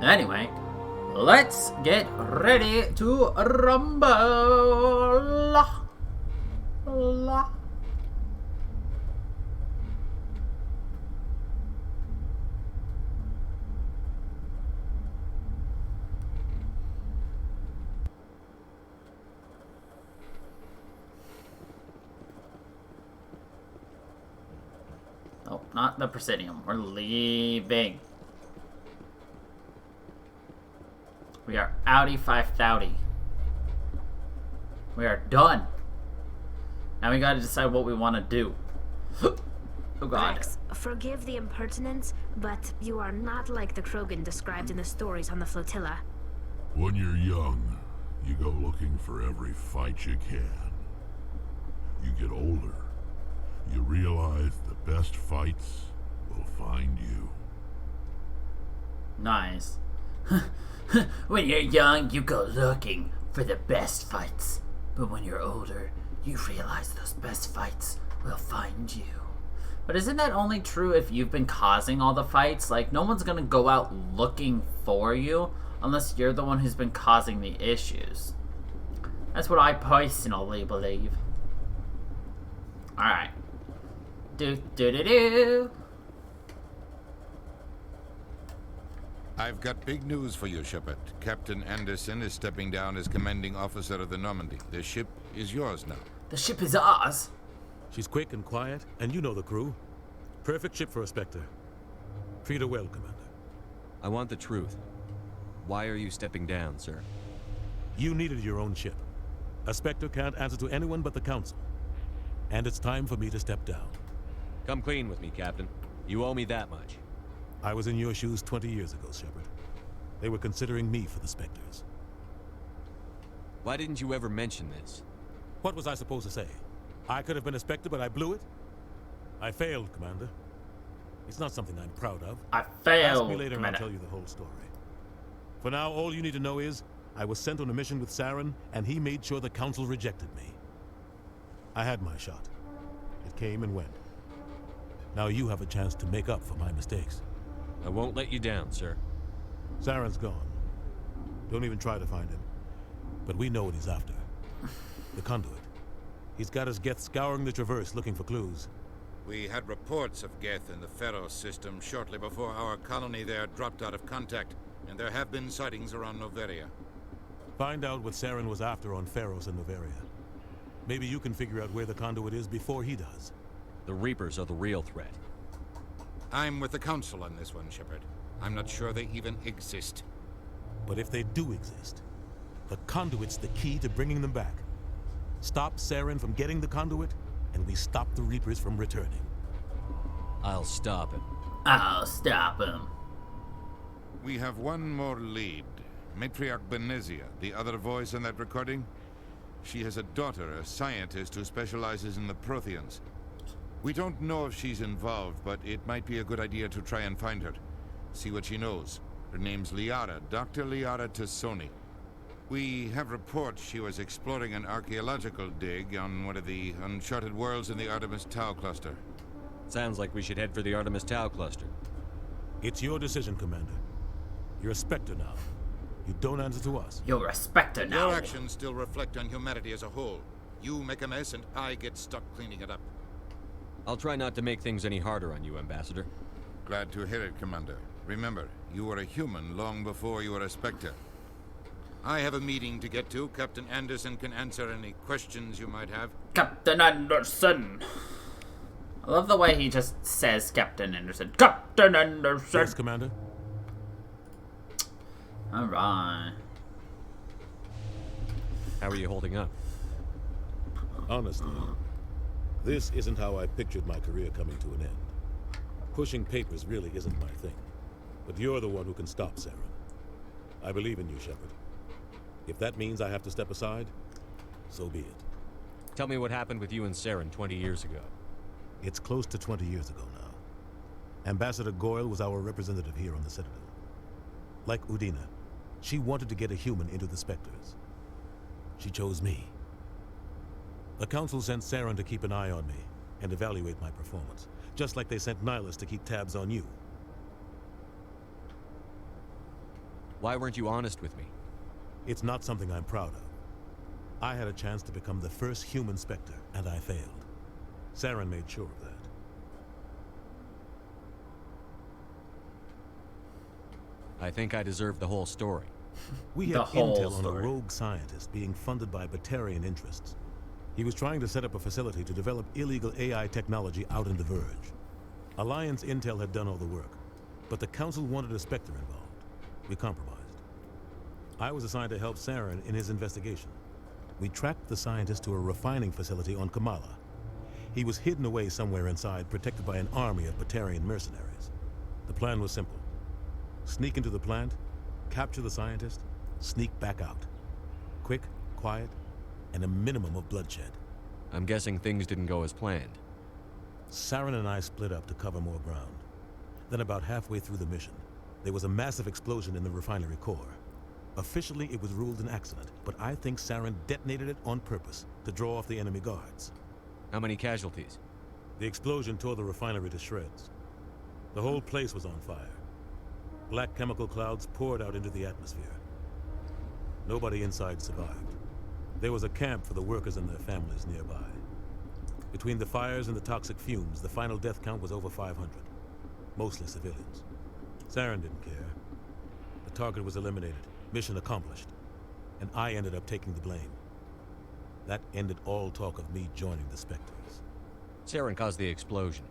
Anyway, let's get ready to rumble. Oh, not the Presidium. We're leaving. We are outie 5,000. We are done. Now we gotta decide what we want to do. Oh god. Rex, forgive the impertinence, but you are not like the Krogan described in the stories on the flotilla. When you're young, you go looking for every fight you can. You get older, you realize the best fights will find you. Nice. When you're young, you go looking for the best fights. But when you're older, you realize those best fights will find you. But isn't that only true if you've been causing all the fights? Like, no one's gonna go out looking for you unless you're the one who's been causing the issues. That's what I personally believe. Alright. Do. I've got big news for you, Shepard. Captain Anderson is stepping down as commanding officer of the Normandy. The ship is yours now. The ship is ours. She's quick and quiet, and you know the crew. Perfect ship for a Spectre. Treat her well, Commander. I want the truth. Why are you stepping down, sir? You needed your own ship. A Spectre can't answer to anyone but the Council. And it's time for me to step down. Come clean with me, Captain. You owe me that much. I was in your shoes 20 years ago, Shepard. They were considering me for the Spectres. Why didn't you ever mention this? What was I supposed to say? I could have been a Spectre, but I blew it? I failed, Commander. It's not something I'm proud of. I failed, Ask me later and I'll Commander. tell you the whole story. For now, all you need to know is, I was sent on a mission with Saren, and he made sure the Council rejected me. I had my shot. It came and went. Now you have a chance to make up for my mistakes. I won't let you down, sir. Saren's gone. Don't even try to find him. But we know what he's after. The conduit. He's got his Geth scouring the Traverse looking for clues. We had reports of Geth in the Pharos system shortly before our colony there dropped out of contact, and there have been sightings around Noveria. Find out what Saren was after on Pharos and Noveria. Maybe you can figure out where the conduit is before he does. The Reapers are the real threat. I'm with the Council on this one, Shepard. I'm not sure they even exist. But if they do exist, the conduit's the key to bringing them back. Stop Saren from getting the conduit, and we stop the Reapers from returning. I'll stop him. I'll stop him. We have one more lead. Matriarch Benezia, the other voice in that recording. She has a daughter, a scientist who specializes in the Protheans. We don't know if she's involved, but it might be a good idea to try and find her. See what she knows. Her name's Liara, Dr. Liara Tassoni. We have reports she was exploring an archaeological dig on one of the uncharted worlds in the Artemis Tau cluster. Sounds like we should head for the Artemis Tau cluster. It's your decision, Commander. You're a Spectre now. You don't answer to us. You're a Spectre now. Your actions still reflect on humanity as a whole. You make a mess and I get stuck cleaning it up. I'll try not to make things any harder on you, Ambassador. Glad to hear it, Commander. Remember, you were a human long before you were a Spectre. I have a meeting to get to. Captain Anderson can answer any questions you might have. Captain Anderson. I love the way he just says Captain Anderson. Captain Anderson. Yes, Commander. Alright. How are you holding up? Honestly, this isn't how I pictured my career coming to an end. Pushing papers really isn't my thing. But you're the one who can stop Saren. I believe in you, Shepard. If that means I have to step aside, so be it. Tell me what happened with you and Saren 20 years ago. It's close to 20 years ago now. Ambassador Goyle was our representative here on the Citadel. Like Udina, she wanted to get a human into the Spectres. She chose me. The Council sent Saren to keep an eye on me and evaluate my performance, just like they sent Nihilus to keep tabs on you. Why weren't you honest with me? It's not something I'm proud of. I had a chance to become the first human Spectre, and I failed. Saren made sure of that. I think I deserve the whole story. We The had whole intel on a story. rogue scientist being funded by Batarian interests. He was trying to set up a facility to develop illegal AI technology out in the Verge. Alliance intel had done all the work, but the Council wanted a Spectre involved. We compromised. I was assigned to help Saren in his investigation. We tracked the scientist to a refining facility on Kamala. He was hidden away somewhere inside, protected by an army of Batarian mercenaries. The plan was simple. Sneak into the plant, capture the scientist, sneak back out. Quick, quiet, and a minimum of bloodshed. I'm guessing things didn't go as planned. Saren and I split up to cover more ground. Then about halfway through the mission, there was a massive explosion in the refinery core. Officially, it was ruled an accident, but I think Saren detonated it on purpose to draw off the enemy guards. How many casualties? The explosion tore the refinery to shreds. The whole place was on fire. Black chemical clouds poured out into the atmosphere. Nobody inside survived. There was a camp for the workers and their families nearby. Between the fires and the toxic fumes, the final death count was over 500. Mostly civilians. Saren didn't care. The target was eliminated. Mission accomplished. And I ended up taking the blame. That ended all talk of me joining the Spectres. Saren caused the explosion.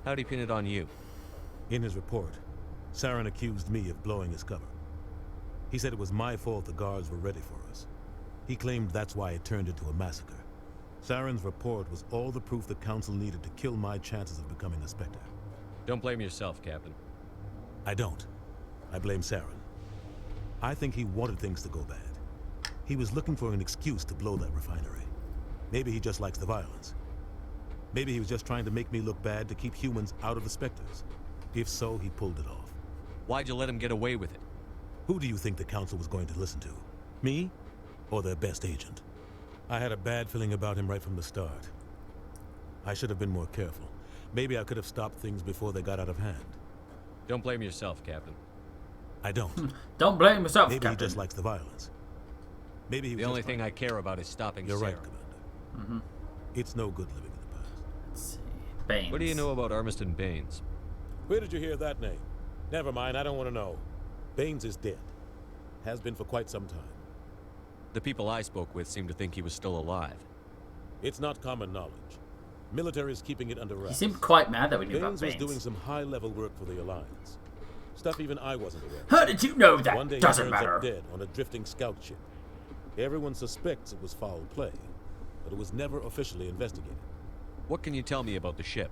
How'd he pin it on you? In his report, Saren accused me of blowing his cover. He said it was my fault the guards were ready for us. He claimed that's why it turned into a massacre. Saren's report was all the proof the Council needed to kill my chances of becoming a Spectre. Don't blame yourself, Captain. I don't. I blame Saren. I think he wanted things to go bad. He was looking for an excuse to blow that refinery. Maybe he just likes the violence. Maybe he was just trying to make me look bad to keep humans out of the Spectres. If so, he pulled it off. Why'd you let him get away with it? Who do you think the Council was going to listen to? Me? Or their best agent? I had a bad feeling about him right from the start. I should have been more careful. Maybe I could have stopped things before they got out of hand. Don't blame yourself, Captain. I don't. Don't blame yourself, Maybe Captain. he just likes the violence. Maybe he was The only just thing trying- I care about is stopping You're Saren. right, Commander. It's no good living in the past. Let's see. Baines. What do you know about Armiston Baines? Where did you hear that name? Never mind, I don't want to know. Baines is dead. Has been for quite some time. The people I spoke with seemed to think he was still alive. It's not common knowledge. Military is keeping it under He wraps. seemed quite mad that we knew about Baines was Baines. doing some high-level work for the Alliance. Stuff even I wasn't aware of. How did you know that? One day he Doesn't turns matter. up dead on a drifting scout ship. Everyone suspects it was foul play, but it was never officially investigated. What can you tell me about the ship?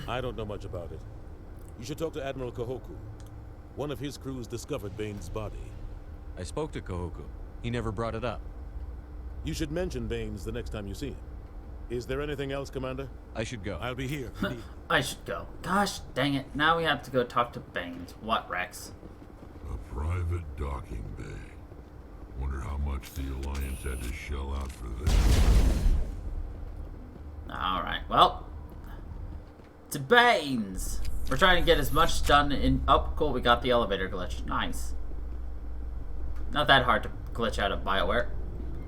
I don't know much about it. You should talk to Admiral Kahoku. One of his crews discovered Baines' body. I spoke to Kahoku. He never brought it up. You should mention Baines the next time you see him. Is there anything else, Commander? I should go. I'll be here. if you need me. I should go. Gosh dang it. Now we have to go talk to Baines. What, Rex? A private docking bay. Wonder how much the Alliance had to shell out for this. Alright, well. To Baines! We're trying to get as much done in... Oh, cool, we got the elevator glitch. Nice. Not that hard to glitch out of BioWare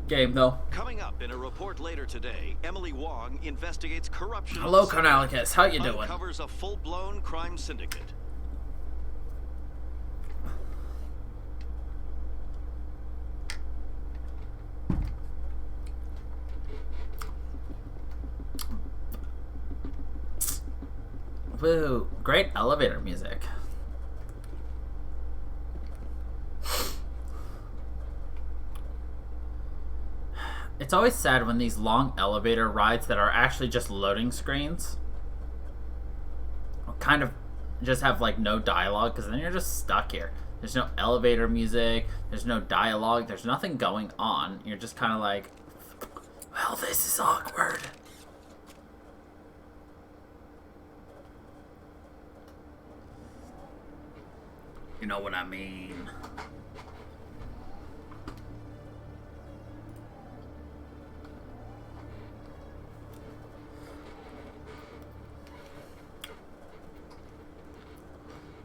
game, though. Coming up in a report later today, Emily Wong investigates corruption. Hello, Cornelicus. How you doing? Uncovers a full-blown crime syndicate. Woo, great elevator music. It's always sad when these long elevator rides that are actually just loading screens kind of just have like no dialogue, because then you're just stuck here. There's no elevator music, there's no dialogue, there's nothing going on. You're just kind of like, well, this is awkward. You know what I mean.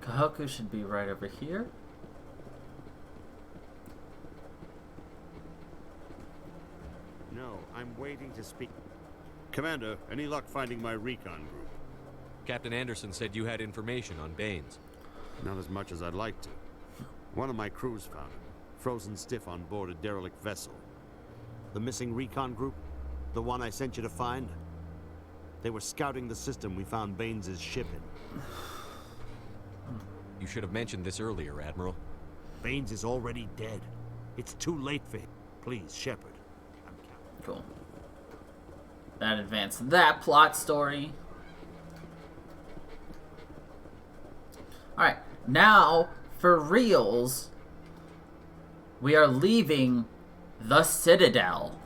Kahoku should be right over here. No, I'm waiting to speak. Commander, any luck finding my recon group? Captain Anderson said you had information on Baines. Not as much as I'd like to. One of my crews found him, frozen stiff on board a derelict vessel. The missing recon group? The one I sent you to find? They were scouting the system we found Baines' ship in. You should have mentioned this earlier, Admiral. Baines is already dead. It's too late for him. Please, Shepard. I'm counting. Cool. That advanced that plot story. Alright, now, for reals, we are leaving the Citadel.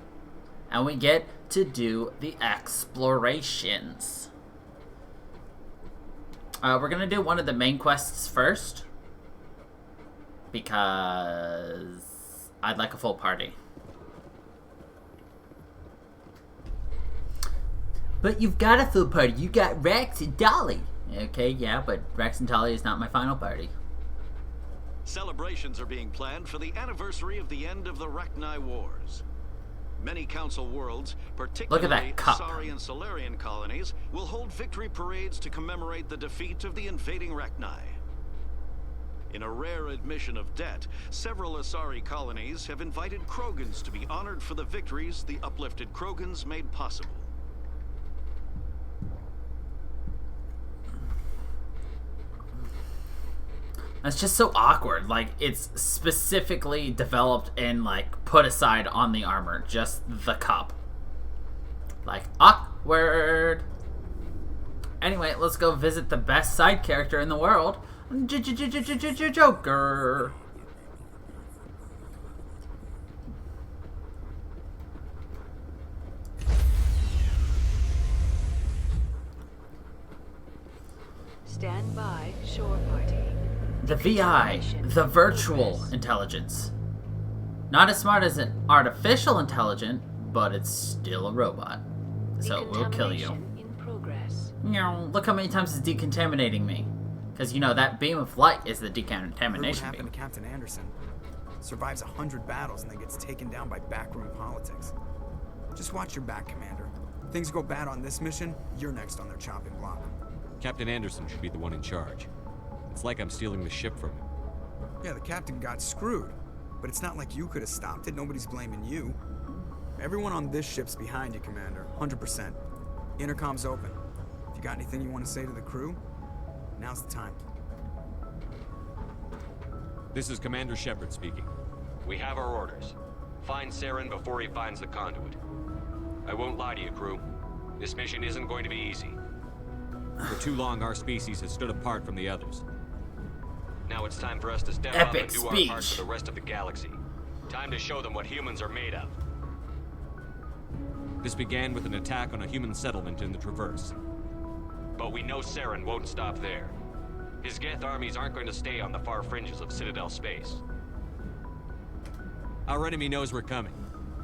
And we get to do the explorations. We're gonna do one of the main quests first. Because I'd like a full party. But you've got a full party. You got Rex and Dolly. Okay, yeah, but Rex and Dolly is not my final party. Celebrations are being planned for the anniversary of the end of the Rachni Wars. Many Council worlds, particularly Sari and Solarian colonies, will hold victory parades to commemorate the defeat of the invading Rachni. In a rare admission of debt, several Asari colonies have invited Krogans to be honored for the victories the uplifted Krogans made possible. It's just so awkward. Like, it's specifically developed and, like, put aside on the armor. Just the cup. Like, awkward. Anyway, let's go visit the best side character in the world. Joker. Stand by, shore party. The VI, the virtual intelligence. Not as smart as an artificial intelligence, but it's still a robot. So it will kill you. In progress. Look how many times it's decontaminating me. Because, you know, that beam of light is the What decontamination happened beam. to Captain Anderson? Survives 100 battles and then gets taken down by backroom politics. Just watch your back, Commander. Things go bad on this mission, you're next on their chopping block. Captain Anderson should be the one in charge. It's like I'm stealing the ship from him. Yeah, the captain got screwed. But it's not like you could have stopped it. Nobody's blaming you. Everyone on this ship's behind you, Commander. 100%. Intercom's open. If you got anything you want to say to the crew, now's the time. This is Commander Shepard speaking. We have our orders. Find Saren before he finds the conduit. I won't lie to you, crew. This mission isn't going to be easy. For too long, our species has stood apart from the others. Now it's time for us to step up and do our part for the rest of the galaxy. Time to show them what humans are made of. This began with an attack on a human settlement in the Traverse. But we know Saren won't stop there. His Geth armies aren't going to stay on the far fringes of Citadel space. Our enemy knows we're coming.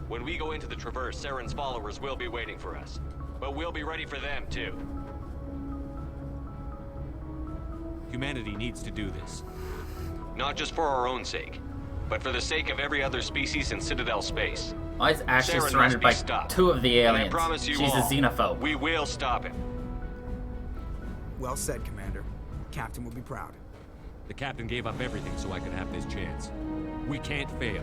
When we go into the Traverse, Saren's followers will be waiting for us. But we'll be ready for them, too. Humanity needs to do this. Not just for our own sake, but for the sake of every other species in Citadel space. Why is Ashley Saren surrounded must be by stopped. two of the aliens? And I promise you She's all, a xenophobe. We will stop him. Well said, Commander. Captain will be proud. The captain gave up everything so I could have this chance. We can't fail.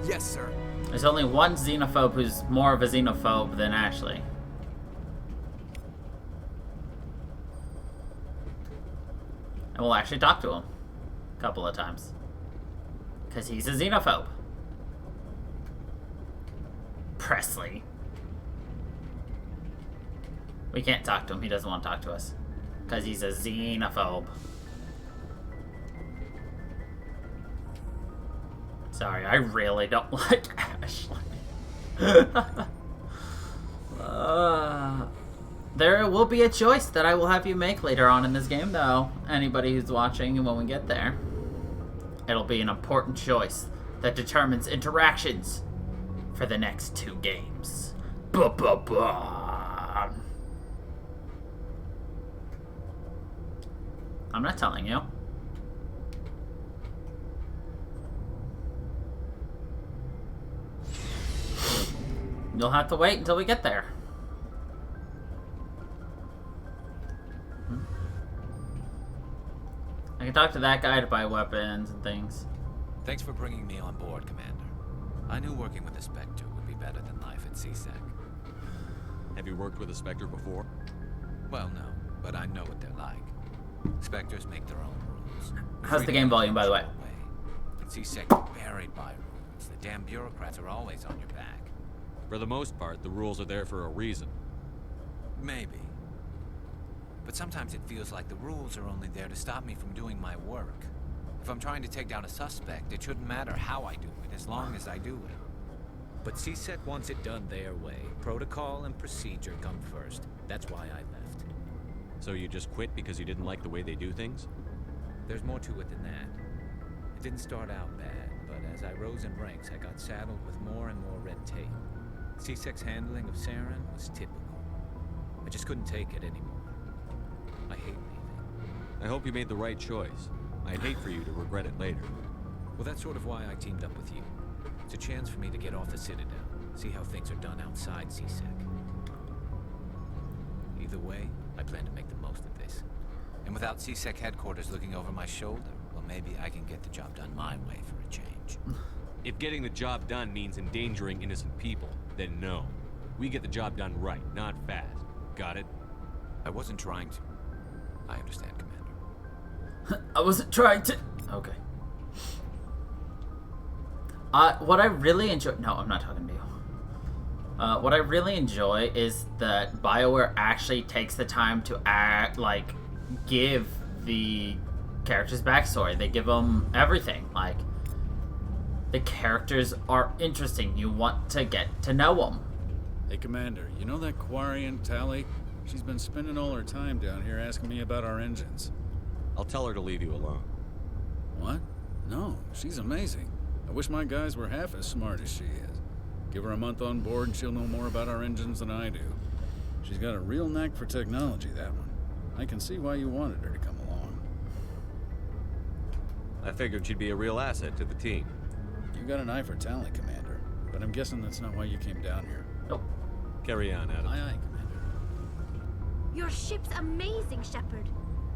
Yes, sir. There's only one xenophobe who's more of a xenophobe than Ashley. And we'll actually talk to him a couple of times. Because he's a xenophobe. Presley. We can't talk to him. He doesn't want to talk to us. Because he's a xenophobe. Sorry, I really don't like Ashley. There will be a choice that I will have you make later on in this game, though. Anybody who's watching when we get there. It'll be an important choice that determines interactions for the next 2 games. Ba-ba-ba. I'm not telling you. You'll have to wait until we get there. I can talk to that guy to buy weapons and things. Thanks for bringing me on board, Commander. I knew working with a Spectre would be better than life at CSEC. Have you worked with a Spectre before? Well, no, but I know what they're like. Spectres make their own rules. How's the game volume, by the way? And CSEC is buried by rules. The damn bureaucrats are always on your back. For the most part, the rules are there for a reason. Maybe. But sometimes it feels like the rules are only there to stop me from doing my work. If I'm trying to take down a suspect, it shouldn't matter how I do it, as long as I do it. But CSEC wants it done their way. Protocol and procedure come first. That's why I left. So you just quit because you didn't like the way they do things? There's more to it than that. It didn't start out bad, but as I rose in ranks, I got saddled with more and more red tape. CSEC's handling of Saren was typical. I just couldn't take it anymore. I hate leaving. I hope you made the right choice. I'd hate for you to regret it later. Well, that's sort of why I teamed up with you. It's a chance for me to get off the Citadel, see how things are done outside CSEC. Either way, I plan to make the most of this. And without CSEC headquarters looking over my shoulder, well, maybe I can get the job done my way for a change. If getting the job done means endangering innocent people, then no. We get the job done right, not fast. Got it? I wasn't trying to. I understand, Commander. I wasn't trying to... Okay. What I really enjoy... No, I'm not talking to you. What I really enjoy is that BioWare actually takes the time to give the characters backstory. They give them everything. Like, the characters are interesting. You want to get to know them. Hey, Commander, you know that Quarian Tally? She's been spending all her time down here asking me about our engines. I'll tell her to leave you alone. What? No, she's amazing. I wish my guys were half as smart as she is. Give her a month on board and she'll know more about our engines than I do. She's got a real knack for technology, that one. I can see why you wanted her to come along. I figured she'd be a real asset to the team. You got an eye for talent, Commander. But I'm guessing that's not why you came down here. Nope. Carry on, Adam. Aye, aye, Commander. Your ship's amazing, Shepard.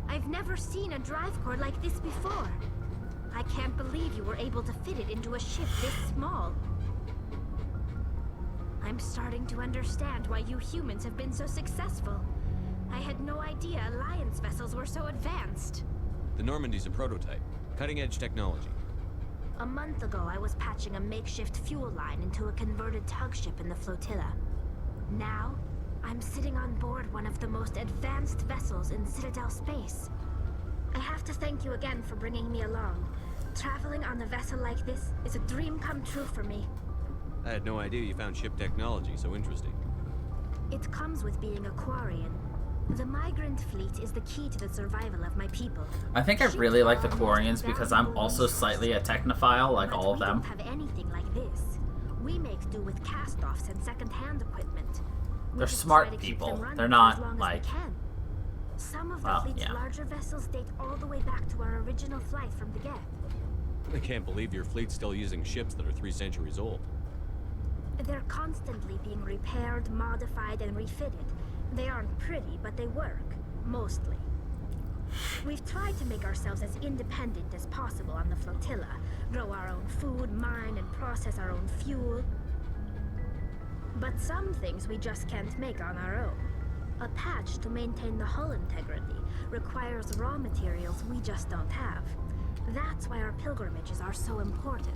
I've never seen a drive core like this before. I can't believe you were able to fit it into a ship this small. I'm starting to understand why you humans have been so successful. I had no idea Alliance vessels were so advanced. The Normandy's a prototype. Cutting-edge technology. A month ago, I was patching a makeshift fuel line into a converted tug ship in the flotilla. Now, I'm sitting on board one of the most advanced vessels in Citadel space. I have to thank you again for bringing me along. Traveling on a vessel like this is a dream come true for me. I had no idea you found ship technology so interesting. It comes with being a Quarian. The migrant fleet is the key to the survival of my people. I think I really like the Quarians because I'm also slightly a technophile, like all of them. We don't have anything like this. We make do with cast-offs and second-hand equipment. They're smart people. They're not like... Some of the fleet's larger vessels date all the way back to our original flight from the Geth. I can't believe your fleet's still using ships that are 3 centuries old. They're constantly being repaired, modified, and refitted. They aren't pretty, but they work. Mostly. We've tried to make ourselves as independent as possible on the flotilla. Grow our own food, mine, and process our own fuel. But some things we just can't make on our own. A patch to maintain the hull integrity requires raw materials we just don't have. That's why our pilgrimages are so important.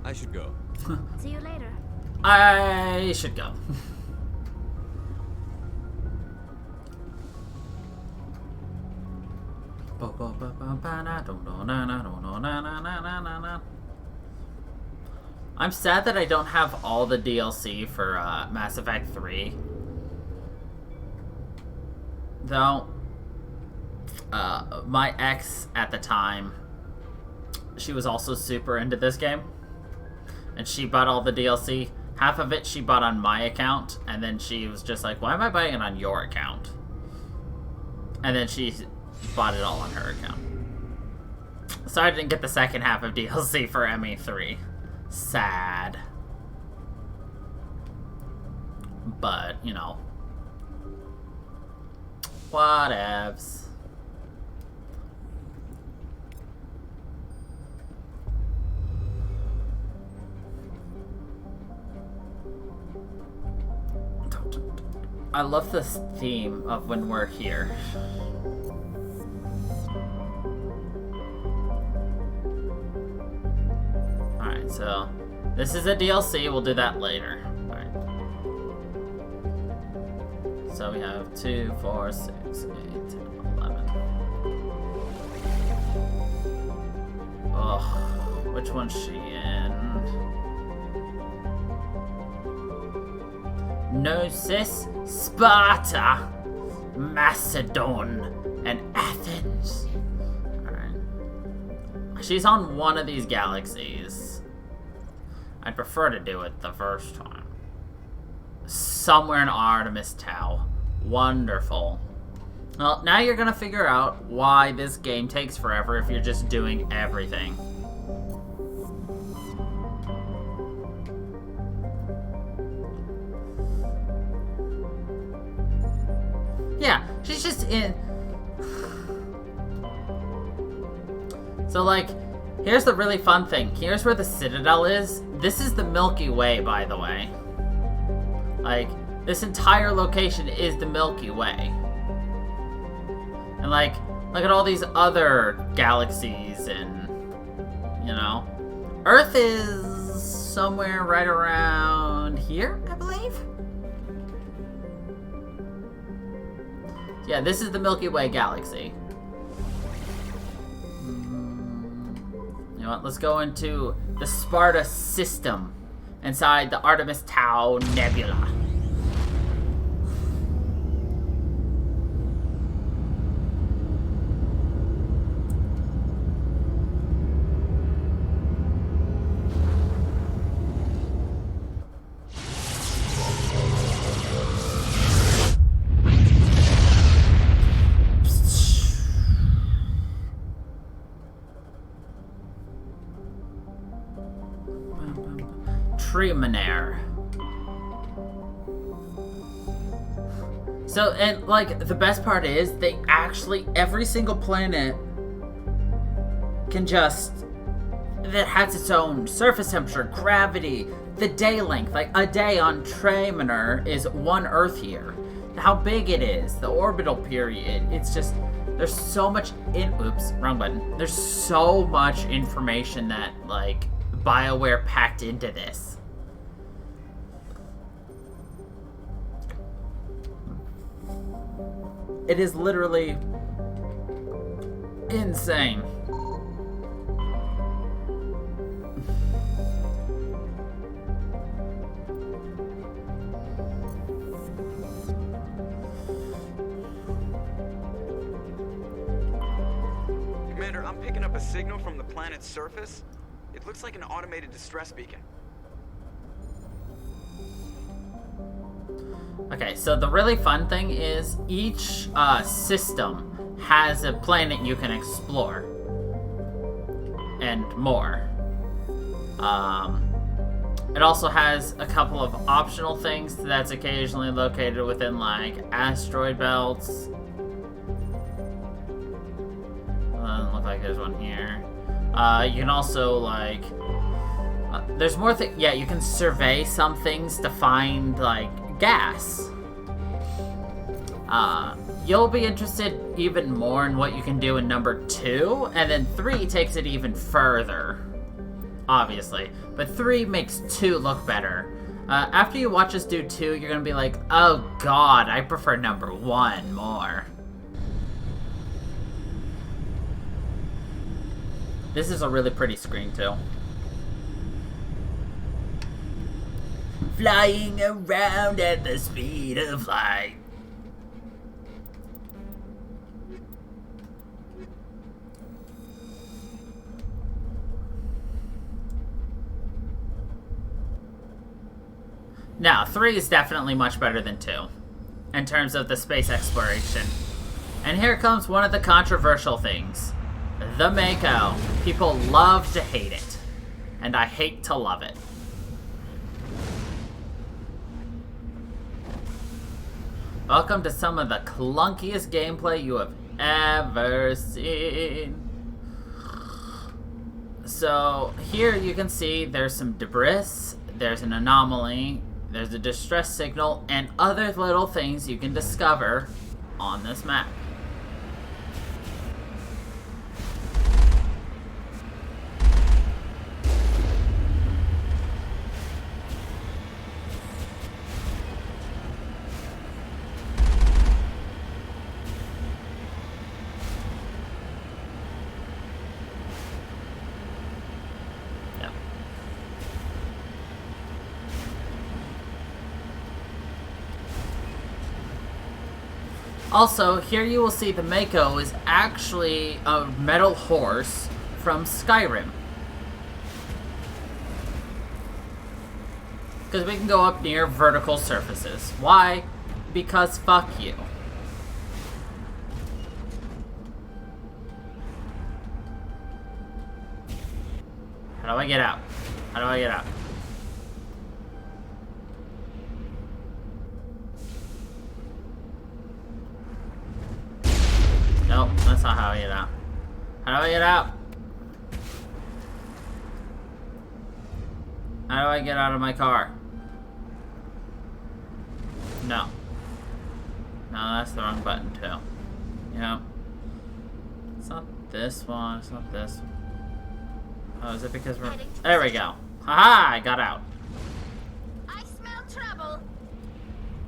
I should go. See you later. I should go. I'm sad that I don't have all the DLC for Mass Effect 3. Though, my ex at the time, she was also super into this game. And she bought all the DLC. Half of it she bought on my account, and then she was just like, why am I buying it on your account? And then she bought it all on her account. So I didn't get the second half of DLC for ME3. Sad. But, you know. Whatevs. I love this theme of when we're here. Alright, so this is a DLC, we'll do that later. Alright. So we have 2, 4, 6, 8, 10, 11. Oh, which one's she in? Gnosis, Sparta, Macedon, and Athens. Alright. She's on one of these galaxies. I'd prefer to do it the first time. Somewhere in Artemis Tau. Wonderful. Well, now you're gonna figure out why this game takes forever if you're just doing everything. Yeah, she's just in... So, like, here's the really fun thing. Here's where the Citadel is. This is the Milky Way, by the way. Like, this entire location is the Milky Way. And, like, look at all these other galaxies and, you know. Earth is somewhere right around here, I believe? Yeah, this is the Milky Way galaxy. You know what? Let's go into the Sparta system inside the Artemis Tau Nebula. Treminaire. So, and like, the best part is, they actually, every single planet can just, that has its own surface temperature, gravity, the day length. Like, a day on Treminaire is 1 Earth year. How big it is, the orbital period, it's just, there's so much oops, wrong button. There's so much information that, like, BioWare packed into this. It is literally insane. Commander, I'm picking up a signal from the planet's surface. It looks like an automated distress beacon. Okay, so the really fun thing is each system has a planet you can explore. And more. It also has a couple of optional things that's occasionally located within, like, asteroid belts. Doesn't look like there's one here. You can also, like... there's more yeah, you can survey some things to find, like, gas. You'll be interested even more in what you can do in number 2, and then 3 takes it even further, obviously. But 3 makes 2 look better. After you watch us do 2, you're gonna be like, oh god, I prefer number 1 more. This is a really pretty screen, too. Flying around at the speed of light. Now, 3 is definitely much better than 2, in terms of the space exploration. And here comes one of the controversial things. The Mako. People love to hate it. And I hate to love it. Welcome to some of the clunkiest gameplay you have ever seen. So here you can see there's some debris, there's an anomaly, there's a distress signal, and other little things you can discover on this map. Also, here you will see the Mako is actually a metal horse from Skyrim. Because we can go up near vertical surfaces. Why? Because fuck you. How do I get out? How do I get out? Nope, that's not how I get out. How do I get out? How do I get out of my car? No. No, that's the wrong button too. Yep. It's not this one, it's not this one. Oh, is it because we're... There we go. Haha, I got out. I smell trouble.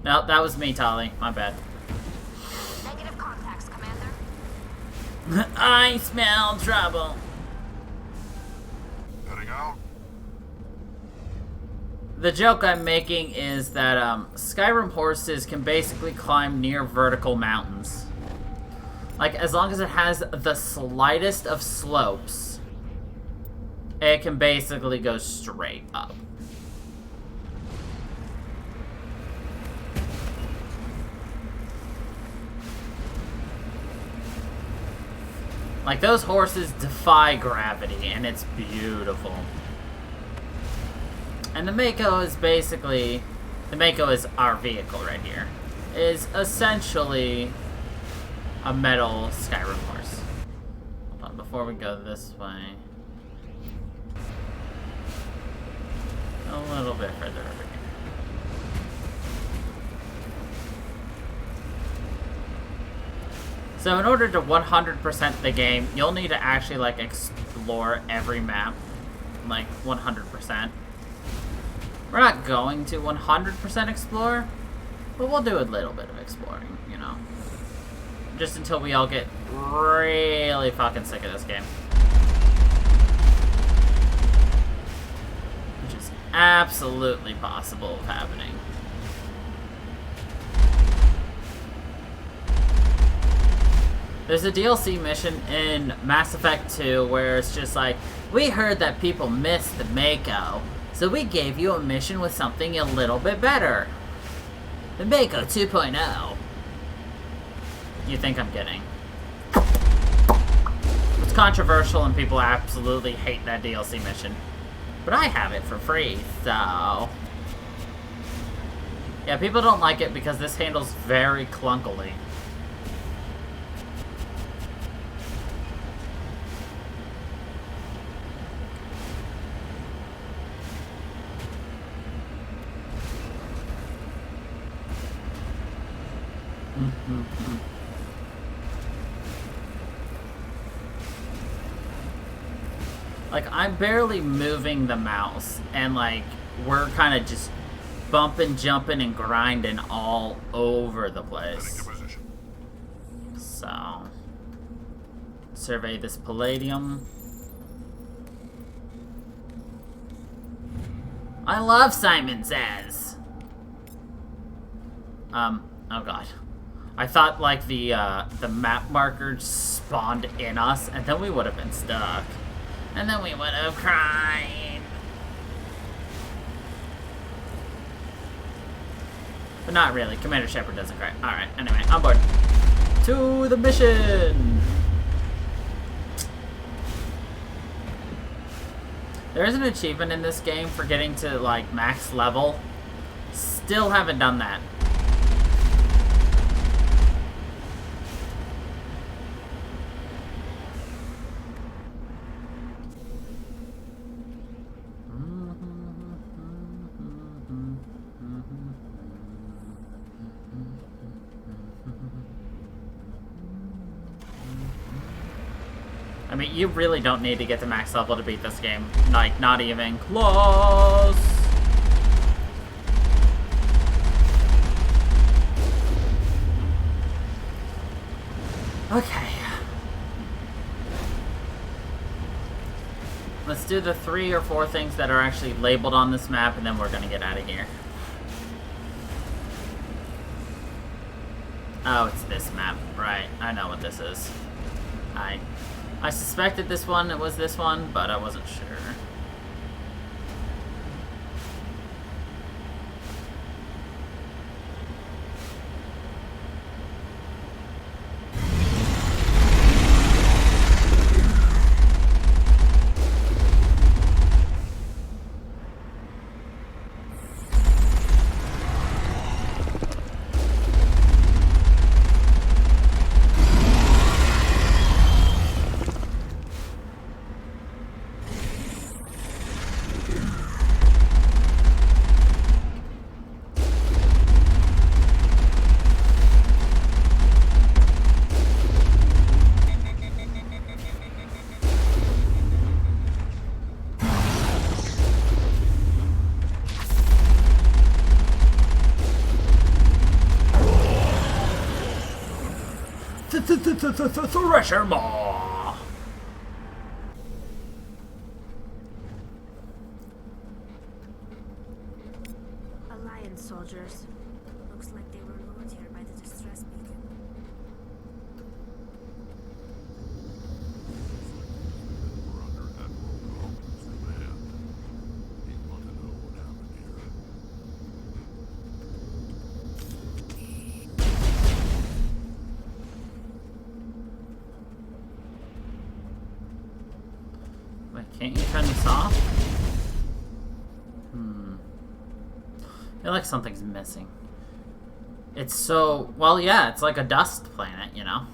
No, that was me, Tali. My bad. Negative contacts, Commander. I smell trouble. Heading out? The joke I'm making is that Skyrim horses can basically climb near vertical mountains. Like, as long as it has the slightest of slopes, it can basically go straight up. Like, those horses defy gravity, and it's beautiful. And the Mako is basically... The Mako is our vehicle right here. Is essentially a metal Skyrim horse. Hold on, before we go this way... A little bit further over here. So in order to 100% the game, you'll need to actually, like, explore every map. Like, 100%. We're not going to 100% explore, but we'll do a little bit of exploring, you know. Just until we all get really fucking sick of this game. Which is absolutely possible of happening. There's a DLC mission in Mass Effect 2 where it's just like, we heard that people miss the Mako, so we gave you a mission with something a little bit better. The Mako 2.0. You think I'm kidding. It's controversial and people absolutely hate that DLC mission. But I have it for free, so... Yeah, people don't like it because this handles very clunkily. Like, I'm barely moving the mouse, and like, we're kind of just bumping, jumping, and grinding all over the place. So, survey this palladium. I love Simon Says. Oh god. I thought, like, the map marker spawned in us, and then we would have been stuck. And then we would have cried. But not really. Commander Shepard doesn't cry. Alright, anyway, on board. To the mission! There is an achievement in this game for getting to, like, max level. Still haven't done that. mean, you really don't need to get to max level to beat this game. Like, not even close. Okay. Let's do the 3 or 4 things that are actually labeled on this map, and then we're gonna get out of here. Oh, it's this map. Right, I know what this is. I suspected this one, it was this one, but I wasn't sure. Thresher Maw! Alliance soldiers. Looks like they were lured here by the distress beacon. We're under Admiral Coleman's command. He wanted to know what happened here. Wait, can't you turn this off? I feel like something's missing. It's so... Well, yeah, it's like a dust planet, you know?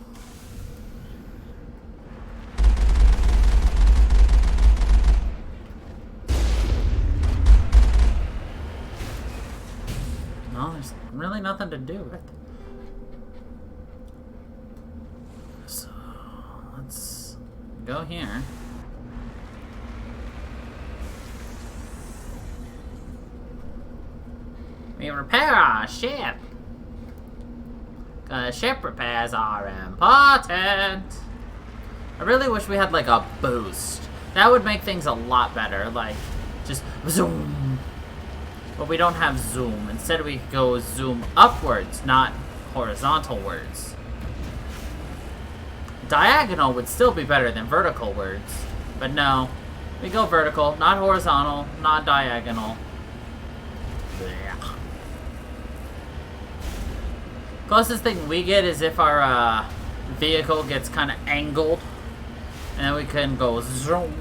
No, there's really nothing to do with it. So, let's go here. We repair our ship. 'Cause ship repairs are important. I really wish we had like a boost. That would make things a lot better. Like, just zoom. But we don't have zoom. Instead we go zoom upwards, not horizontal words. Diagonal would still be better than vertical words. But no. We go vertical, not horizontal, not diagonal. Closest thing we get is if our vehicle gets kind of angled, and then we can go zoom.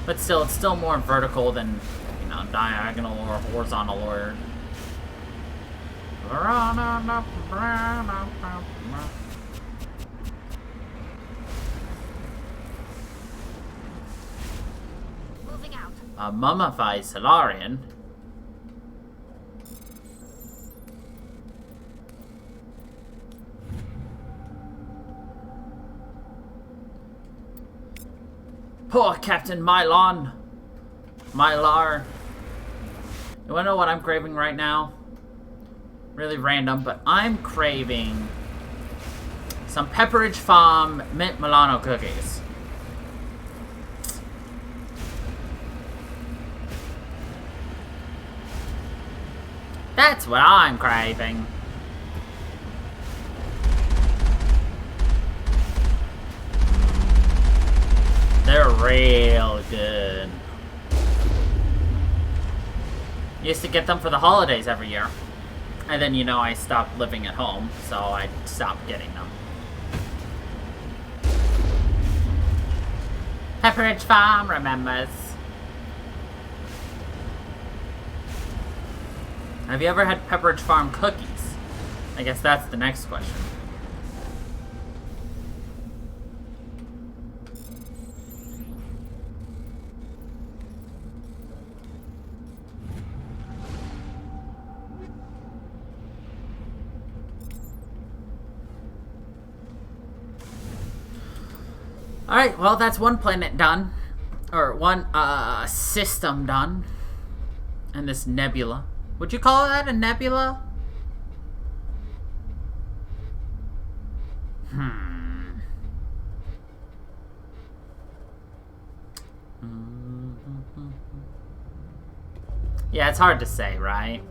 But still, it's still more vertical than, you know, diagonal or horizontal or. Moving out. A mummified Solarian. Poor Captain Mylar. You wanna know what I'm craving right now? Really random, but I'm craving some Pepperidge Farm Mint Milano cookies. That's what I'm craving. They're real good. Used to get them for the holidays every year. And then, you know, I stopped living at home, so I stopped getting them. Pepperidge Farm remembers. Have you ever had Pepperidge Farm cookies? I guess that's the next question. Alright, well, that's one planet done. Or one, system done. And this nebula. Would you call that a nebula? Yeah, it's hard to say, right?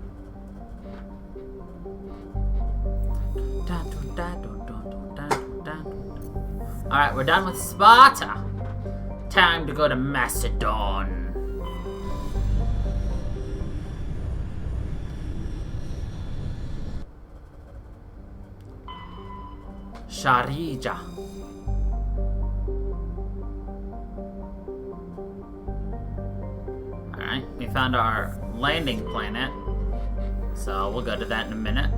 Alright, we're done with Sparta. Time to go to Macedon. Sharija. Alright, we found our landing planet. So we'll go to that in a minute.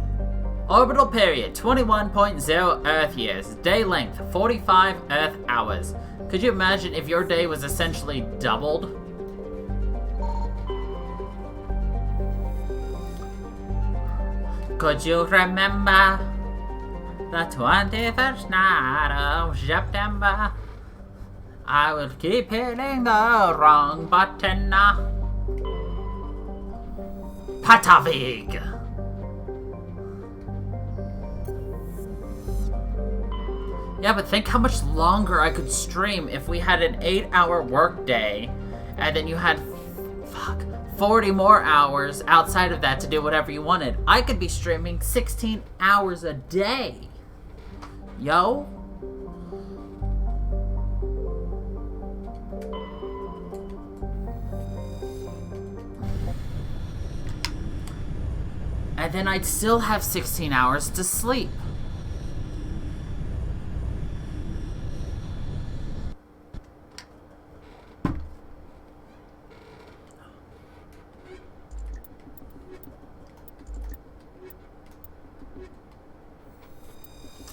Orbital period, 21.0 Earth years. Day length, 45 Earth hours. Could you imagine if your day was essentially doubled? Could you remember the 21st night of September? I will keep hitting the wrong button. Patavig. Yeah, but think how much longer I could stream if we had an 8-hour work day, and then you had, 40 more hours outside of that to do whatever you wanted. I could be streaming 16 hours a day. Yo? And then I'd still have 16 hours to sleep.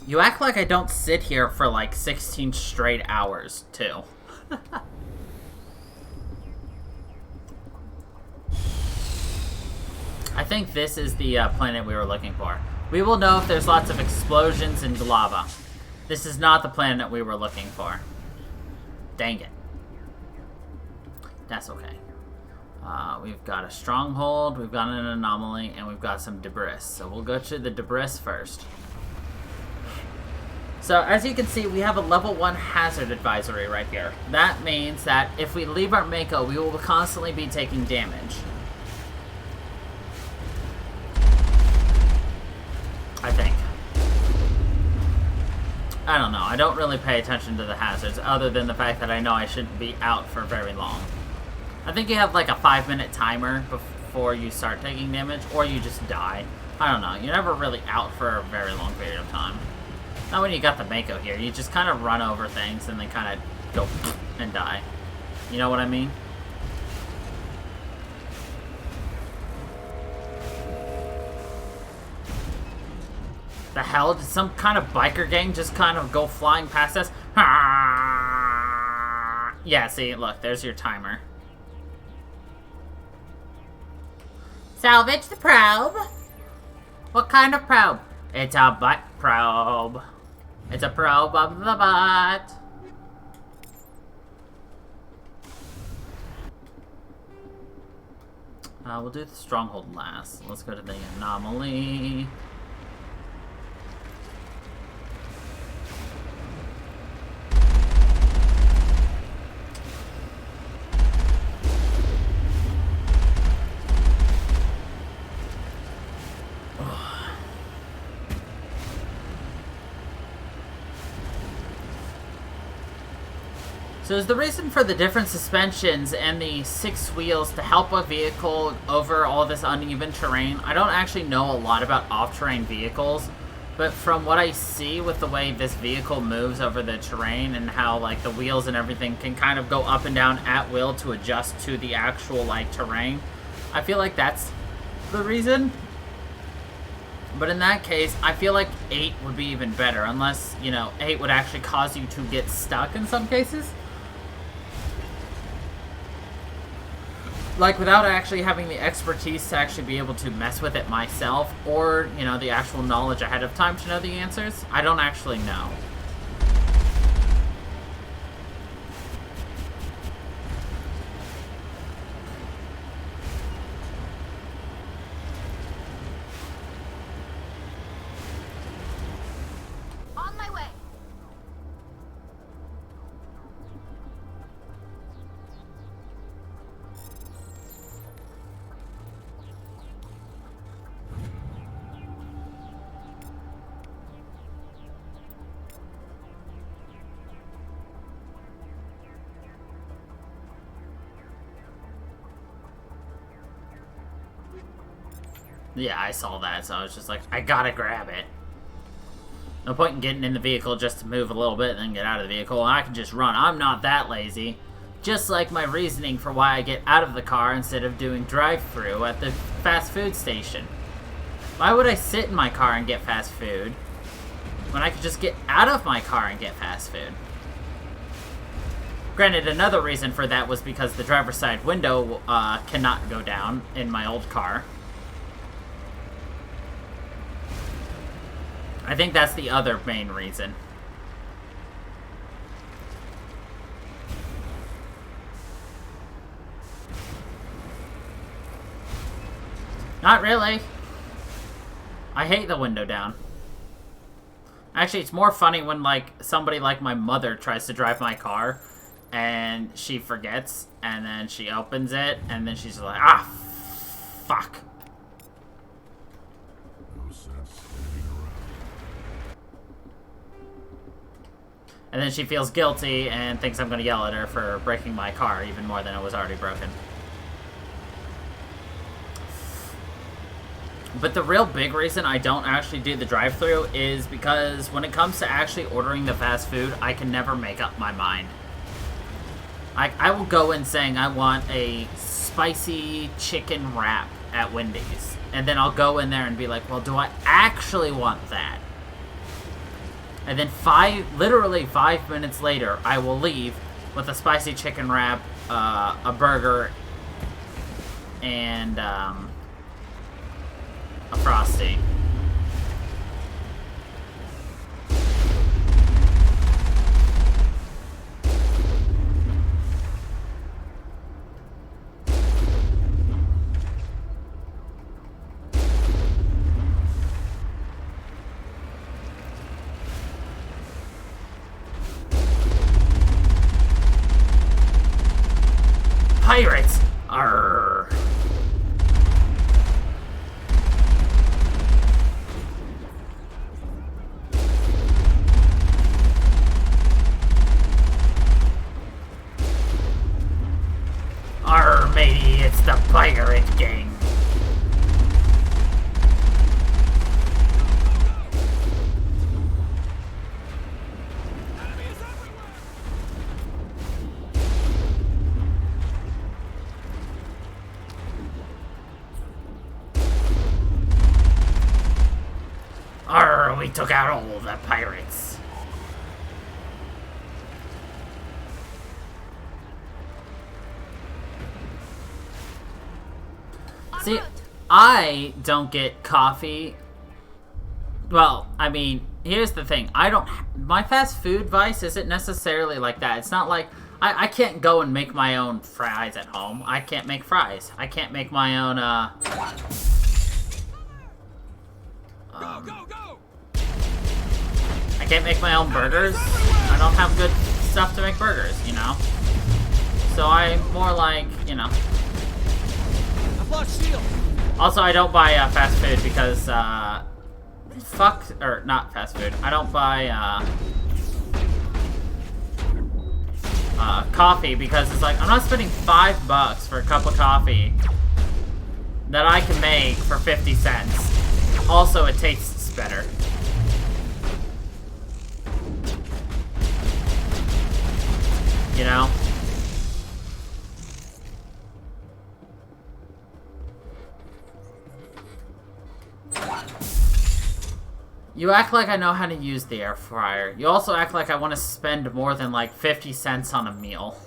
You act like I don't sit here for like 16 straight hours, too. I think this is the planet we were looking for. We will know if there's lots of explosions and lava. This is not the planet we were looking for. Dang it. That's okay. We've got a stronghold, we've got an anomaly, and we've got some debris. So we'll go to the debris first. So, as you can see, we have a level 1 hazard advisory right here. That means that if we leave our Mako, we will constantly be taking damage. I think. I don't know. I don't really pay attention to the hazards, other than the fact that I know I shouldn't be out for very long. I think you have like a 5-minute timer before you start taking damage, or you just die. I don't know. You're never really out for a very long period of time. Not when you got the Mako here. You just kind of run over things and then kind of go and die. You know what I mean? The hell? Did some kind of biker gang just kind of go flying past us? Yeah, see, look, there's your timer. Salvage the probe. What kind of probe? It's a butt probe. It's a probe of the butt. We'll do the stronghold last. Let's go to the anomaly. So is the reason for the different suspensions and the 6 wheels to help a vehicle over all this uneven terrain? I don't actually know a lot about off-terrain vehicles, but from what I see with the way this vehicle moves over the terrain and how like the wheels and everything can kind of go up and down at will to adjust to the actual like terrain, I feel like that's the reason. But in that case, I feel like 8 would be even better, unless, you know, 8 would actually cause you to get stuck in some cases. Like, without actually having the expertise to actually be able to mess with it myself, or, you know, the actual knowledge ahead of time to know the answers, I don't actually know. Yeah, I saw that, so I was just like, I gotta grab it. No point in getting in the vehicle just to move a little bit and then get out of the vehicle. I can just run. I'm not that lazy. Just like my reasoning for why I get out of the car instead of doing drive-thru at the fast food station. Why would I sit in my car and get fast food when I could just get out of my car and get fast food? Granted, another reason for that was because the driver's side window cannot go down in my old car. I think that's the other main reason. Not really. I hate the window down. Actually, it's more funny when, like, somebody like my mother tries to drive my car, and she forgets, and then she opens it, and then she's like, ah, fuck. No sense standing around. And then she feels guilty and thinks I'm gonna yell at her for breaking my car even more than it was already broken. But the real big reason I don't actually do the drive-thru is because when it comes to actually ordering the fast food, I can never make up my mind. I will go in saying I want a spicy chicken wrap at Wendy's. And then I'll go in there and be like, well, do I actually want that? And then literally 5 minutes later, I will leave with a spicy chicken wrap, a burger, and a Frosty. Pirates! Arrgh. Arr, matey, it's the pirate gang. Arr, we took out all the pirates. See, I don't get coffee. Well, I mean, here's the thing. My fast food vice isn't necessarily like that. It's not like, I can't go and make my own fries at home. I can't make fries. I can't make my own, I can't make my own burgers. I don't have good stuff to make burgers, you know? So I'm more like, you know. Also, I don't buy fast food because, not fast food. I don't buy, coffee because it's like, I'm not spending $5 for a cup of coffee that I can make for 50 cents. Also, it tastes better. You know? You act like I know how to use the air fryer. You also act like I want to spend more than like 50 cents on a meal.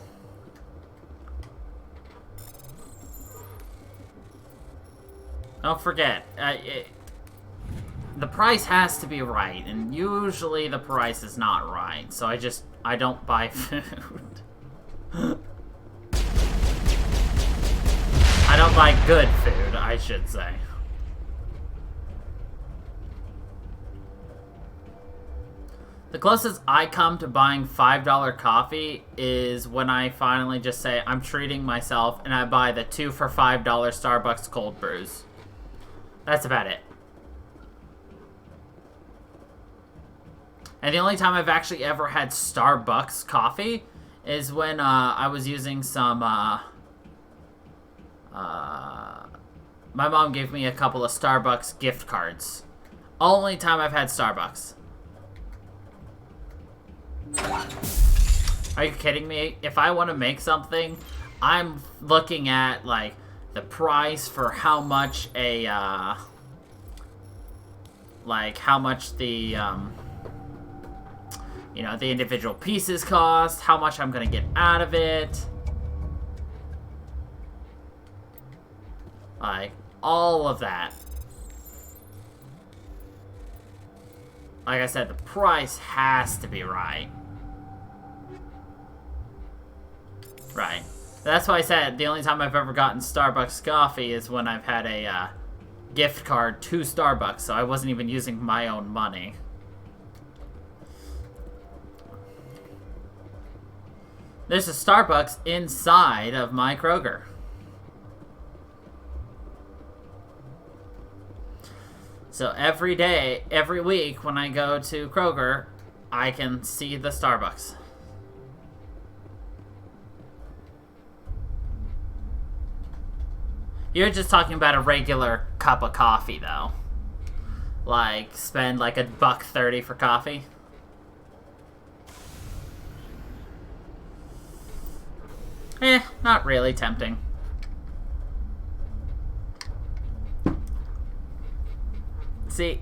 Don't forget, the price has to be right, and usually the price is not right, so I don't buy food. I don't buy good food, I should say. The closest I come to buying $5 coffee is when I finally just say, I'm treating myself, and I buy the 2 for $5 Starbucks cold brews. That's about it. And the only time I've actually ever had Starbucks coffee is when I was using some My mom gave me a couple of Starbucks gift cards. Only time I've had Starbucks. Are you kidding me? If I want to make something, I'm looking at, like, the price for how much a, like, how much the, you know, the individual pieces cost, how much I'm gonna get out of it. Like, all of that. Like I said, the price has to be right. Right. That's why I said the only time I've ever gotten Starbucks coffee is when I've had a gift card to Starbucks, so I wasn't even using my own money. There's a Starbucks inside of my Kroger. So every day, every week when I go to Kroger, I can see the Starbucks. You're just talking about a regular cup of coffee, though. Like, spend like $1.30 for coffee. Not really tempting. See,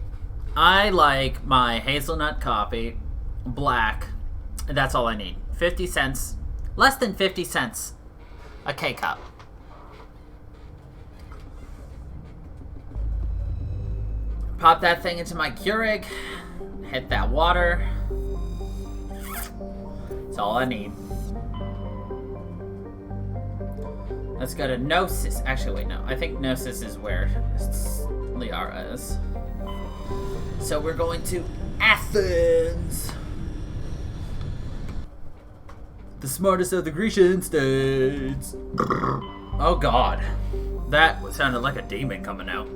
I like my hazelnut coffee, black, and that's all I need. 50 cents, less than 50 cents a K-cup. Pop that thing into my Keurig, hit that water. That's all I need. Let's go to Gnosis. Actually, wait, no. I think Gnosis is where Liara is. So we're going to Athens. The smartest of the Grecian states. Oh god. That sounded like a demon coming out.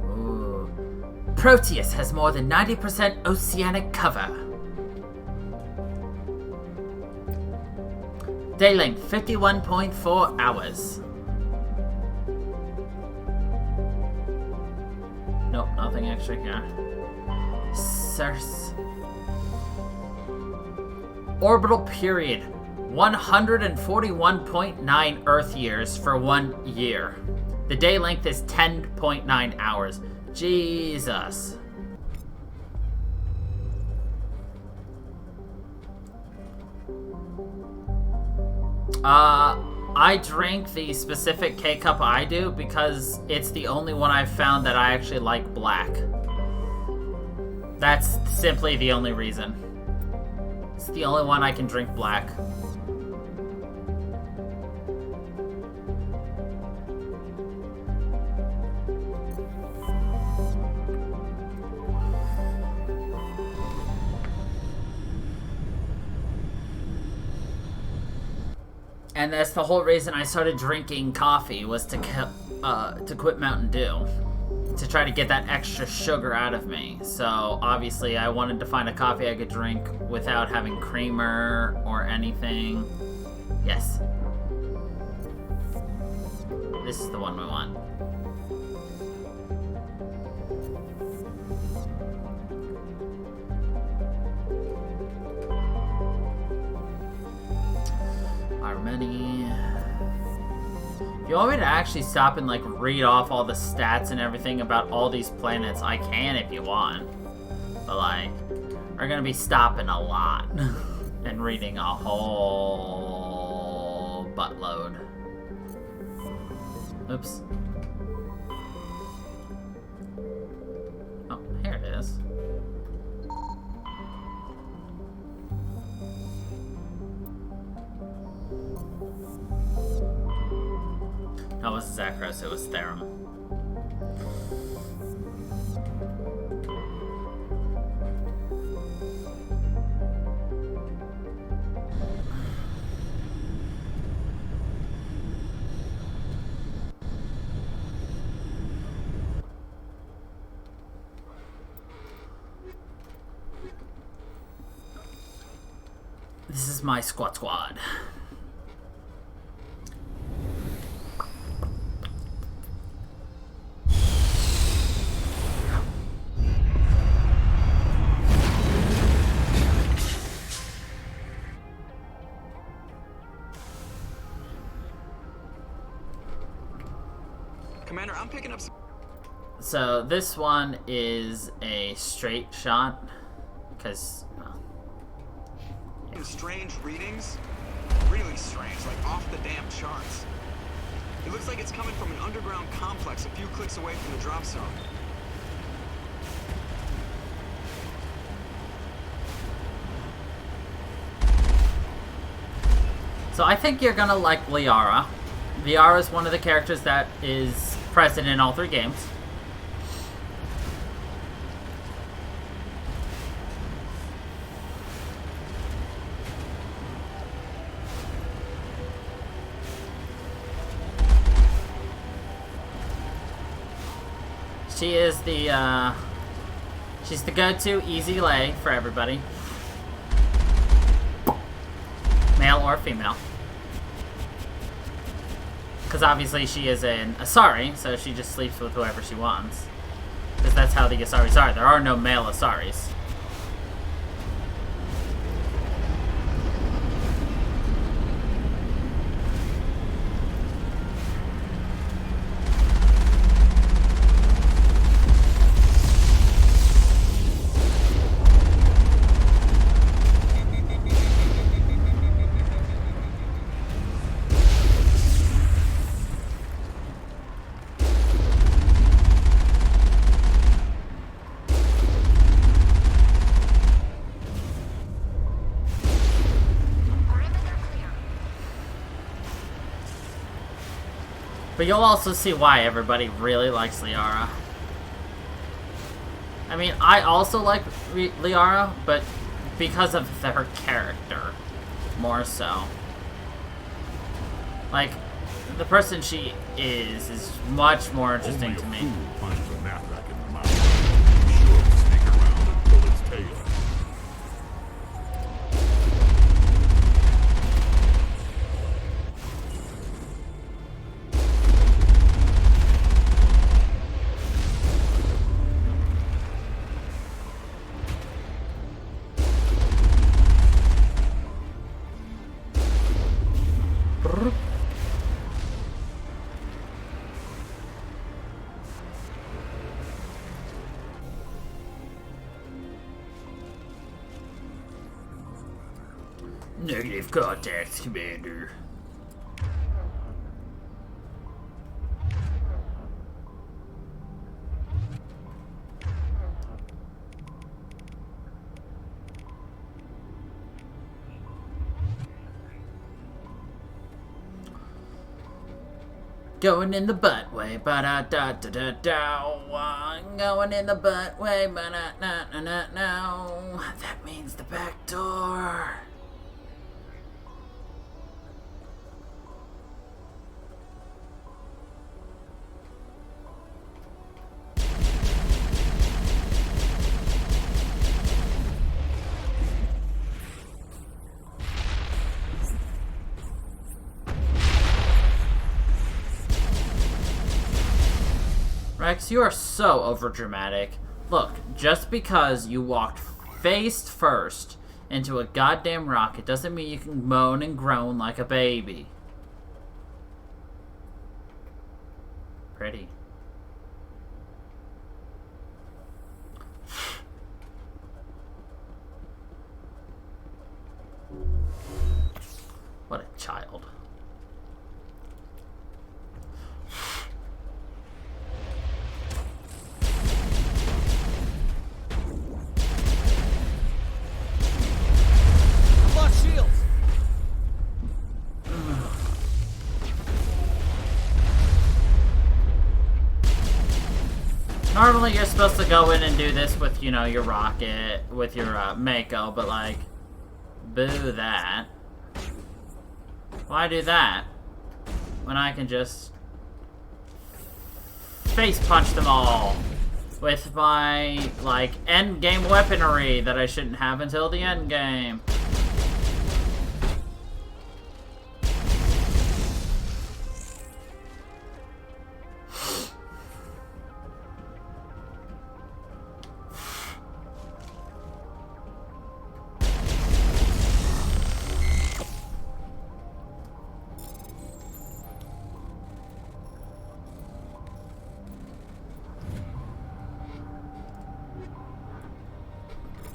Ooh. Proteus has more than 90% oceanic cover. Day length, 51.4 hours. Nope, nothing extra here. Circe. Orbital period, 141.9 Earth years for 1 year. The day length is 10.9 hours. Jesus. I drink the specific K-cup I do because it's the only one I've found that I actually like black. That's simply the only reason. It's the only one I can drink black. And that's the whole reason I started drinking coffee, was to quit Mountain Dew. To try to get that extra sugar out of me. So, obviously, I wanted to find a coffee I could drink without having creamer or anything. Yes. This is the one we want. Many. If you want me to actually stop and like read off all the stats and everything about all these planets, I can if you want. But like, we're gonna be stopping a lot and reading a whole buttload. Oops. Oh, here it is. No, it wasn't Zachros, it was Therum. This is my squad. I'm picking up some... So this one is a straight shot, because, well, yeah. Strange readings? Really strange, like off the damn charts. It looks like it's coming from an underground complex a few clicks away from the drop zone. So I think you're gonna like Liara. Liara is one of the characters that is present in all 3 games. She is the, she's the go-to easy lay for everybody. Male or female. Because obviously she is an Asari, so she just sleeps with whoever she wants. Because that's how the Asaris are. There are no male Asaris. But you'll also see why everybody really likes Liara. I mean, I also like Liara, but because of her character, more so. Like, the person she is much more interesting to me. Punches a knapsack in the mouth. Sure to sneak around and pull its tail. Negative contact, Commander. Going in the butt way, ba da da da da da. Going in the butt way, ba da da da da da. That means the back door. Rex, you are so overdramatic. Look, just because you walked face first into a goddamn rocket doesn't mean you can moan and groan like a baby. Pretty. What a child. Normally you're supposed to go in and do this with, you know, your rocket, with your Mako, but like, boo that. Why do that when I can just face punch them all with my, like, end game weaponry that I shouldn't have until the end game?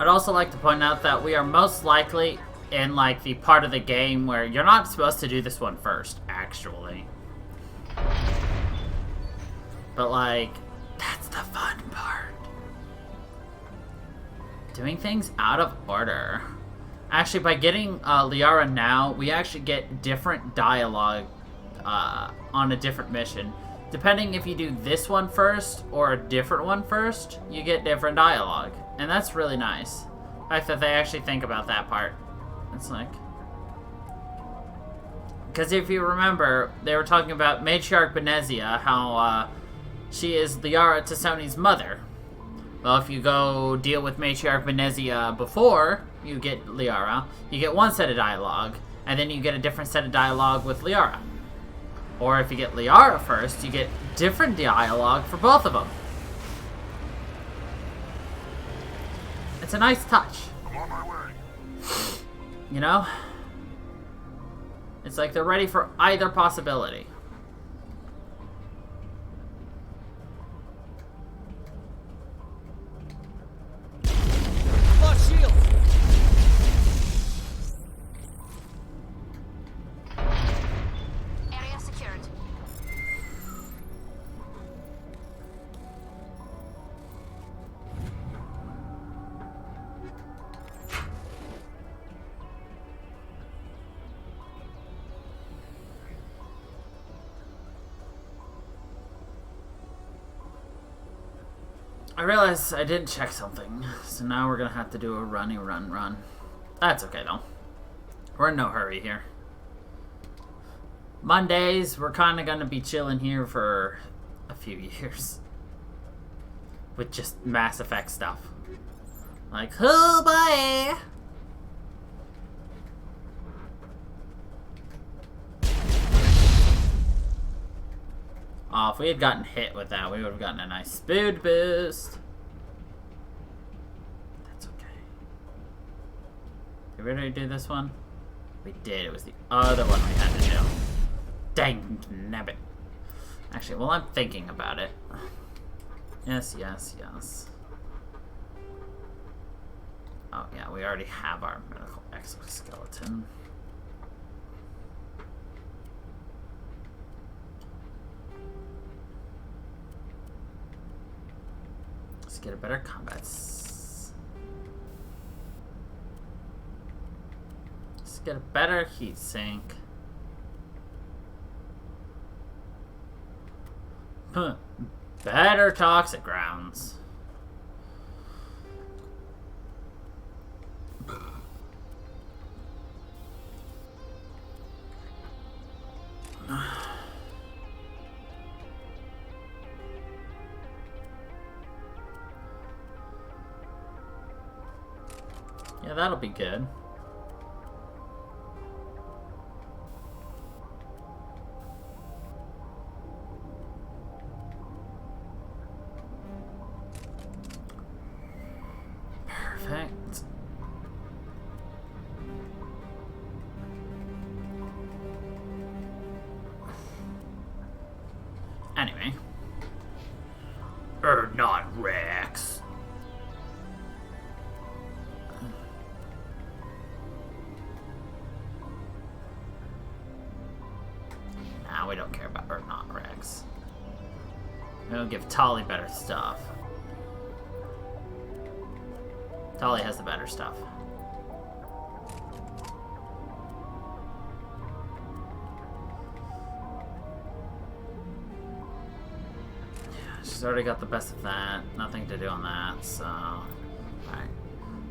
I'd also like to point out that we are most likely in, like, the part of the game where you're not supposed to do this one first, actually. But, like, that's the fun part. Doing things out of order. Actually, by getting Liara now, we actually get different dialogue on a different mission. Depending if you do this one first or a different one first, you get different dialogue. And that's really nice. The fact that they actually think about that part. It's like... Because if you remember, they were talking about Matriarch Benezia, how she is Liara Tassoni's mother. Well, if you go deal with Matriarch Benezia before you get Liara, you get one set of dialogue, and then you get a different set of dialogue with Liara. Or if you get Liara first, you get different dialogue for both of them. It's a nice touch. I'm on my way. You know? It's like they're ready for either possibility. Lock shield! Area secured. I realized I didn't check something, so now we're gonna have to do a run. That's okay though. We're in no hurry here. Mondays, we're kind of gonna be chilling here for a few years. With just Mass Effect stuff. Like, oh boy! Oh, if we had gotten hit with that, we would have gotten a nice speed boost. That's okay. Did we already do this one? We did. It was the other one we had to do. Dang nabbit. Actually, well, I'm thinking about it. Yes. Oh, yeah, we already have our medical exoskeleton. Let's get a better combat. Let's get a better heat sink. Better toxic grounds. Yeah, that'll be good. Perfect. Anyway. Not Rex. Nah, we don't care about not Rex. We'll give Tali better stuff. Tali has the better stuff. She's already got the best of that. Nothing to do on that, so... Alright.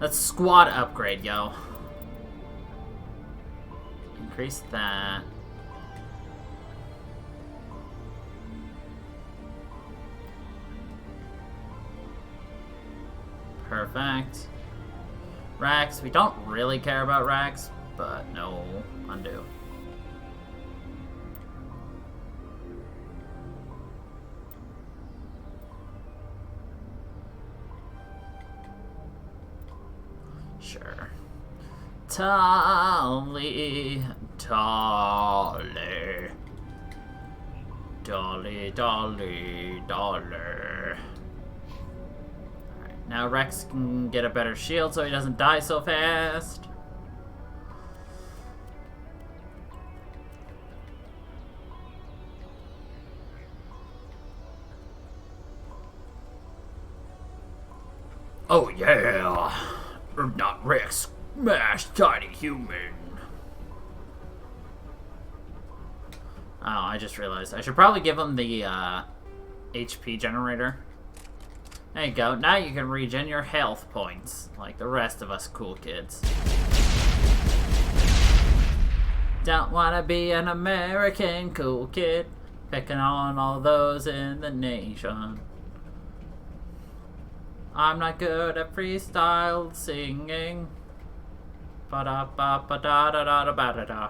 Let's squad upgrade, yo. Increase that. Perfect. Rax, we don't really care about Rax, but no, undo. Sure. Tali. Dolly. Now Rex can get a better shield so he doesn't die so fast. Oh yeah! Not Rex. Smash tiny human. Oh, I just realized. I should probably give him the HP generator. There you go. Now you can regen your health points, like the rest of us cool kids. Don't wanna be an American cool kid, picking on all those in the nation. I'm not good at freestyle singing. Ba da ba ba da da da da ba da da.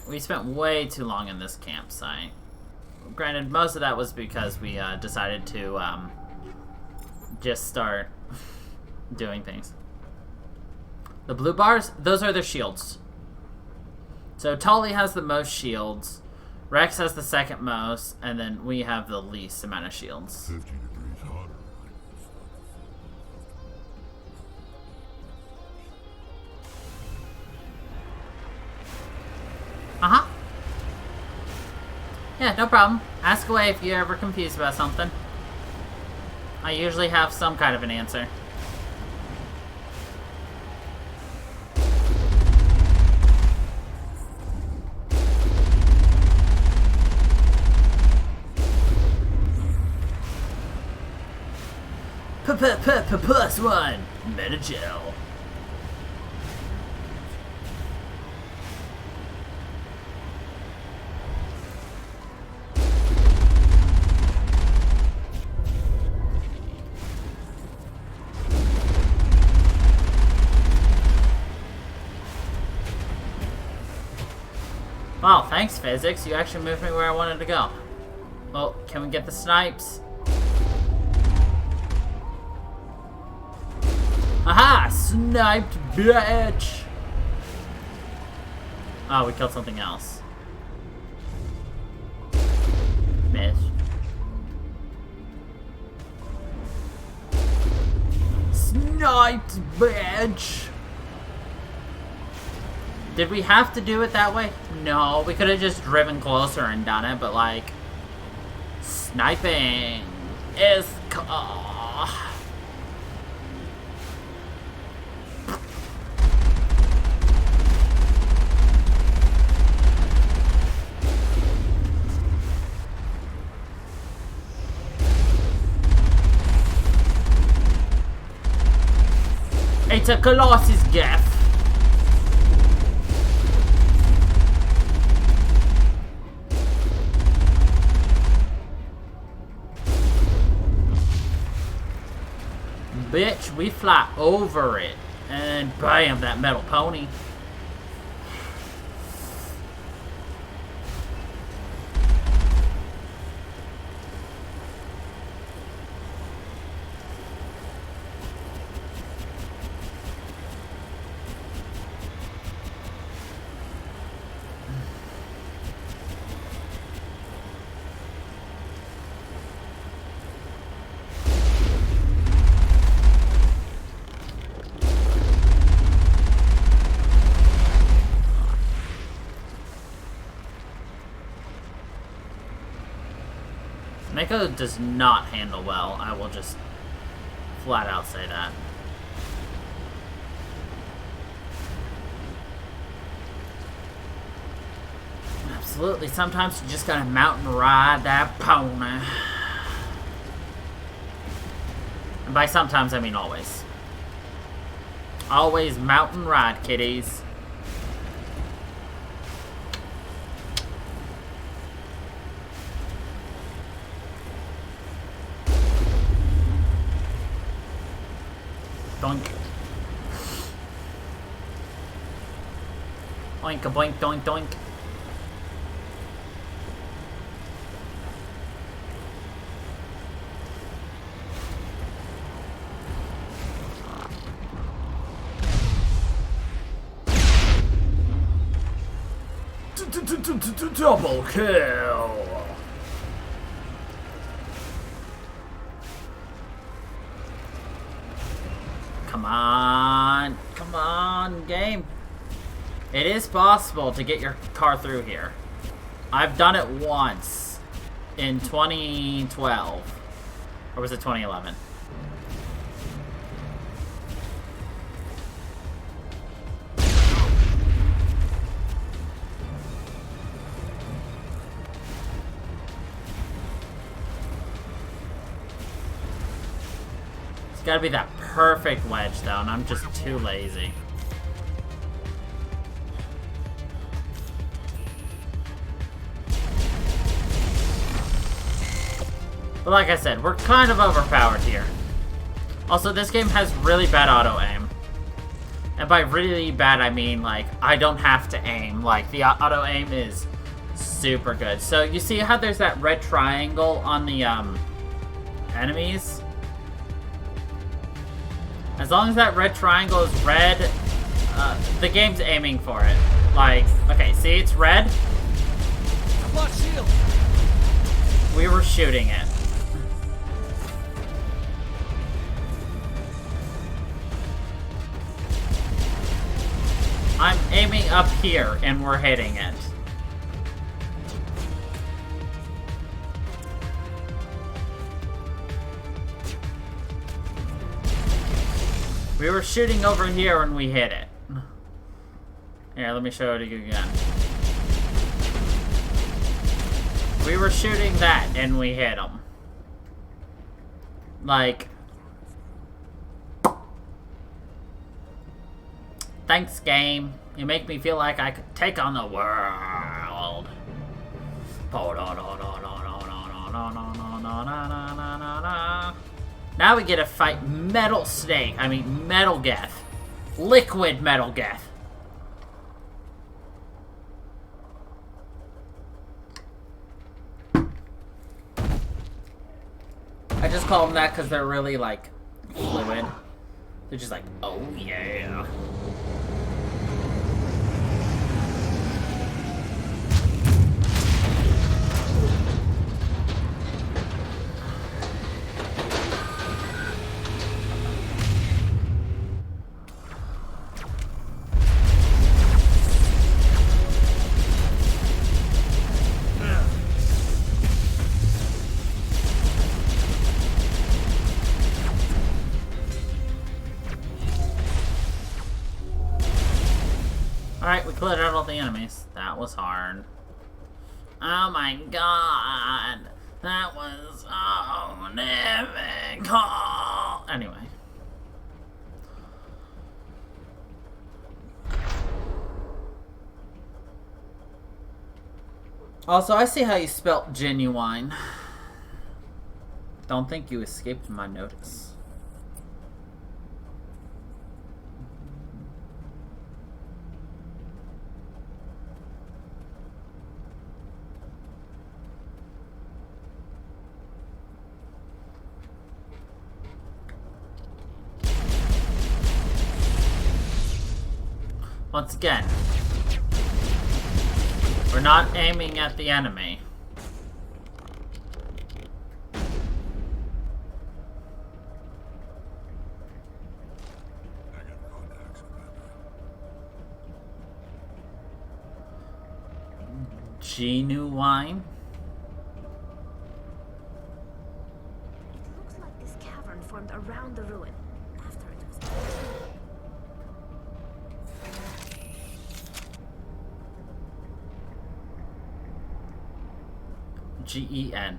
We spent way too long in this campsite. Granted, most of that was because we decided to just start doing things. The blue bars, those are their shields. So Tully has the most shields, Rex has the second most, and then we have the least amount of shields. 50 degrees hotter. Uh-huh. Yeah, no problem. Ask away if you're ever confused about something. I usually have some kind of an answer. Plus one. Metagel. Wow, thanks, physics. You actually moved me where I wanted to go. Oh, can we get the snipes? Aha! Sniped, bitch! Oh, we killed something else. Miss. Sniped, bitch! Did we have to do it that way? No, we could have just driven closer and done it, but like... Sniping is cool. It's a Colossus gift. Bitch, we fly over it. And bam, that metal pony. Mako does not handle well. I will just flat out say that. Absolutely. Sometimes you just gotta mountain ride that pony. And by sometimes, I mean always. Always mountain ride, kiddies. Doink. Oink a boink doink doink. Double kill. Come on, game. It is possible to get your car through here. I've done it once in 2012. Or was it 2011? It's gotta be that perfect wedge though, and I'm just too lazy. But like I said, we're kind of overpowered here. Also, this game has really bad auto-aim. And by really bad, I mean, like, I don't have to aim. Like, the auto-aim is super good. So, you see how there's that red triangle on the, enemies? As long as that red triangle is red, the game's aiming for it. Like, okay, see, it's red. Shield. We were shooting it. I'm aiming up here, and we're hitting it. We were shooting over here and we hit it. Here, let me show it again. We were shooting that and we hit them. Like... Thanks, game. You make me feel like I could take on the world. Now we get to fight Metal Snake. I mean, Metal Geth. Liquid Metal Geth. I just call them that because they're really, like, fluid. They're just like, oh yeah. Alright, we cleared out all the enemies. That was hard. Oh my god. That was so difficult. Anyway. Also, I see how you spelt genuine. Don't think you escaped my notice. Once again, we're not aiming at the enemy. Genuine? It looks like this cavern formed around the ruin after it was built. G-E-N.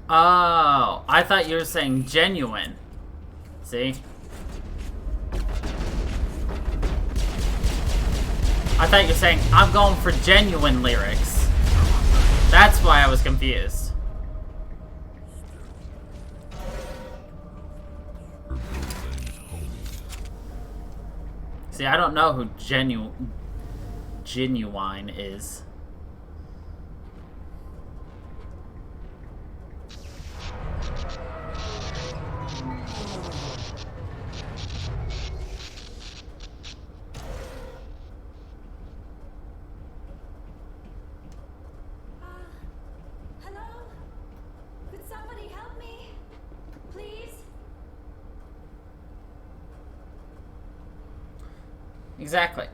Oh, I thought you were saying genuine. See? I thought you were saying, I'm going for genuine lyrics. That's why I was confused. See, I don't know who Genuine is. Hello? Could somebody help me? Please? Exactly.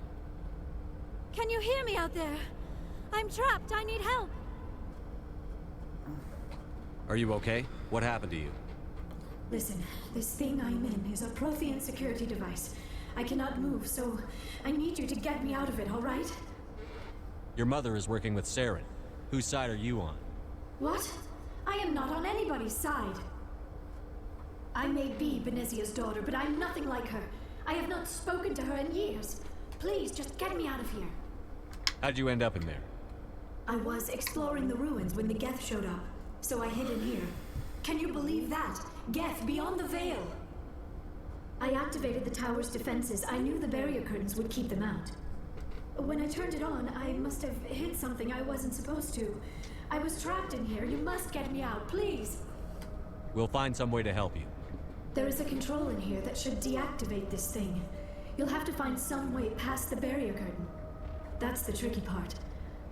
Can you hear me out there? I'm trapped. I need help. Are you okay? What happened to you? Listen, this thing I'm in is a Prothean security device. I cannot move, so I need you to get me out of it, all right? Your mother is working with Saren. Whose side are you on? What? I am not on anybody's side. I may be Benezia's daughter, but I'm nothing like her. I have not spoken to her in years. Please, just get me out of here. How'd you end up in there? I was exploring the ruins when the Geth showed up, so I hid in here. Can you believe that? Geth, beyond the veil! I activated the tower's defenses. I knew the barrier curtains would keep them out. When I turned it on, I must have hit something I wasn't supposed to. I was trapped in here. You must get me out, please! We'll find some way to help you. There is a control in here that should deactivate this thing. You'll have to find some way past the barrier curtain. That's the tricky part.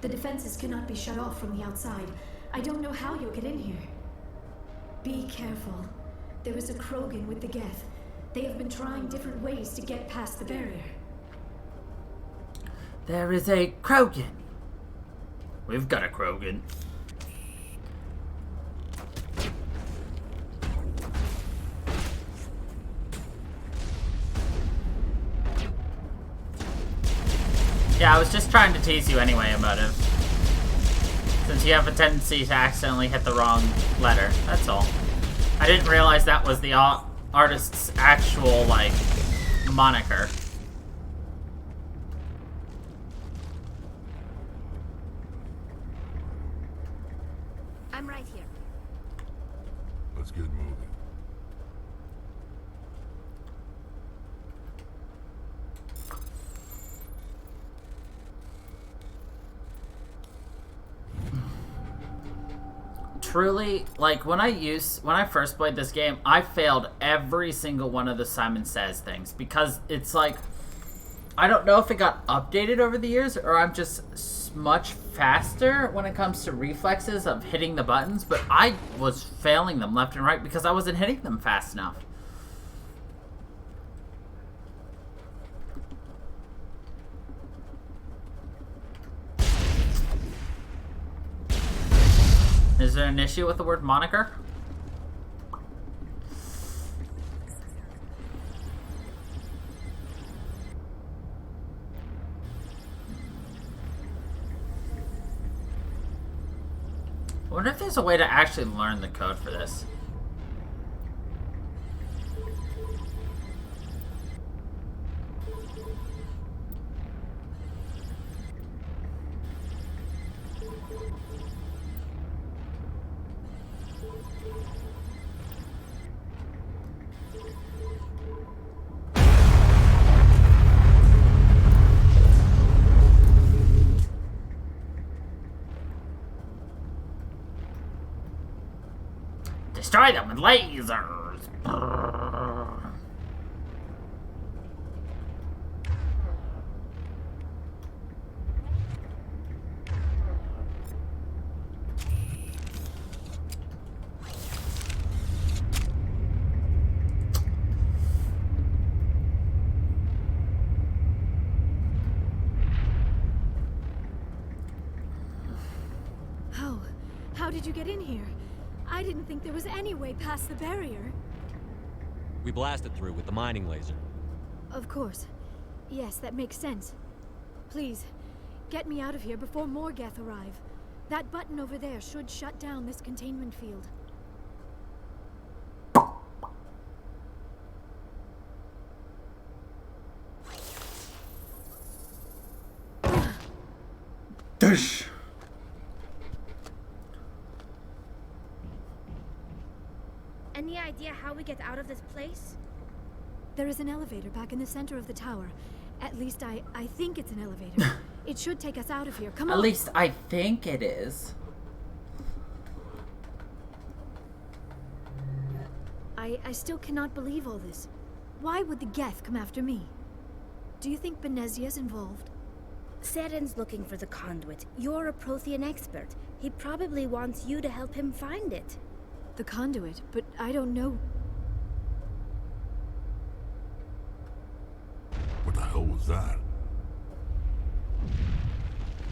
The defenses cannot be shut off from the outside. I don't know how you'll get in here. Be careful. There is a Krogan with the Geth. They have been trying different ways to get past the barrier. There is a Krogan. We've got a Krogan. Yeah, I was just trying to tease you anyway, Emotive. Since you have a tendency to accidentally hit the wrong letter, that's all. I didn't realize that was the artist's actual, like, moniker. I'm right here. Let's get moving. Truly, like, when I first played this game, I failed every single one of the Simon Says things, because it's like, I don't know if it got updated over the years, or I'm just much faster when it comes to reflexes of hitting the buttons, but I was failing them left and right because I wasn't hitting them fast enough. Is there an issue with the word moniker? I wonder if there's a way to actually learn the code for this. Destroy them with lasers! How did you get in here? I didn't think there was any way past the barrier. We blasted through with the mining laser. Of course. Yes, that makes sense. Please, get me out of here before more Geth arrive. That button over there should shut down this containment field. Dush! Any idea how we get out of this place? There is an elevator back in the center of the tower. At least I think it's an elevator. It should take us out of here. Come on. At least I think it is. I still cannot believe all this. Why would the Geth come after me? Do you think Benezia's involved? Seren's looking for the conduit. You're a Prothean expert. He probably wants you to help him find it. The conduit? But I don't know. What the hell was that?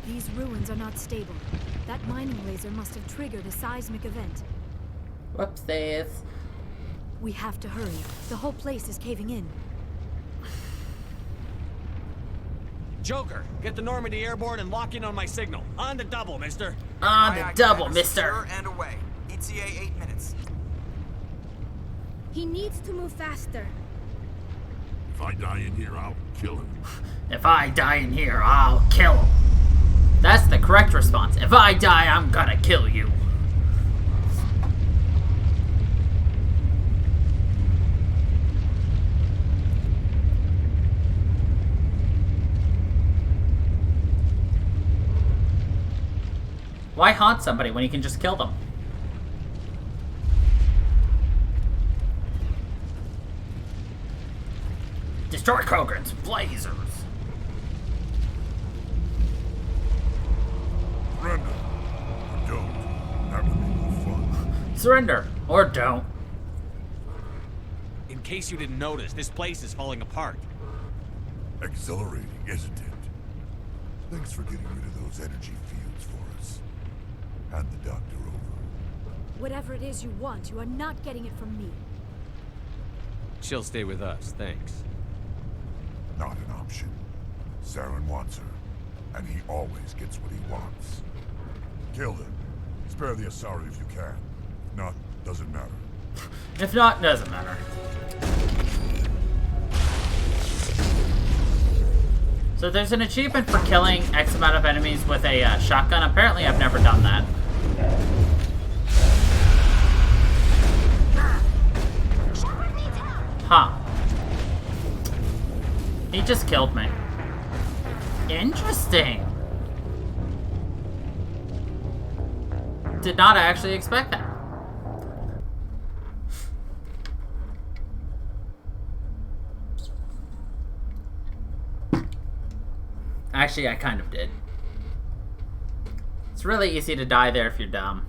These ruins are not stable. That mining laser must have triggered a seismic event. Whoopsies. We have to hurry. The whole place is caving in. Joker, get the Normandy airborne and lock in on my signal. On the double, mister. On the double, mister. Secure and away. ETA 8 minutes. He needs to move faster. If I die in here, I'll kill him. If I die in here, I'll kill him. That's the correct response. If I die, I'm gonna kill you. Why haunt somebody when you can just kill them? Destroy Krogans, blazers. Surrender. Or don't. That would be no fun. Surrender or don't. In case you didn't notice, this place is falling apart. Exhilarating, isn't it? Thanks for getting rid of those energy fields for us. Hand the doctor over. Whatever it is you want, you are not getting it from me. She'll stay with us, thanks. Not an option. Saren wants her, and he always gets what he wants. Kill him. Spare the Asari if you can. If not, doesn't matter. If not, doesn't matter. So there's an achievement for killing X amount of enemies with a shotgun. Apparently I've never done that. Huh. He just killed me. Interesting. Did not actually expect that. Actually, I kind of did. It's really easy to die there if you're dumb.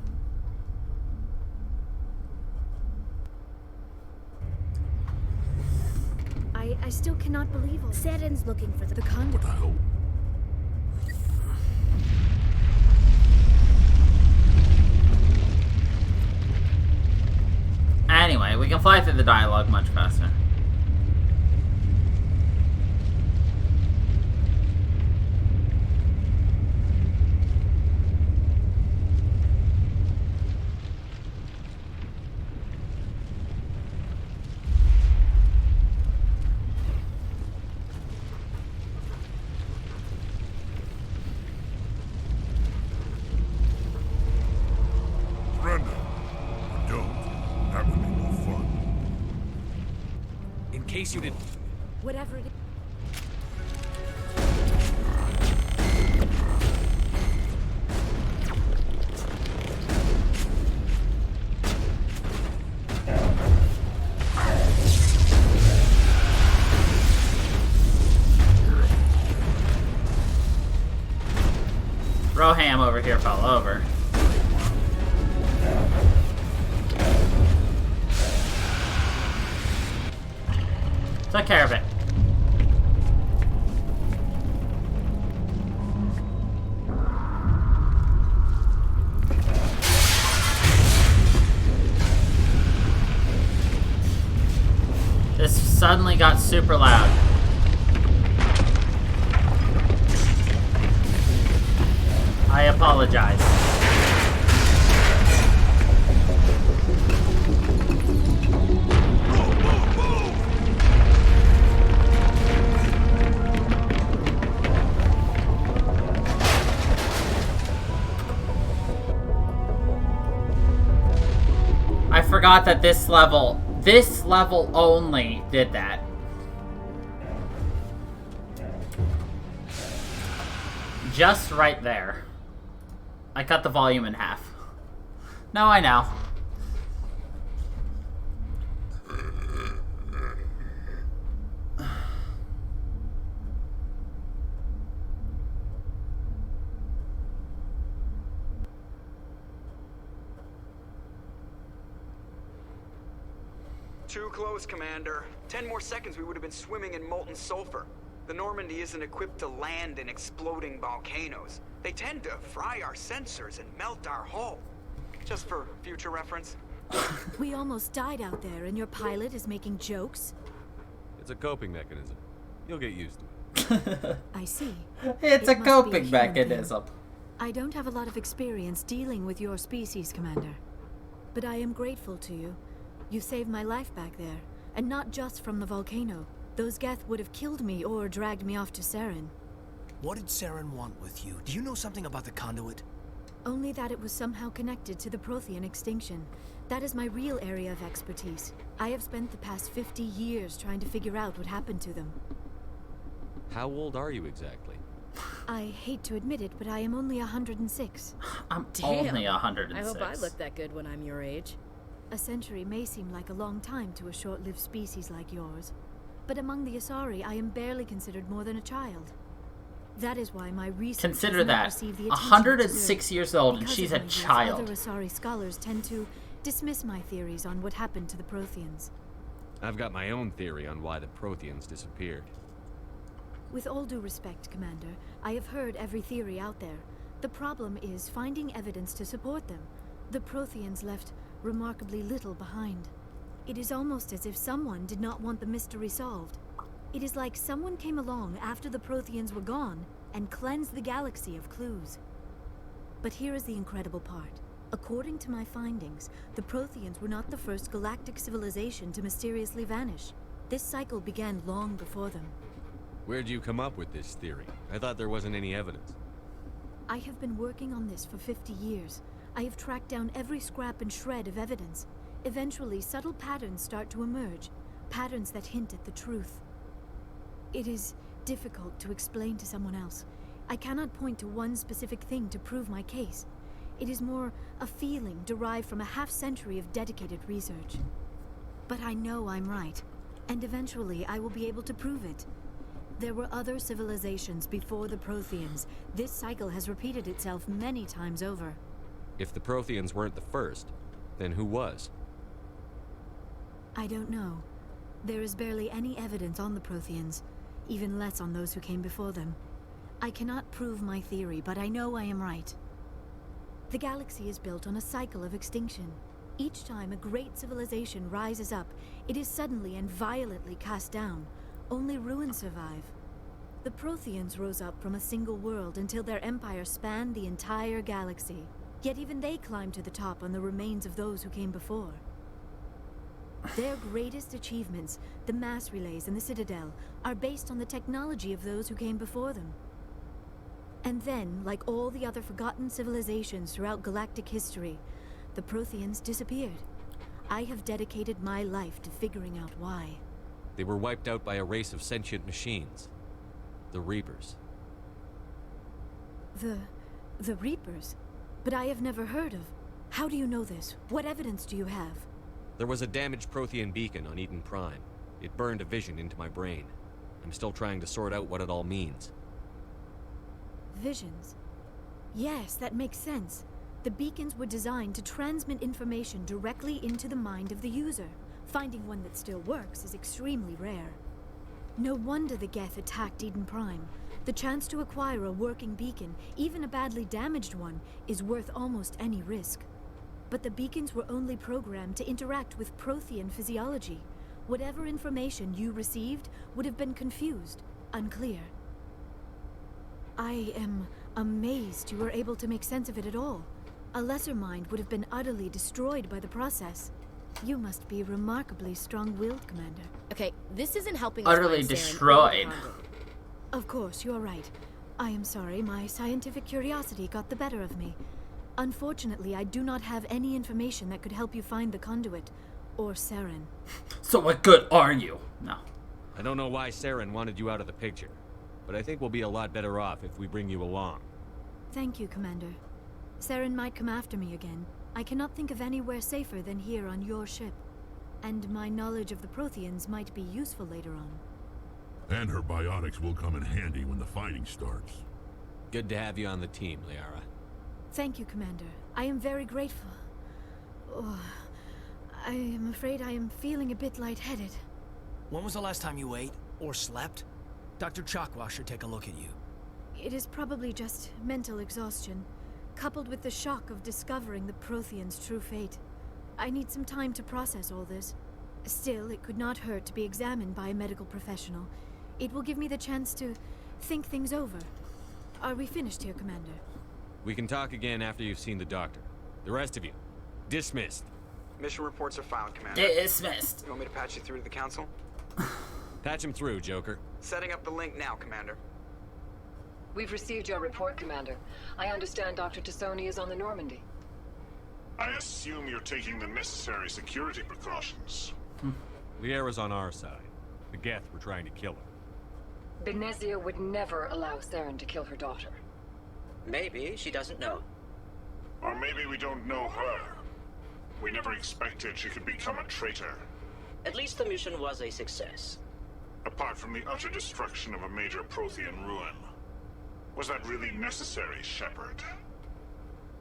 I still cannot believe all. Seren's looking for the conduit. What the hell? Anyway, we can fly through the dialogue much faster. Surrender. Or don't. That would be no fun. In case you didn't... Whatever it is. Roham over here fell over. Took care of it. This suddenly got super loud. I apologize. I forgot that this level only did that. just right there. I cut the volume in half. Now I know. Too close, Commander. 10 more seconds we would have been swimming in molten sulfur. The Normandy isn't equipped to land in exploding volcanoes. They tend to fry our sensors and melt our hull. Just for future reference. We almost died out there, and your pilot is making jokes? It's a coping mechanism. You'll get used to it. I see. It's a coping mechanism. I don't have a lot of experience dealing with your species, Commander. But I am grateful to you. You saved my life back there, and not just from the volcano. Those Geth would have killed me or dragged me off to Saren. What did Saren want with you? Do you know something about the conduit? Only that it was somehow connected to the Prothean extinction. That is my real area of expertise. I have spent the past 50 years trying to figure out what happened to them. How old are you exactly? I hate to admit it, but I am only 106. I'm only 106. I hope I look that good when I'm your age. A century may seem like a long time to a short-lived species like yours, but among the Asari, I am barely considered more than a child. That is why my research consider has not that received the 106 years old, and because she's of a my child. Other Asari scholars tend to dismiss my theories on what happened to the Protheans. I've got my own theory on why the Protheans disappeared. With all due respect, Commander, I have heard every theory out there. The problem is finding evidence to support them. The Protheans left remarkably little behind. It is almost as if someone did not want the mystery solved. It is like someone came along after the Protheans were gone and cleansed the galaxy of clues. But here is the incredible part. According to my findings, the Protheans were not the first galactic civilization to mysteriously vanish. This cycle began long before them. Where'd you come up with this theory? I thought there wasn't any evidence. I have been working on this for 50 years. I have tracked down every scrap and shred of evidence. Eventually, subtle patterns start to emerge, patterns that hint at the truth. It is difficult to explain to someone else. I cannot point to one specific thing to prove my case. It is more a feeling derived from a half-century of dedicated research. But I know I'm right, and eventually I will be able to prove it. There were other civilizations before the Protheans. This cycle has repeated itself many times over. If the Protheans weren't the first, then who was? I don't know. There is barely any evidence on the Protheans, even less on those who came before them. I cannot prove my theory, but I know I am right. The galaxy is built on a cycle of extinction. Each time a great civilization rises up, it is suddenly and violently cast down. Only ruins survive. The Protheans rose up from a single world until their empire spanned the entire galaxy. Yet even they climbed to the top on the remains of those who came before. Their greatest achievements, the mass relays and the Citadel, are based on the technology of those who came before them. And then, like all the other forgotten civilizations throughout galactic history, the Protheans disappeared. I have dedicated my life to figuring out why. They were wiped out by a race of sentient machines. The Reapers. The Reapers? But I have never heard of. How do you know this? What evidence do you have? There was a damaged Prothean beacon on Eden Prime. It burned a vision into my brain. I'm still trying to sort out what it all means. Visions? Yes, that makes sense. The beacons were designed to transmit information directly into the mind of the user. Finding one that still works is extremely rare. No wonder the Geth attacked Eden Prime. The chance to acquire a working beacon, even a badly damaged one, is worth almost any risk. But the beacons were only programmed to interact with Prothean physiology. Whatever information you received would have been confused, unclear. I am amazed you were able to make sense of it at all. A lesser mind would have been utterly destroyed by the process. You must be remarkably strong-willed, Commander. Okay, this isn't helping utterly us find destroyed. Of course, you're right. I am sorry, my scientific curiosity got the better of me. Unfortunately, I do not have any information that could help you find the conduit, or Saren. So what good are you? No. I don't know why Saren wanted you out of the picture. but I think we'll be a lot better off if we bring you along. Thank you, Commander. Saren might come after me again. I cannot think of anywhere safer than here on your ship. And my knowledge of the Protheans might be useful later on. And her biotics will come in handy when the fighting starts. Good to have you on the team, Liara. Thank you, Commander. I am very grateful. Oh, I am afraid I am feeling a bit lightheaded. When was the last time you ate or slept? Dr. Chakwa should take a look at you. It is probably just mental exhaustion, coupled with the shock of discovering the Protheans' true fate. I need some time to process all this. Still, it could not hurt to be examined by a medical professional. It will give me the chance to think things over. Are we finished here, Commander? We can talk again after you've seen the doctor. The rest of you, dismissed. Mission reports are filed, Commander. Dismissed. You want me to patch you through to the Council? Patch him through, Joker. Setting up the link now, Commander. We've received your report, Commander. I understand Dr. Tassoni is on the Normandy. I assume you're taking the necessary security precautions. Liara's on our side. The Geth were trying to kill her. Benezia would never allow Saren to kill her daughter. Maybe she doesn't know. Or maybe we don't know her. We never expected she could become a traitor. At least the mission was a success. Apart from the utter destruction of a major Prothean ruin. Was that really necessary, Shepard?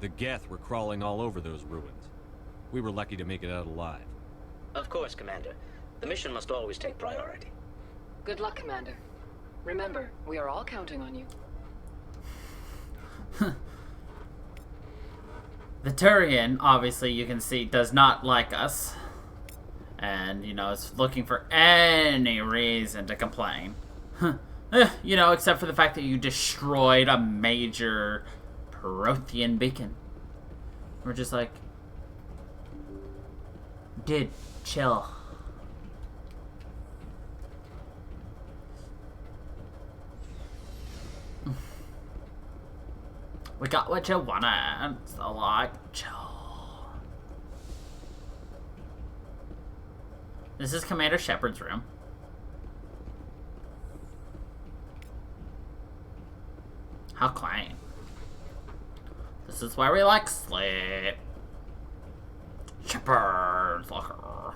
The Geth were crawling all over those ruins. We were lucky to make it out alive. Of course, Commander. The mission must always take priority. Good luck, Commander. Remember, we are all counting on you. The Turian, obviously, you can see, does not like us. And, you know, is looking for any reason to complain. You know, except for the fact that you destroyed a major Prothean beacon. We're just like, dude, chill. We got what you wanted, so like, chill. This is Commander Shepard's room. How quaint. This is where we like sleep. Shepard's locker.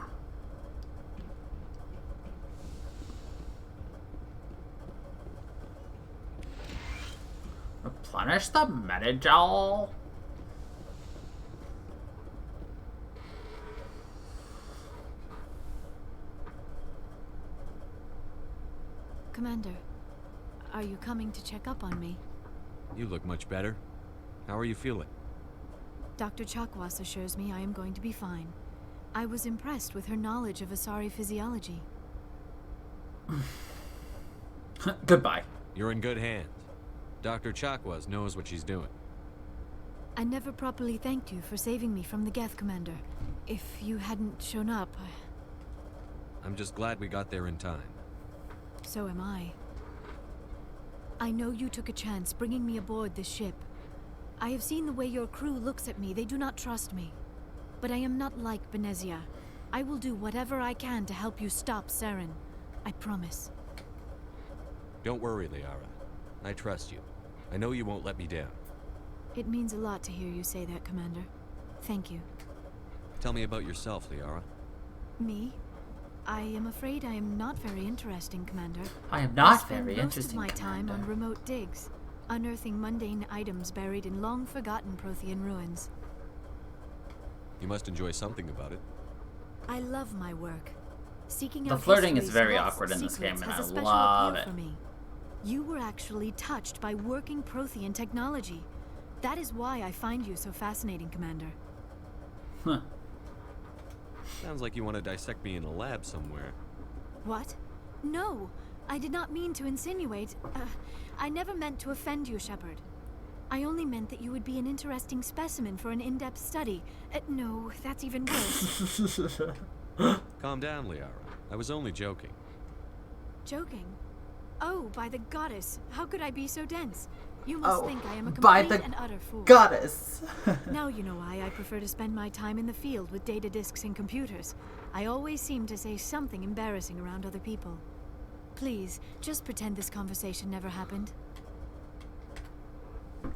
Replenish the Metagel. Commander, are you coming to check up on me? You look much better. How are you feeling? Dr. Chakwas assures me I am going to be fine. I was impressed with her knowledge of Asari physiology. Goodbye. You're in good hands. Dr. Chakwas knows what she's doing. I never properly thanked you for saving me from the Geth, Commander. If you hadn't shown up, I'm just glad we got there in time. So am I. I know you took a chance bringing me aboard this ship. I have seen the way your crew looks at me. They do not trust me. But I am not like Benezia. I will do whatever I can to help you stop Saren. I promise. Don't worry, Liara. I trust you. I know you won't let me down. It means a lot to hear you say that, Commander. Thank you. Tell me about yourself, Liara. Me? I am afraid I am not very interesting, Commander. I am not I very spend most of interesting, my time on remote digs, unearthing mundane items buried in long-forgotten Prothean ruins. You must enjoy something about it. I love my work. Seeking The out flirting is history's very lost awkward in this secrets game, and has a I special love appeal it. for me. You were actually touched by working Prothean technology. That is why I find you so fascinating, Commander. Huh. Sounds like you want to dissect me in a lab somewhere. What? No, I did not mean to insinuate. I never meant to offend you, Shepard. I only meant that you would be an interesting specimen for an in-depth study. No, that's even worse. Calm down, Liara. I was only joking. Joking? Oh, by the goddess, how could I be so dense? You must think I am a by complete the and utter fool. goddess. Now you know why I prefer to spend my time in the field with data disks and computers. I always seem to say something embarrassing around other people. Please, just pretend this conversation never happened.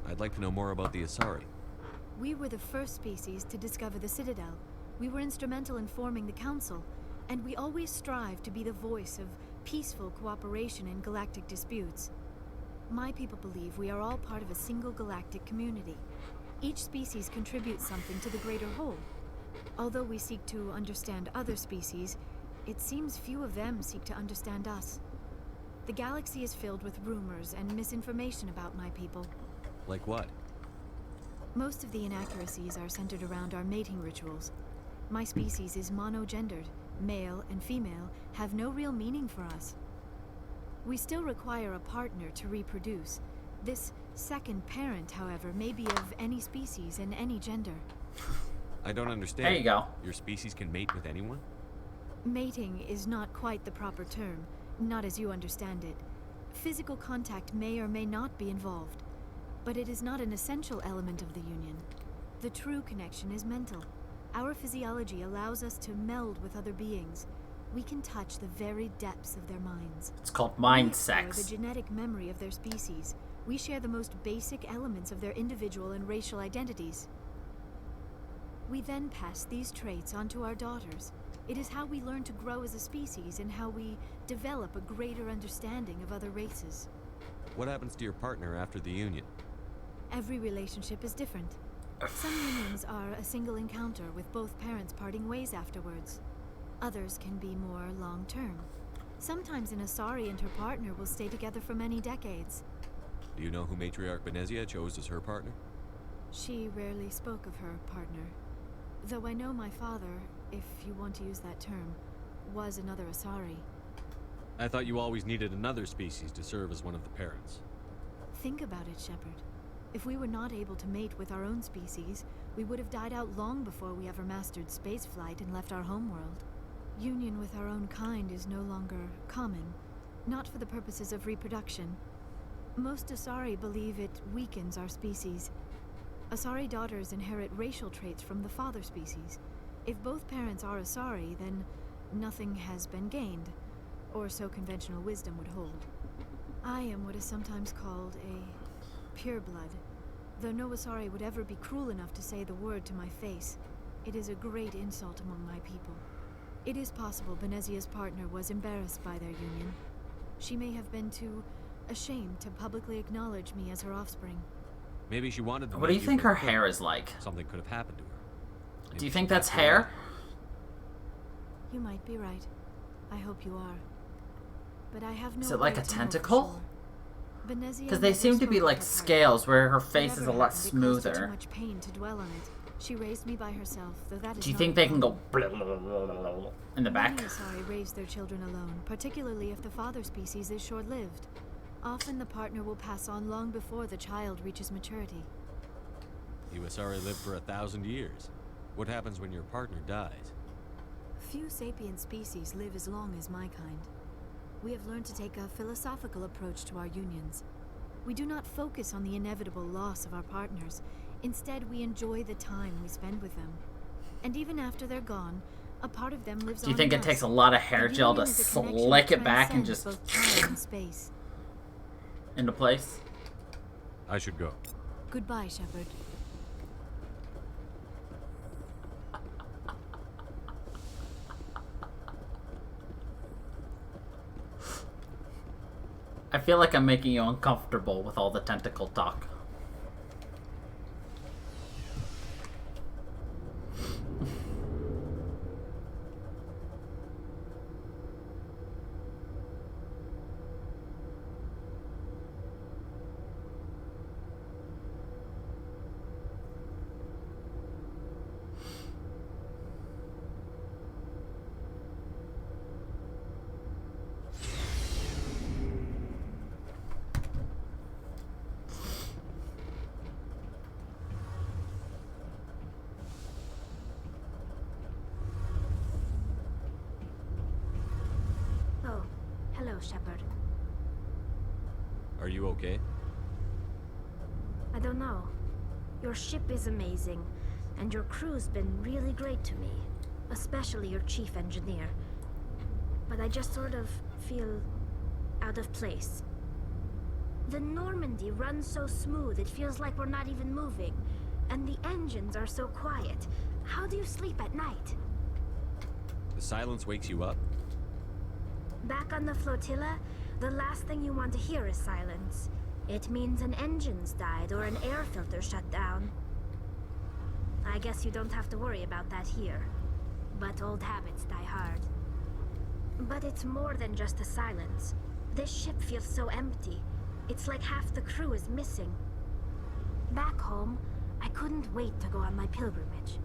I'd like to know more about the Asari. We were the first species to discover the Citadel. We were instrumental in forming the Council, and we always strive to be the voice of peaceful cooperation in galactic disputes. My people believe we are all part of a single galactic community. Each species contributes something to the greater whole. Although we seek to understand other species, it seems few of them seek to understand us. The galaxy is filled with rumors and misinformation about my people. Like what? Most of the inaccuracies are centered around our mating rituals. My species is monogendered. Male and female have no real meaning for us. We still require a partner to reproduce. This second parent, however, may be of any species and any gender. I don't understand. There you go. Your species can mate with anyone? Mating is not quite the proper term, not as you understand it. Physical contact may or may not be involved, but it is not an essential element of the union. The true connection is mental. Our physiology allows us to meld with other beings. We can touch the very depths of their minds. It's called mind We sex. explore the genetic memory of their species. We share the most basic elements of their individual and racial identities. We then pass these traits on to our daughters. It is how we learn to grow as a species and how we develop a greater understanding of other races. What happens to your partner after the union? Every relationship is different. Some unions are a single encounter with both parents parting ways afterwards. Others can be more long-term. Sometimes an Asari and her partner will stay together for many decades. Do you know who Matriarch Benezia chose as her partner? She rarely spoke of her partner. Though I know my father, if you want to use that term, was another Asari. I thought you always needed another species to serve as one of the parents. Think about it, Shepard. If we were not able to mate with our own species, we would have died out long before we ever mastered spaceflight and left our homeworld. Union with our own kind is no longer common, not for the purposes of reproduction. Most Asari believe it weakens our species. Asari daughters inherit racial traits from the father species. If both parents are Asari, then nothing has been gained, or so conventional wisdom would hold. I am what is sometimes called a pureblood, though no Asari would ever be cruel enough to say the word to my face. It is a great insult among my people. It is possible Benezia's partner was embarrassed by their union. She may have been too ashamed to publicly acknowledge me as her offspring. Maybe she wanted to. What do you think her hair is like? Something could have happened to her. Maybe Do you think that's hair? You might be right. I hope you are. But I have no. Is it like way a to know for tentacle? sure. Benezia Because they never seem to be spoke of like her scales, where her face Whatever is a lot happened, it caused her smoother. Too much pain to dwell on it. She raised me by herself, though that is Do you not think they can go blah, blah, blah, blah, blah, in the back? Many Asari raise their children alone, particularly if the father species is short-lived. Often the partner will pass on long before the child reaches maturity. You Asari lived for 1,000 years. What happens when your partner dies? Few sapient species live as long as my kind. We have learned to take a philosophical approach to our unions. We do not focus on the inevitable loss of our partners. Instead, we enjoy the time we spend with them. And even after they're gone, a part of them lives on. Do you think in it us. takes a lot of hair The gel union to is a connection slick that it back and transcends just both time and space. into place? I should go. Goodbye, Shepard. I feel like I'm making you uncomfortable with all the tentacle talk. Oh, hello, Shepard. Are you okay? I don't know. Your ship is amazing, and your crew's been really great to me. Especially your chief engineer. But I just sort of feel out of place. The Normandy runs so smooth it feels like we're not even moving, and the engines are so quiet. How do you sleep at night? The silence wakes you up? Back on the flotilla, the last thing you want to hear is silence. It means an engine's died or an air filter shut down. I guess you don't have to worry about that here. But old habits die hard. But it's more than just the silence. This ship feels so empty. It's like half the crew is missing. Back home, I couldn't wait to go on my pilgrimage.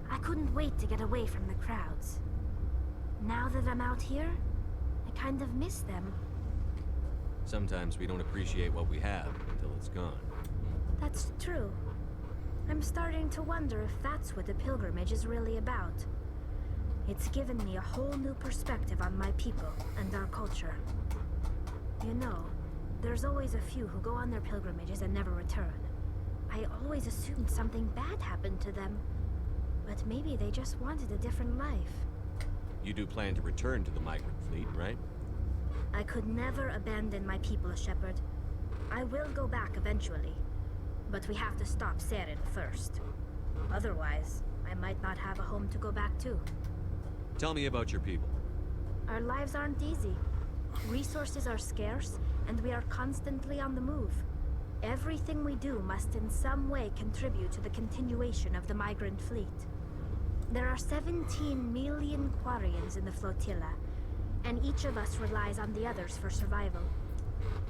I couldn't wait to get away from the crowds. Now that I'm out here, I kind of miss them. Sometimes we don't appreciate what we have until it's gone. That's true. I'm starting to wonder if that's what the pilgrimage is really about. It's given me a whole new perspective on my people and our culture. You know, there's always a few who go on their pilgrimages and never return. I always assumed something bad happened to them. But maybe they just wanted a different life. You do plan to return to the migrant fleet, right? I could never abandon my people, Shepard. I will go back eventually. But we have to stop Saren first. Otherwise, I might not have a home to go back to. Tell me about your people. Our lives aren't easy. Resources are scarce, and we are constantly on the move. Everything we do must in some way contribute to the continuation of the migrant fleet. There are 17 million Quarians in the flotilla, and each of us relies on the others for survival.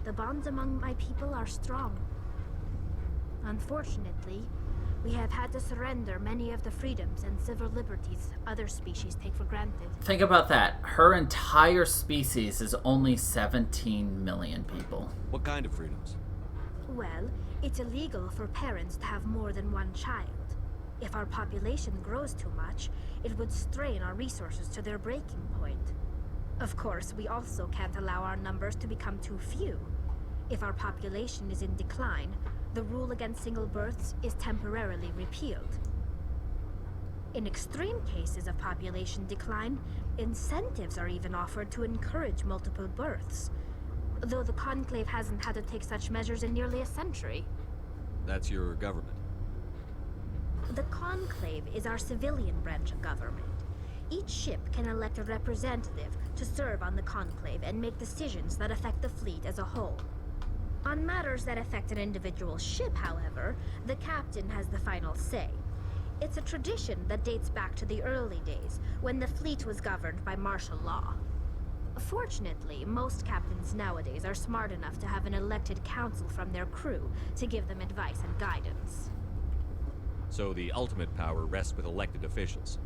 The bonds among my people are strong. Unfortunately, we have had to surrender many of the freedoms and civil liberties other species take for granted. Think about that. Her entire species is only 17 million people. What kind of freedoms? Well, it's illegal for parents to have more than one child. If our population grows too much, it would strain our resources to their breaking point. Of course, we also can't allow our numbers to become too few. If our population is in decline, the rule against single births is temporarily repealed. In extreme cases of population decline, incentives are even offered to encourage multiple births, though the Conclave hasn't had to take such measures in nearly a century. That's your government. The Conclave is our civilian branch of government. Each ship can elect a representative to serve on the Conclave and make decisions that affect the fleet as a whole. On matters that affect an individual ship, however, the captain has the final say. It's a tradition that dates back to the early days, when the fleet was governed by martial law. Fortunately, most captains nowadays are smart enough to have an elected council from their crew to give them advice and guidance. So the ultimate power rests with elected officials.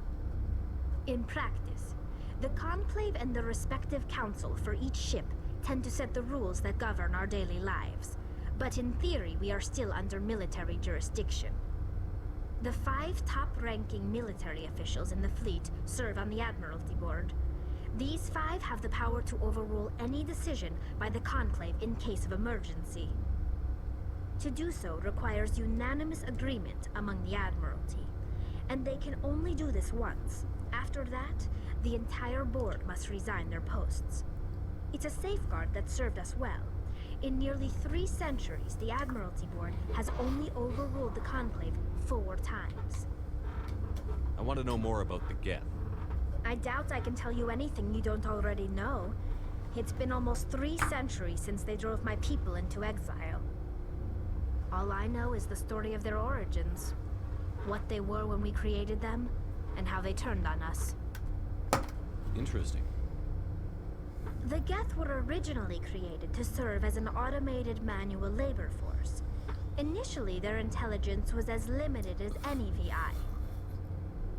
In practice, the Conclave and the respective council for each ship tend to set the rules that govern our daily lives. But in theory, we are still under military jurisdiction. The 5 top-ranking military officials in the fleet serve on the Admiralty Board. These 5 have the power to overrule any decision by the Conclave in case of emergency. To do so requires unanimous agreement among the Admiralty, and they can only do this once. After that, the entire board must resign their posts. It's a safeguard that served us well. In nearly 3 centuries, the Admiralty Board has only overruled the Conclave 4 times. I want to know more about the Geth. I doubt I can tell you anything you don't already know. It's been almost 3 centuries since they drove my people into exile. All I know is the story of their origins. What they were when we created them, and how they turned on us. Interesting. The Geth were originally created to serve as an automated manual labor force. Initially, their intelligence was as limited as any VI.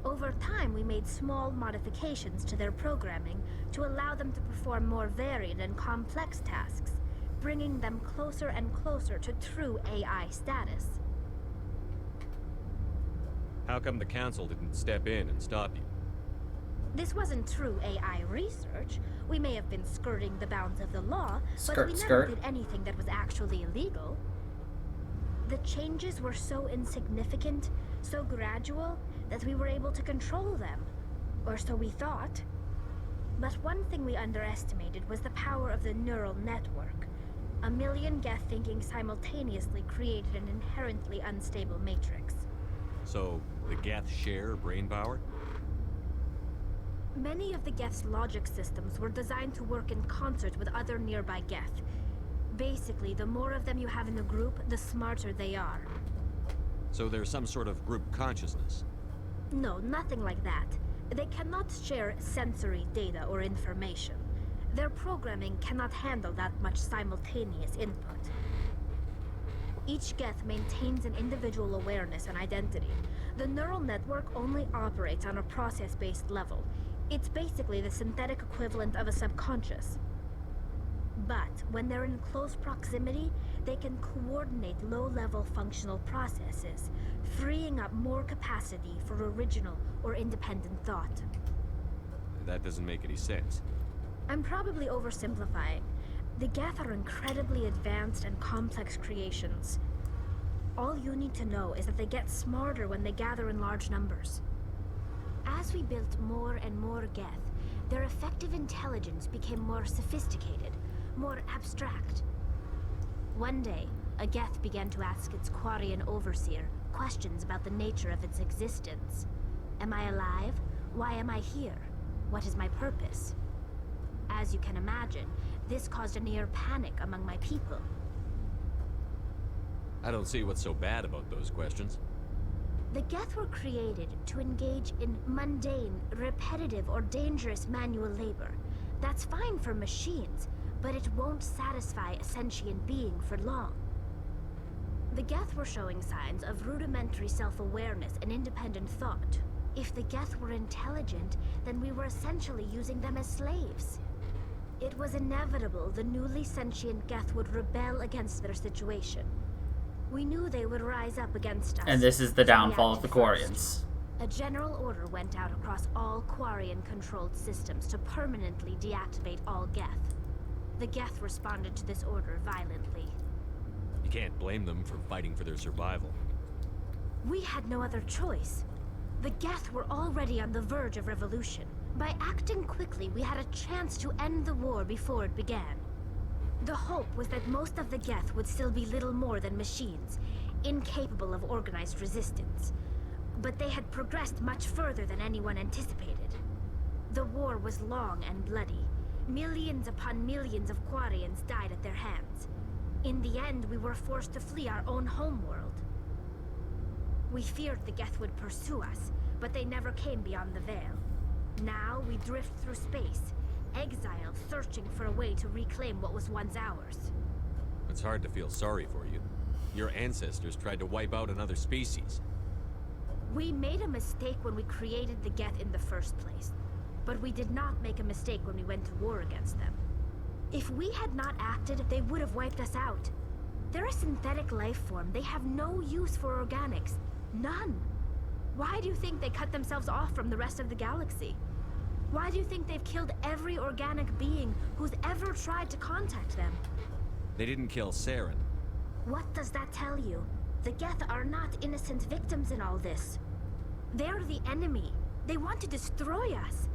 Over time, we made small modifications to their programming to allow them to perform more varied and complex tasks, bringing them closer and closer to true AI status. How come the Council didn't step in and stop you? This wasn't true AI research. We may have been skirting the bounds of the law, but we never skirt. did anything that was actually illegal. The changes were so insignificant, so gradual, that we were able to control them. Or so we thought. But one thing we underestimated was the power of the neural network. A million Geth thinking simultaneously created an inherently unstable matrix. So, the Geth share brain power? Many of the Geth's logic systems were designed to work in concert with other nearby Geth. Basically, the more of them you have in a group, the smarter they are. So there's some sort of group consciousness? No, nothing like that. They cannot share sensory data or information. Their programming cannot handle that much simultaneous input. Each Geth maintains an individual awareness and identity. The neural network only operates on a process-based level. It's basically the synthetic equivalent of a subconscious. But when they're in close proximity, they can coordinate low-level functional processes, freeing up more capacity for original or independent thought. That doesn't make any sense. I'm probably oversimplifying. The Geth are incredibly advanced and complex creations. All you need to know is that they get smarter when they gather in large numbers. As we built more and more Geth, their effective intelligence became more sophisticated, more abstract. One day, a Geth began to ask its Quarian overseer questions about the nature of its existence. Am I alive? Why am I here? What is my purpose? As you can imagine, this caused a near panic among my people. I don't see what's so bad about those questions. The Geth were created to engage in mundane, repetitive, or dangerous manual labor. That's fine for machines, but it won't satisfy a sentient being for long. The Geth were showing signs of rudimentary self-awareness and independent thought. If the Geth were intelligent, then we were essentially using them as slaves. It was inevitable the newly sentient Geth would rebel against their situation. We knew they would rise up against us. And this is the downfall of the Quarians. A general order went out across all Quarian-controlled systems to permanently deactivate all Geth. The Geth responded to this order violently. You can't blame them for fighting for their survival. We had no other choice. The Geth were already on the verge of revolution. By acting quickly, we had a chance to end the war before it began. The hope was that most of the Geth would still be little more than machines, incapable of organized resistance. But they had progressed much further than anyone anticipated. The war was long and bloody. Millions upon millions of Quarians died at their hands. In the end, we were forced to flee our own homeworld. We feared the Geth would pursue us, but they never came beyond the Veil. Now we drift through space, exiled, searching for a way to reclaim what was once ours. It's hard to feel sorry for you. Your ancestors tried to wipe out another species. We made a mistake when we created the Geth in the first place, but we did not make a mistake when we went to war against them. If we had not acted, they would have wiped us out. They're a synthetic life form. They have no use for organics. None. Why do you think they cut themselves off from the rest of the galaxy? Why do you think they've killed every organic being who's ever tried to contact them? They didn't kill Saren. What does that tell you? The Geth are not innocent victims in all this. They're the enemy. They want to destroy us.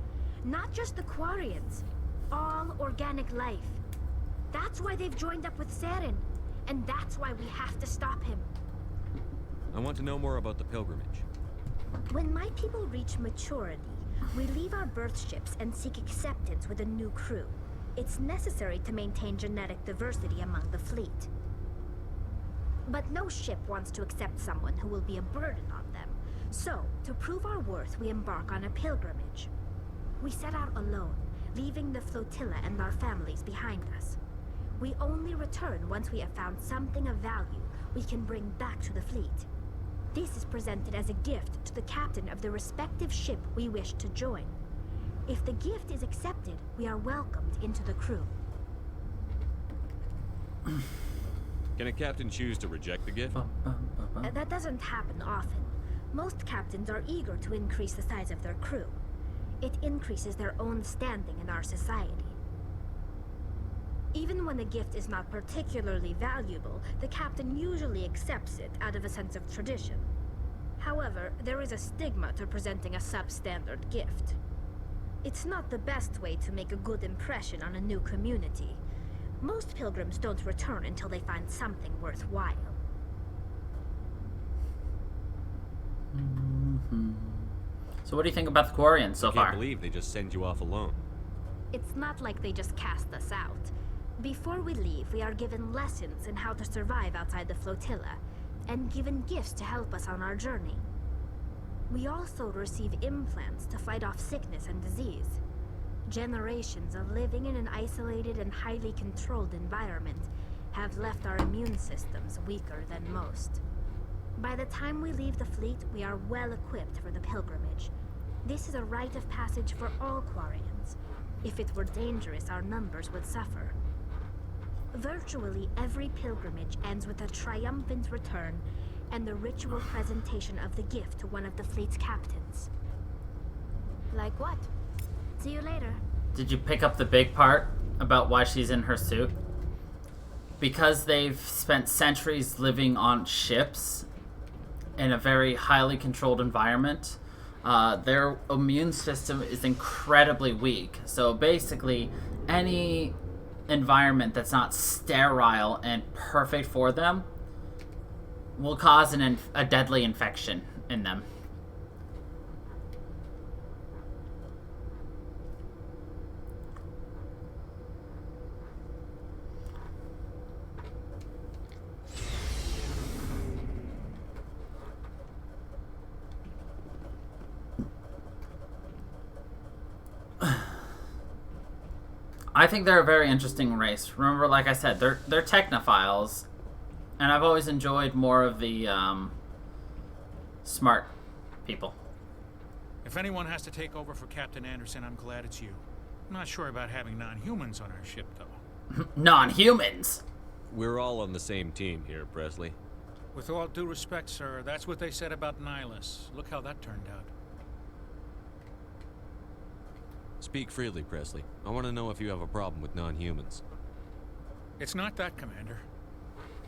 Not just the Quarians. All organic life. That's why they've joined up with Saren. And that's why we have to stop him. I want to know more about the pilgrimage. When my people reach maturity, we leave our birth ships and seek acceptance with a new crew. It's necessary to maintain genetic diversity among the fleet. But no ship wants to accept someone who will be a burden on them. So, to prove our worth, we embark on a pilgrimage. We set out alone, leaving the flotilla and our families behind us. We only return once we have found something of value we can bring back to the fleet. This is presented as a gift to the captain of the respective ship we wish to join. If the gift is accepted, we are welcomed into the crew. Can a captain choose to reject the gift? That doesn't happen often. Most captains are eager to increase the size of their crew. It increases their own standing in our society. Even when the gift is not particularly valuable, the captain usually accepts it out of a sense of tradition. However, there is a stigma to presenting a substandard gift. It's not the best way to make a good impression on a new community. Most pilgrims don't return until they find something worthwhile. So what do you think about the Quarians so far? I can't believe they just send you off alone. It's not like they just cast us out. Before we leave, we are given lessons in how to survive outside the flotilla, and given gifts to help us on our journey. We also receive implants to fight off sickness and disease. Generations of living in an isolated and highly controlled environment have left our immune systems weaker than most. By the time we leave the fleet, we are well equipped for the pilgrimage. This is a rite of passage for all Quarians. If it were dangerous, our numbers would suffer. Virtually every pilgrimage ends with a triumphant return and the ritual presentation of the gift to one of the fleet's captains. Like what? See you later. Did you pick up the big part about why she's in her suit? Because they've spent centuries living on ships in a very highly controlled environment, their immune system is incredibly weak. So basically, any environment that's not sterile and perfect for them will cause a deadly infection in them. I think they're a very interesting race. Remember, like I said, they're technophiles, and I've always enjoyed more of the smart people. If anyone has to take over for Captain Anderson, I'm glad it's you. I'm not sure about having non-humans on our ship, though. Non-humans? We're all on the same team here, Presley. With all due respect, sir, that's what they said about Nihilus. Look how that turned out. Speak freely, Presley. I want to know if you have a problem with non-humans. It's not that, Commander.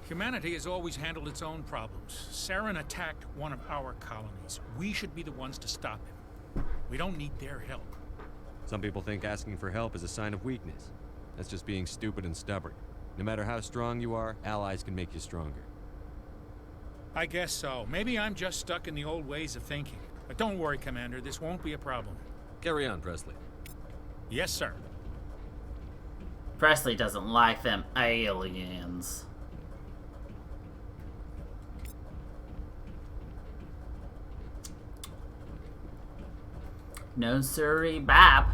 Humanity has always handled its own problems. Saren attacked one of our colonies. We should be the ones to stop him. We don't need their help. Some people think asking for help is a sign of weakness. That's just being stupid and stubborn. No matter how strong you are, allies can make you stronger. I guess so. Maybe I'm just stuck in the old ways of thinking. But don't worry, Commander. This won't be a problem. Carry on, Presley. Yes, sir. Presley doesn't like them aliens. No siree, bap.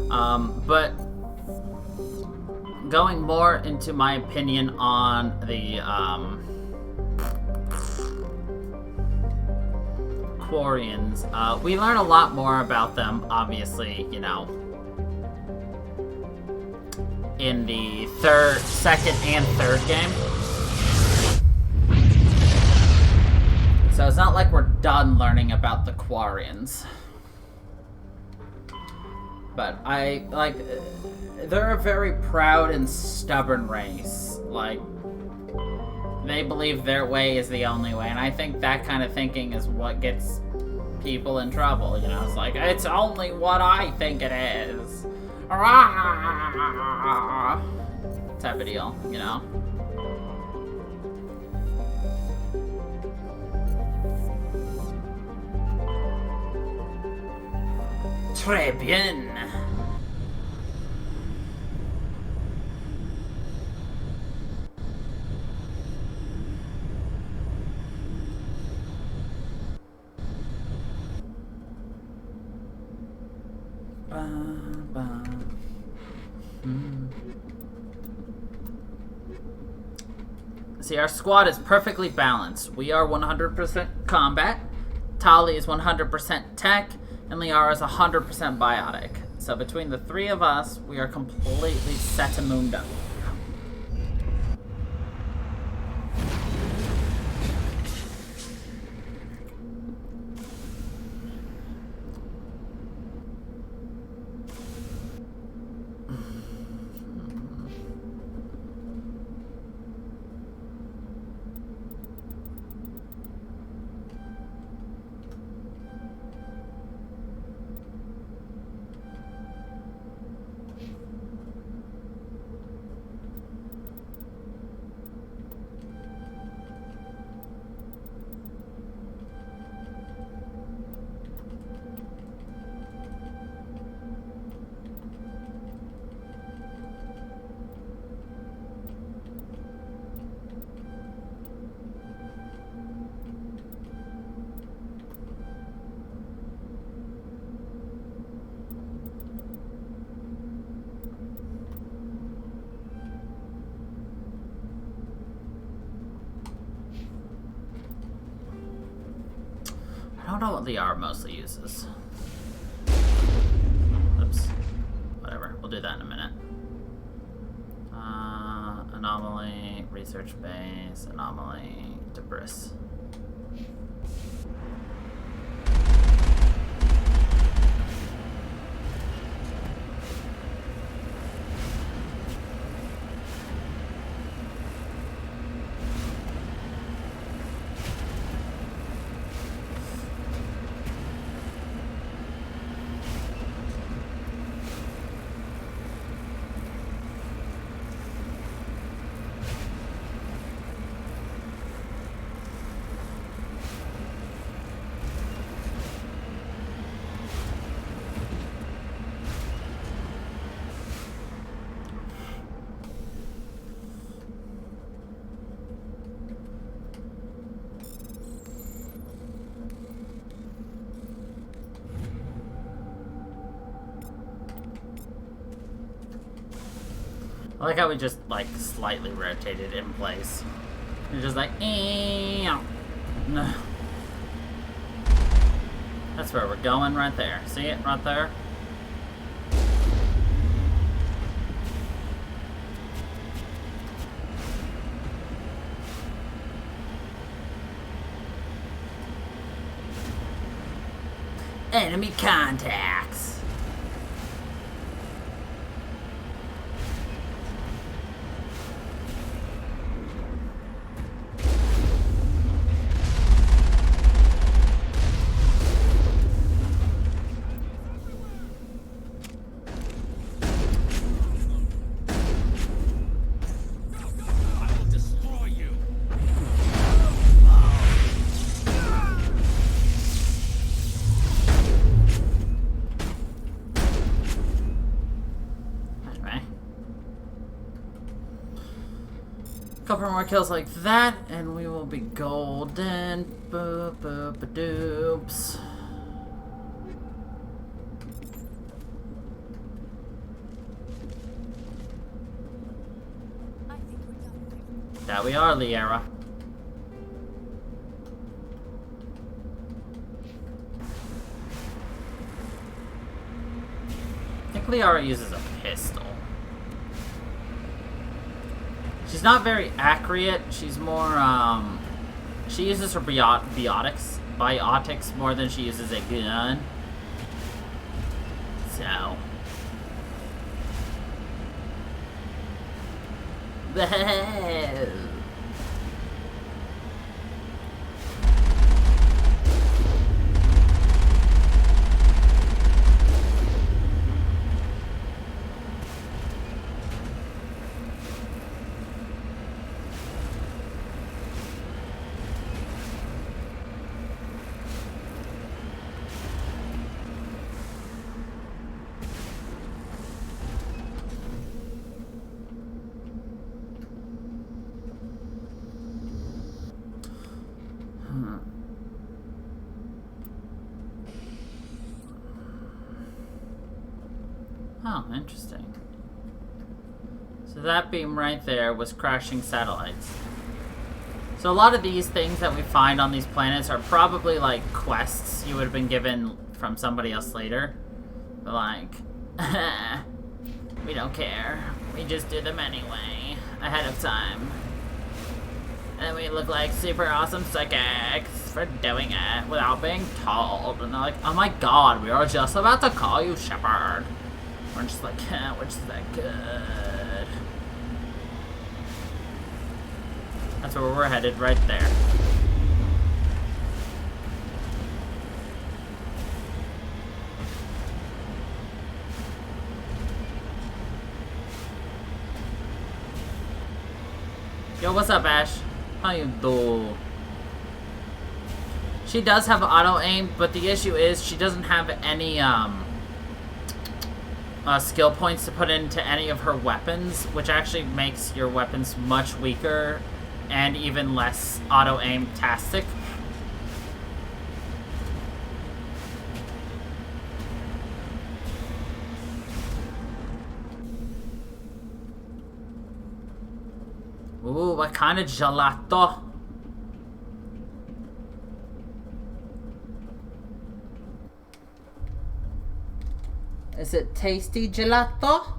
But going more into my opinion on the Quarians, we learn a lot more about them, obviously, you know, in the second and third game. So it's not like we're done learning about the Quarians. But they're a very proud and stubborn race. Like, they believe their way is the only way, and I think that kind of thinking is what gets people in trouble, you know? It's like, it's only what I think it is. Type of deal, you know? Très bien. See, our squad is perfectly balanced. We are 100% combat, Tali is 100% tech, and Liara is 100% biotic. So between the three of us, we are completely setamundo. don't know what Liara mostly uses. Oops. Whatever. We'll do that in a minute. Anomaly, research base, anomaly, debris. I like how we just, like, slightly rotated in place. You're just like, no. That's where we're going right there. See it right there? Enemy contacts. Couple more kills like that, and we will be golden. Boop, boop, doops. That we are, Liara. I think Liara uses a pistol. She's not very accurate. She's more, she uses her biotics more than she uses a gun. So. Oh, interesting. So that beam right there was crashing satellites. So a lot of these things that we find on these planets are probably like quests you would have been given from somebody else later. But like, we don't care. We just do them anyway, ahead of time. And we look like super awesome psychics for doing it without being told. And they're like, oh my god, we were just about to call you Shepard. We're just like, we're just that good. That's where we're headed, right there. Yo, what's up, Ash? How you do? She does have auto-aim, but the issue is she doesn't have any, skill points to put into any of her weapons, which actually makes your weapons much weaker and even less auto-aim-tastic. Ooh, what kind of gelato? Is it tasty gelato?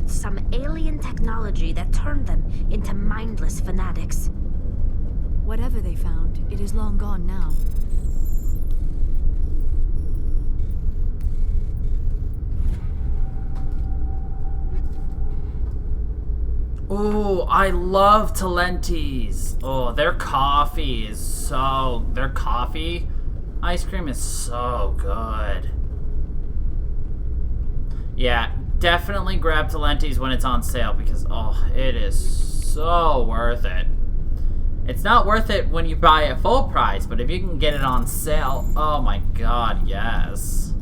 Some alien technology that turned them into mindless fanatics. Whatever they found, it is long gone now. Oh, I love Talenti's. Oh, their coffee ice cream is so good. Yeah, definitely grab Talenti's when it's on sale because, oh, it is so worth it. It's not worth it when you buy it full price, but if you can get it on sale, oh my god, yes.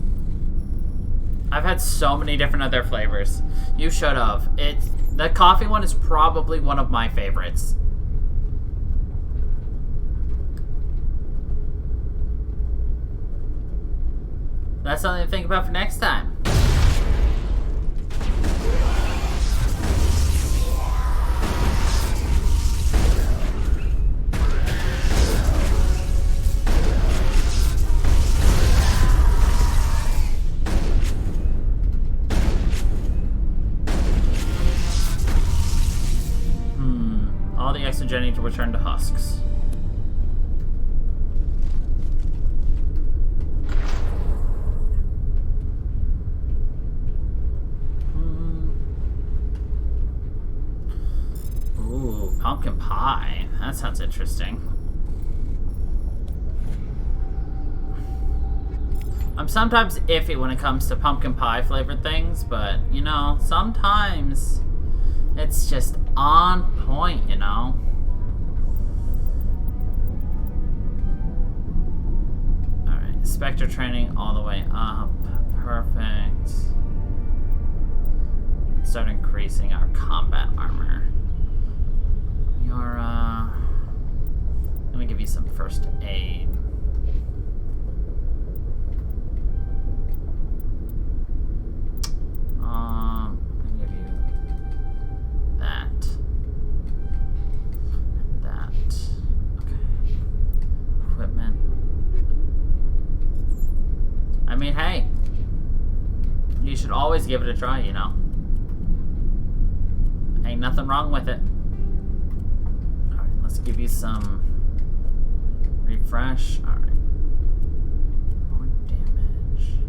I've had so many different other flavors. You should have. The coffee one is probably one of my favorites. That's something to think about for next time. All the exogeny to return to husks. Ooh, pumpkin pie. That sounds interesting. I'm sometimes iffy when it comes to pumpkin pie flavored things, but, you know, sometimes it's just on point, you know? Alright, Spectre training all the way up. Perfect. Start increasing our combat armor. You're, let me give you some first aid. I'm gonna give you that. And that. Okay. Equipment. I mean, hey. You should always give it a try, you know? Ain't nothing wrong with it. Alright, let's give you some refresh. Alright. More damage.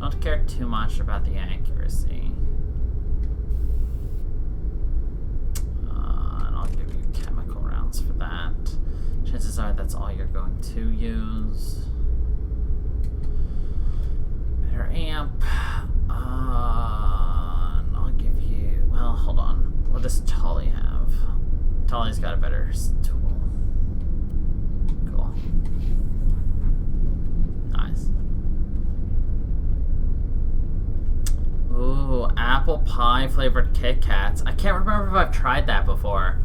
Don't care too much about the accuracy. And I'll give you chemical rounds for that. Chances are that's all you're going to use. Better amp. And I'll give you... Well, hold on. What does Tolly have? Tolly's got a better tool. Cool. Nice. Ooh, apple pie flavored Kit Kats. I can't remember if I've tried that before.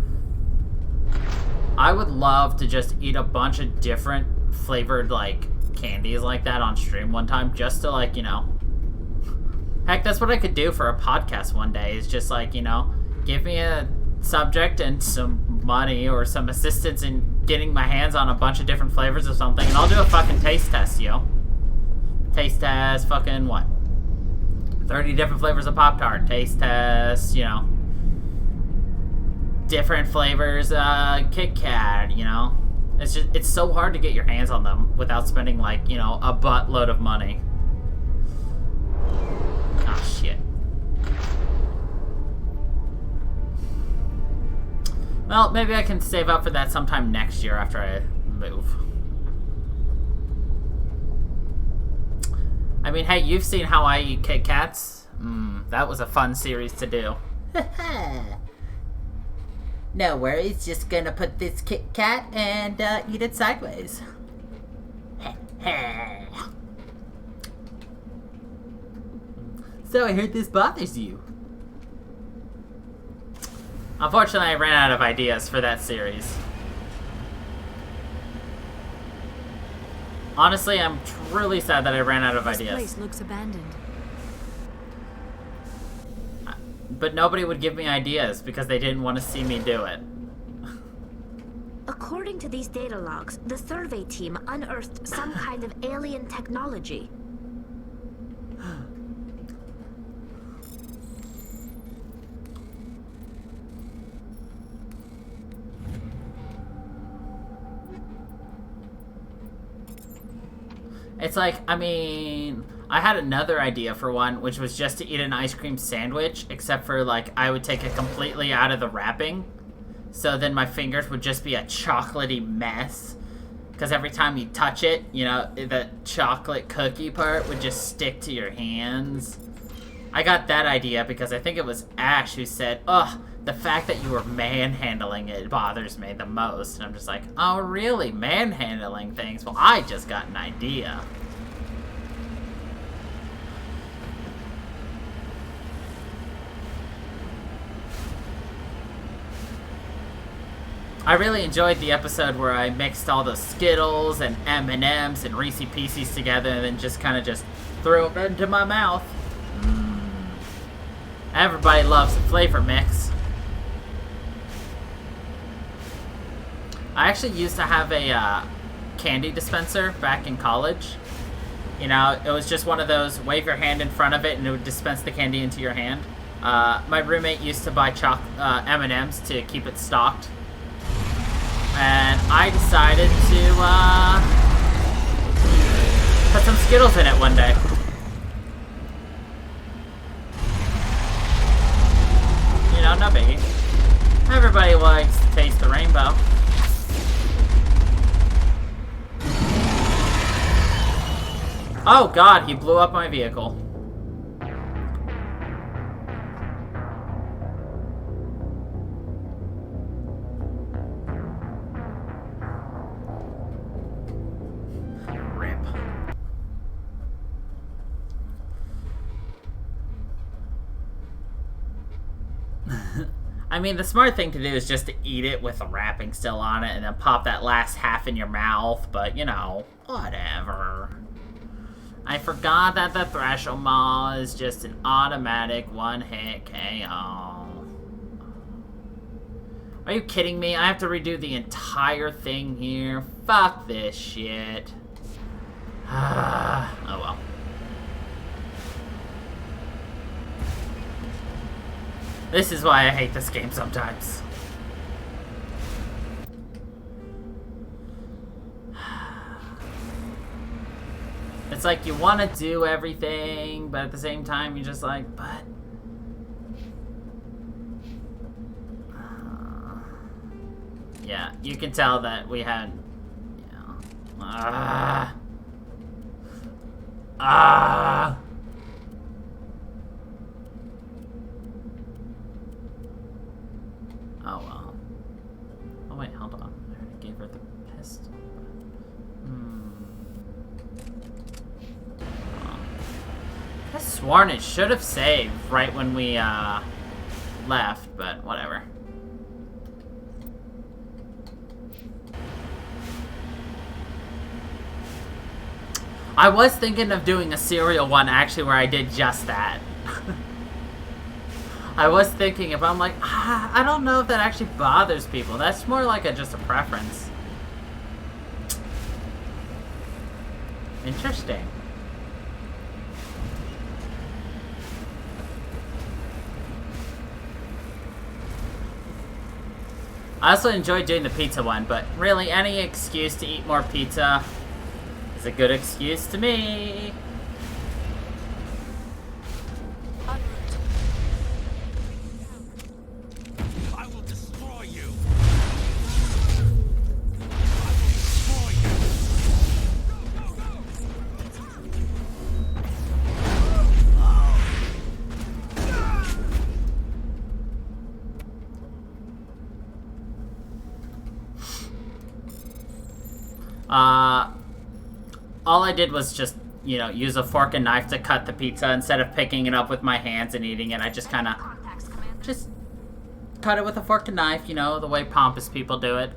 I would love to just eat a bunch of different flavored, like, candies like that on stream one time, just to, like, you know... Heck, that's what I could do for a podcast one day, is just, like, you know, give me a subject and some money or some assistance in getting my hands on a bunch of different flavors of something, and I'll do a fucking taste test, yo. Taste test, fucking what? 30 different flavors of Pop-Tart. Taste test, you know. Different flavors, Kit Kat, you know. It's just, it's so hard to get your hands on them without spending, like, you know, a buttload of money. Ah, shit. Well, maybe I can save up for that sometime next year after I move. I mean, hey, you've seen how I eat Kit Kats. That was a fun series to do. No worries, just gonna put this Kit Kat and eat it sideways. So I heard this bothers you. Unfortunately, I ran out of ideas for that series. Honestly, I'm truly sad that I ran out of ideas. This place looks abandoned. But nobody would give me ideas because they didn't want to see me do it. According to these data logs, the survey team unearthed some kind of alien technology. It's like, I mean, I had another idea for one, which was just to eat an ice cream sandwich, except for, like, I would take it completely out of the wrapping, so then my fingers would just be a chocolatey mess, because every time you touch it, you know, the chocolate cookie part would just stick to your hands. I got that idea because I think it was Ash who said, ugh, the fact that you were manhandling it bothers me the most. And I'm just like, oh, really? Manhandling things? Well, I just got an idea. I really enjoyed the episode where I mixed all the Skittles and M&Ms and Reese Pieces together and then just kind of just threw them into my mouth. Everybody loves a flavor mix. I actually used to have a candy dispenser back in college. You know, it was just one of those, wave your hand in front of it and it would dispense the candy into your hand. My roommate used to buy M&Ms to keep it stocked. And I decided to put some Skittles in it one day. You know, no biggie. Everybody likes to taste the rainbow. Oh god, he blew up my vehicle. Rip. I mean, the smart thing to do is just to eat it with the wrapping still on it and then pop that last half in your mouth, but, you know, whatever. I forgot that the Threshold Maw is just an automatic one-hit KO. Are you kidding me? I have to redo the entire thing here? Fuck this shit. Oh well. This is why I hate this game sometimes. It's like you want to do everything, but at the same time you're just like, but... yeah, you can tell that we had, you know... Oh well. Oh wait, hold on. I already gave her the pistol. I could have sworn it should have saved right when we left, but whatever. I was thinking of doing a serial one actually where I did just that. I was thinking if I'm like, I don't know if that actually bothers people. That's more like just a preference. Interesting. I also enjoyed doing the pizza one, but really any excuse to eat more pizza is a good excuse to me. I will destroy you. All I did was just, you know, use a fork and knife to cut the pizza instead of picking it up with my hands and eating it. I just kind of just cut it with a fork and knife, you know, the way pompous people do it.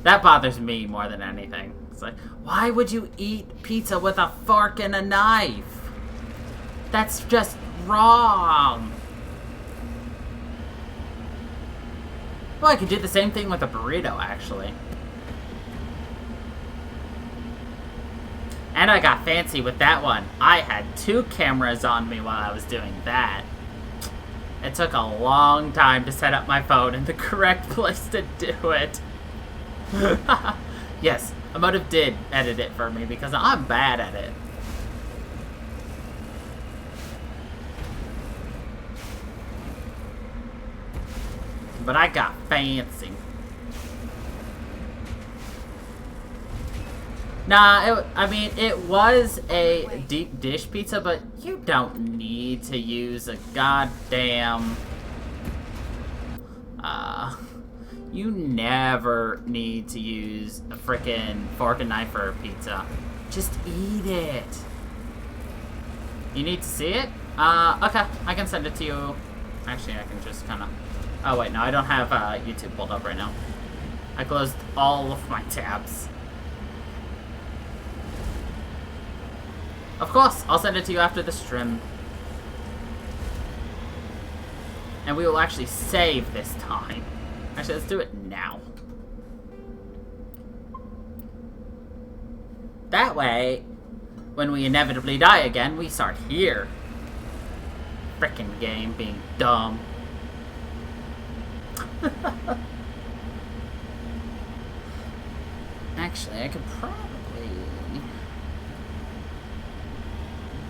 That bothers me more than anything. It's like, why would you eat pizza with a fork and a knife? That's just wrong. Well, I could do the same thing with a burrito, actually. And I got fancy with that one. I had 2 cameras on me while I was doing that. It took a long time to set up my phone in the correct place to do it. Yes, Emotive did edit it for me because I'm bad at it. But I got fancy. Nah, I mean, it was a deep dish pizza, but you don't need to use a goddamn... you never need to use a frickin' fork and knife for a pizza. Just eat it. You need to see it? Okay, I can send it to you. Actually, I can just kind of... Oh, wait, no, I don't have YouTube pulled up right now. I closed all of my tabs. Of course, I'll send it to you after the stream. And we will actually save this time. Actually, let's do it now. That way, when we inevitably die again, we start here. Frickin' game being dumb. Actually, I could probably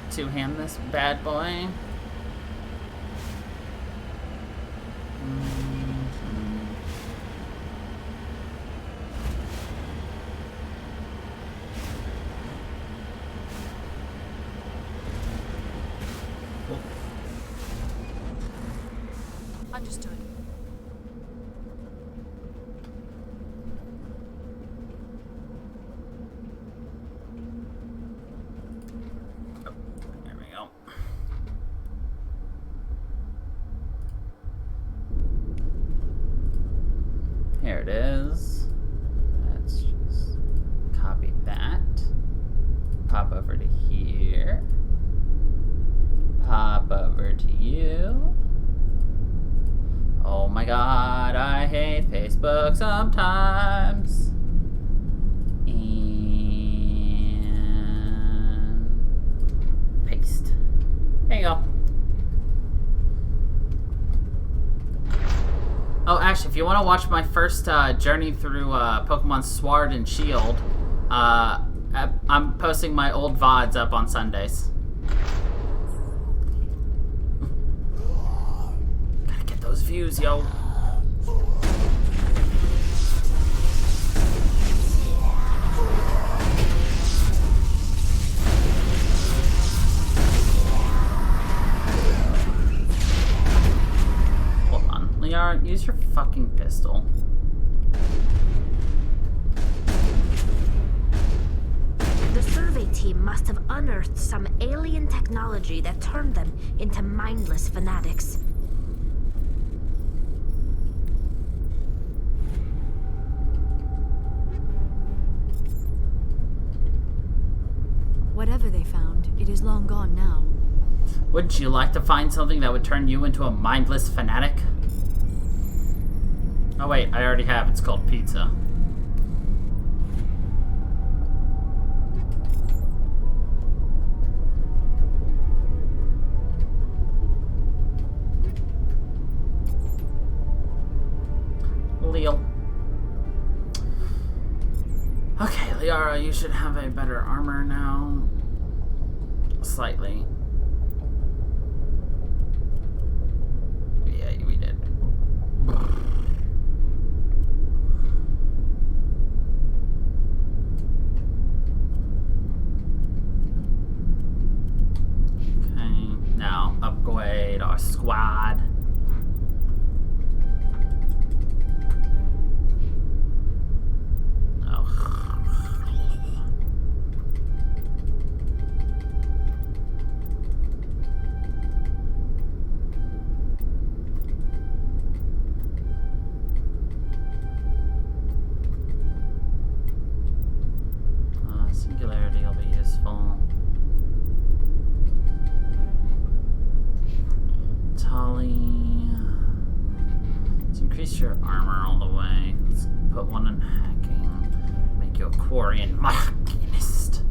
two-hand this bad boy. Understood. There we go. Here it is. Let's just copy that. Pop over to here. Pop over to you. Oh my god, I hate Facebook sometimes. And paste. There you go. Oh, actually, if you want to watch my first journey through Pokemon Sword and Shield, I'm posting my old VODs up on Sundays. Gotta get those views, yo. Hold on, Liara, use your fucking pistol. The survey team must have unearthed some alien technology that turned them into mindless fanatics. Whatever they found, it is long gone now. Wouldn't you like to find something that would turn you into a mindless fanatic? Oh wait, I already have. It's called pizza. Leo. Okay, Liara, you should have a better armor now. Slightly. Yeah, we did. Okay, now upgrade our squad. Increase your armor all the way. Let's put one in hacking. Make you a Quarian machinist.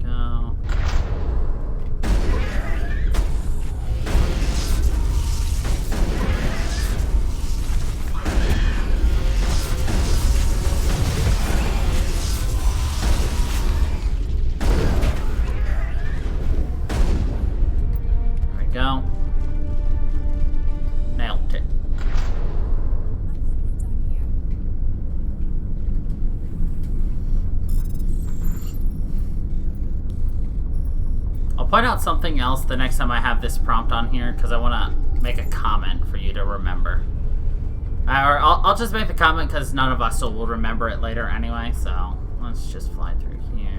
Go. Go. Nailed it. I'll point out something else the next time I have this prompt on here, because I want to make a comment for you to remember. Or I'll just make the comment because none of us will remember it later anyway, so let's just fly through here.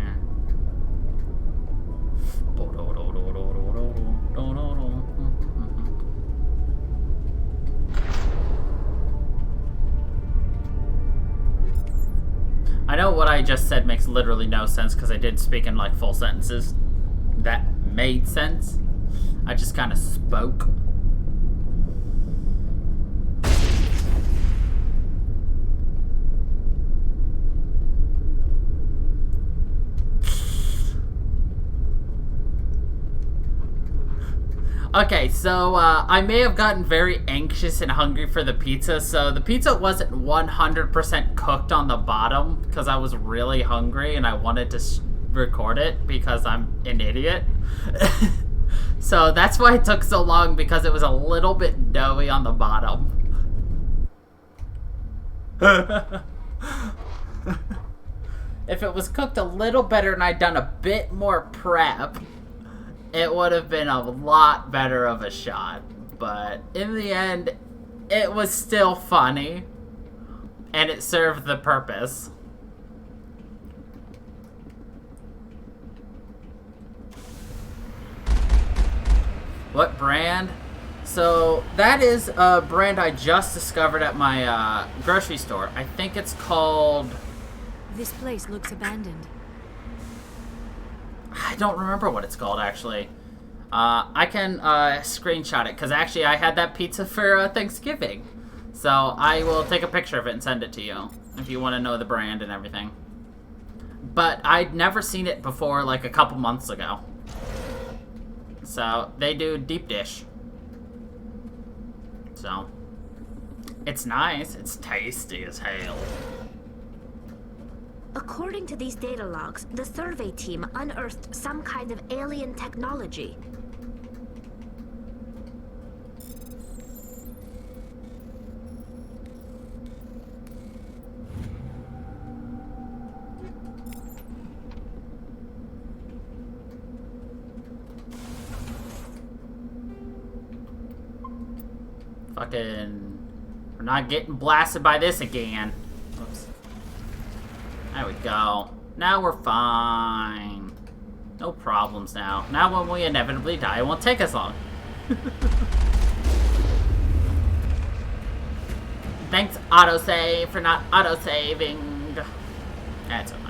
I know what I just said makes literally no sense because I did speak in like full sentences. That made sense. I just kind of spoke. Okay, so I may have gotten very anxious and hungry for the pizza, so the pizza wasn't 100% cooked on the bottom because I was really hungry and I wanted to record it because I'm an idiot. So that's why it took so long, because it was a little bit doughy on the bottom. If it was cooked a little better and I'd done a bit more prep, it would have been a lot better of a shot. But in the end, it was still funny. And it served the purpose. What brand? So, that is a brand I just discovered at my grocery store. I think it's called... This place looks abandoned. I don't remember what it's called, actually. I can screenshot it, because actually I had that pizza for Thanksgiving. So I will take a picture of it and send it to you, if you want to know the brand and everything. But I'd never seen it before, like a couple months ago. So, they do deep dish. So, it's nice. It's tasty as hell. According to these data logs, the survey team unearthed some kind of alien technology. Fucking... We're not getting blasted by this again. Oops. There we go. Now we're fine. No problems now. Now when we inevitably die, it won't take us long. Thanks, autosave, for not autosaving. That's okay.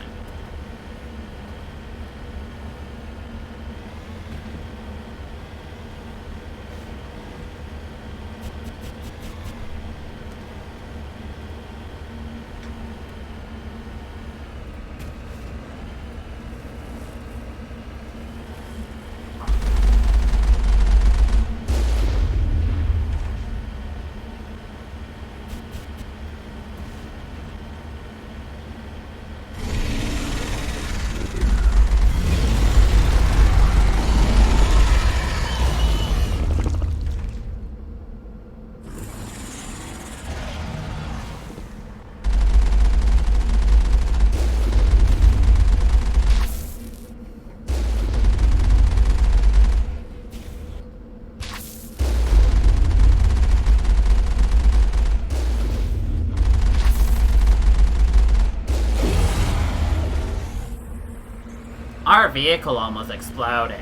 Our vehicle almost exploded.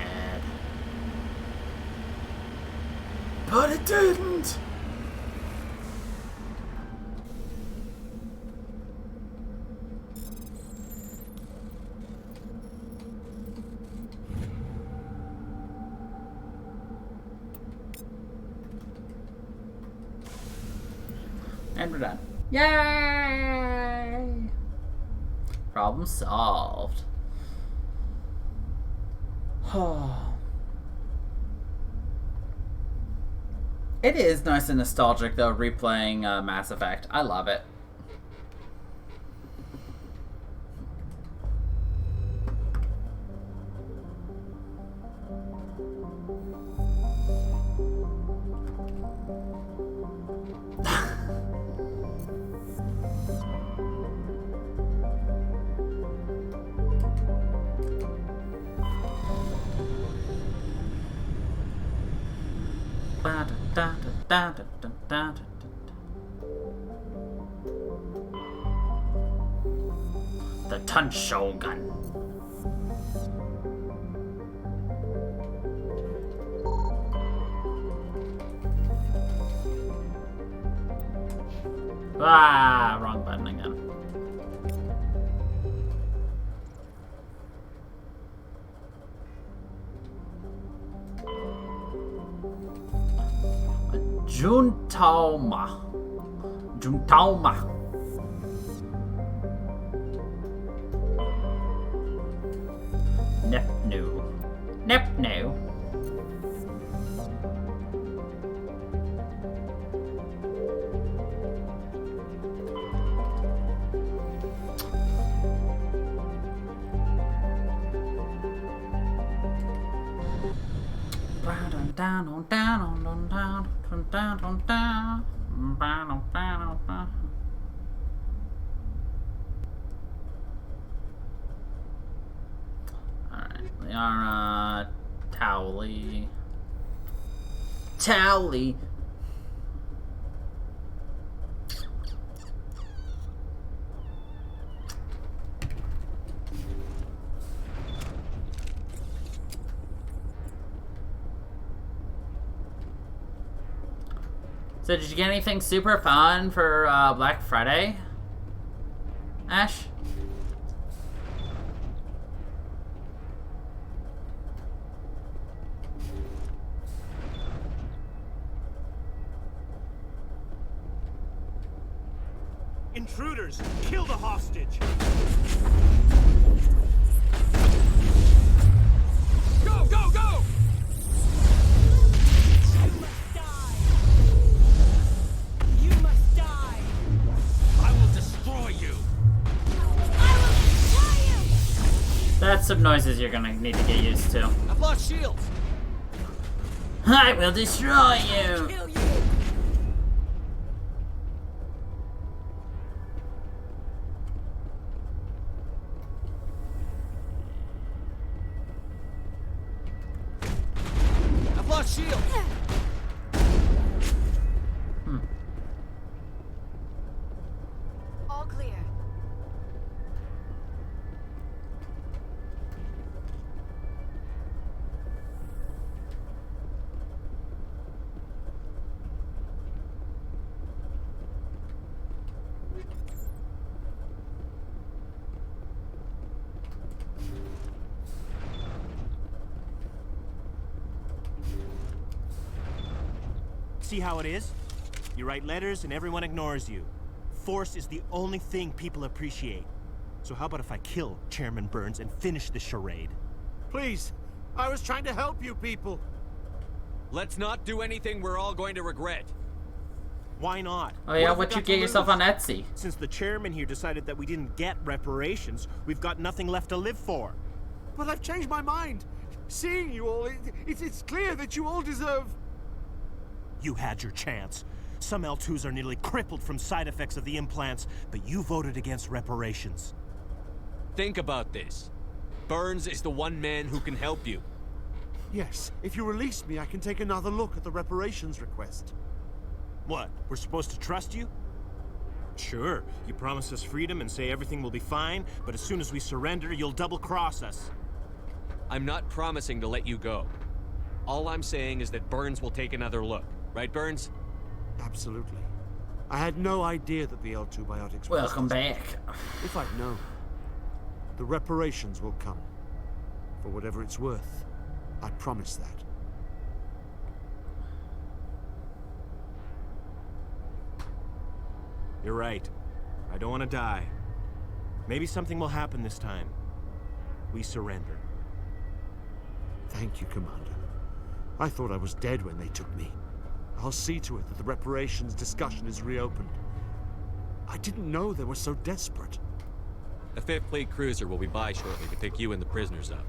But it didn't! And we're done. Yay! Problem solved. It is nice and nostalgic, though, replaying Mass Effect. I love it. The Tun Shogun. Ah, wrong button again. Juntauma. Nepno. Alright, Liara, Towley. So did you get anything super fun for Black Friday, Ash? Intruders! Kill the hostage! Go, go, go! You must die! I will destroy you! I will destroy you! That's some noises you're gonna need to get used to. I've lost shields! I will destroy you! Kill you! Shield. All clear. See how it is? You write letters and everyone ignores you. Force is the only thing people appreciate. So how about if I kill Chairman Burns and finish this charade? Please, I was trying to help you people. Let's not do anything we're all going to regret. Why not? Oh yeah, What what have we you got get to yourself lose? on Etsy? Since the chairman here decided that we didn't get reparations, we've got nothing left to live for. But I've changed my mind. Seeing you all, it's clear that you all deserve... You had your chance. Some L2s are nearly crippled from side effects of the implants, but you voted against reparations. Think about this. Burns is the one man who can help you. Yes, if you release me, I can take another look at the reparations request. What, we're supposed to trust you? Sure, you promise us freedom and say everything will be fine, but as soon as we surrender, you'll double-cross us. I'm not promising to let you go. All I'm saying is that Burns will take another look. Right, Burns? Absolutely. I had no idea that the L2 biotics were... Welcome back. If I'd known, the reparations will come. For whatever it's worth. I promise that. You're right. I don't want to die. Maybe something will happen this time. We surrender. Thank you, Commander. I thought I was dead when they took me. I'll see to it that the reparations discussion is reopened. I didn't know they were so desperate. A 5th Fleet cruiser will be by shortly to pick you and the prisoners up.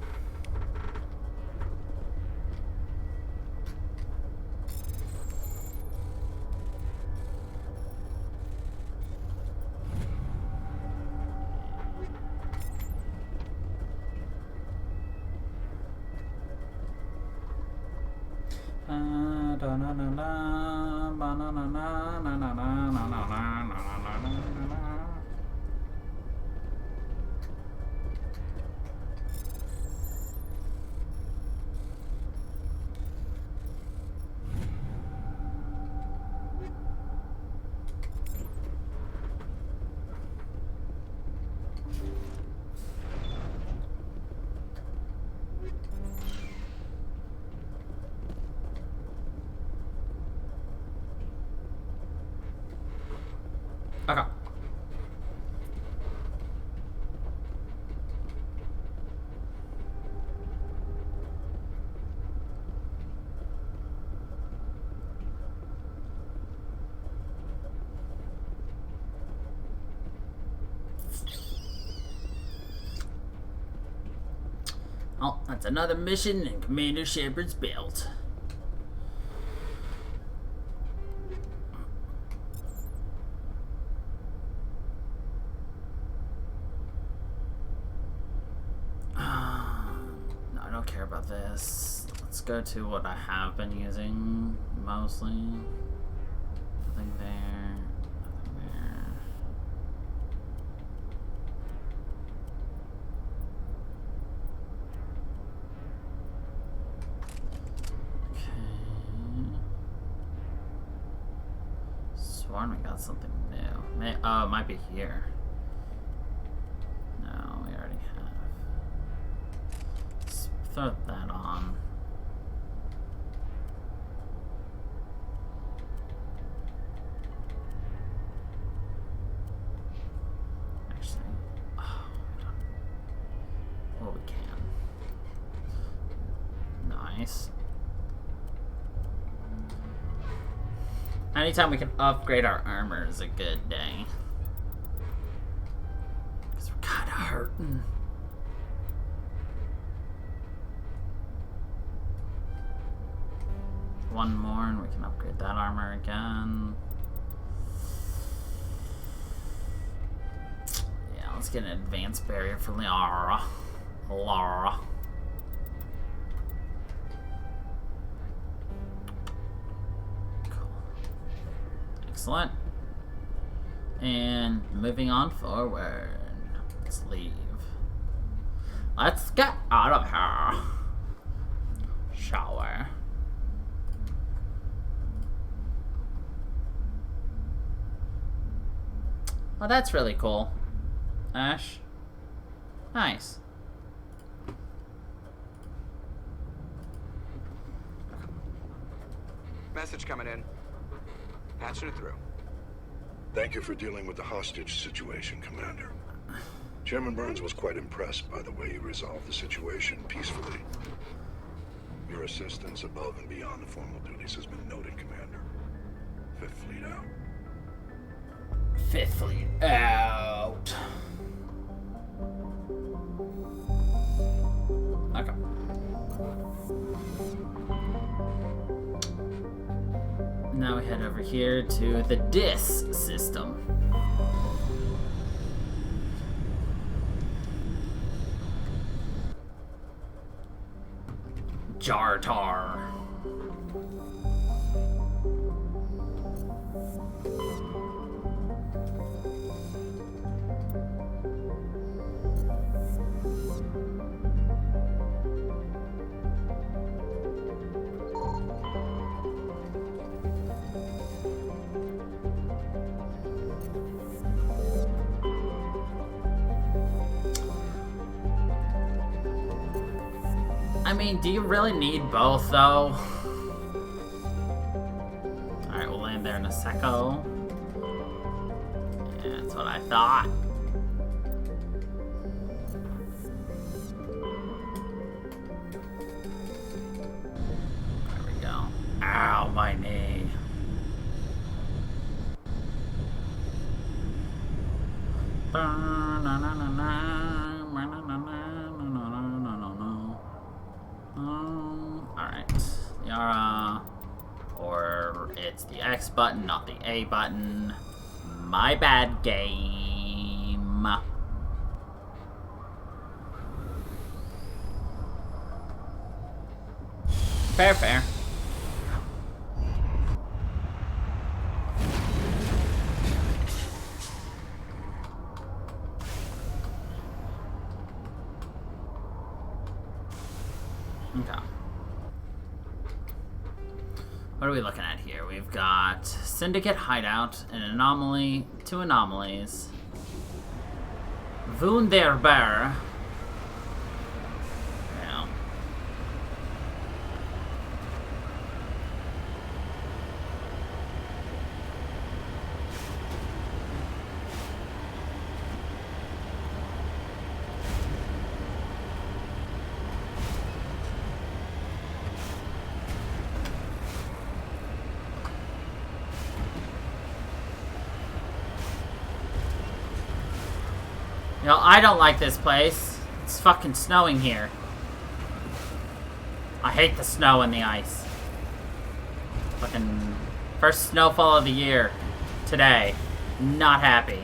Okay. Oh, that's another mission in Commander Shepard's belt. This. Let's go to what I have been using mostly. Nothing there. Nothing there. Okay. Sworn we got something new. It might be here. No, we already have. Throw that on. Actually, well, we can. Nice. Anytime we can upgrade our armor is a good day. Because we're kind of hurting. One more and we can upgrade that armor again. Yeah, let's get an advanced barrier for Lara. Cool. Excellent. And moving on forward. Let's leave. Let's get out of here. Shower. Oh, that's really cool. Ash. Nice. Message coming in. Patching it through. Thank you for dealing with the hostage situation, Commander. Chairman Burns was quite impressed by the way you resolved the situation peacefully. Your assistance above and beyond the formal duties has been noted, Commander. 5th Fleet out. 5th Fleet out. Okay. Now we head over here to the DIS system. Jartar. I mean, do you really need both, though? Alright, we'll land there in a secco. That's what I thought. There we go. Ow, my knee. Alright. Yara. Or it's the X button, not the A button. My bad, game. Fair, fair. Okay. What are we looking at here? We've got Syndicate Hideout, an anomaly, 2 anomalies. Wunderbar. Yeah. You know, I don't like this place. It's fucking snowing here. I hate the snow and the ice. Fucking first snowfall of the year. Today. Not happy.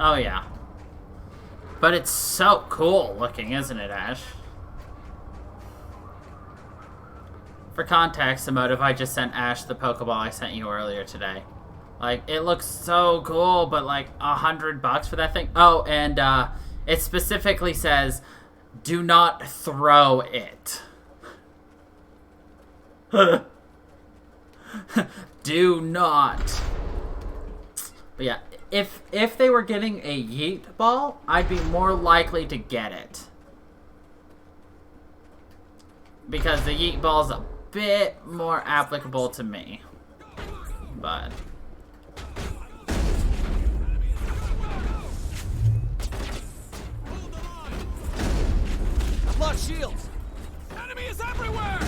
Oh yeah. But it's so cool looking, isn't it, Ash? For context, Emotive, I just sent Ash the Pokeball I sent you earlier today. Like, it looks so cool, but like $100 for that thing. Oh, and it specifically says, do not throw it. Do not. But yeah, if they were getting a Yeet Ball, I'd be more likely to get it. Because the Yeet Ball's a bit more applicable to me. But... I've lost shields! Enemy is everywhere!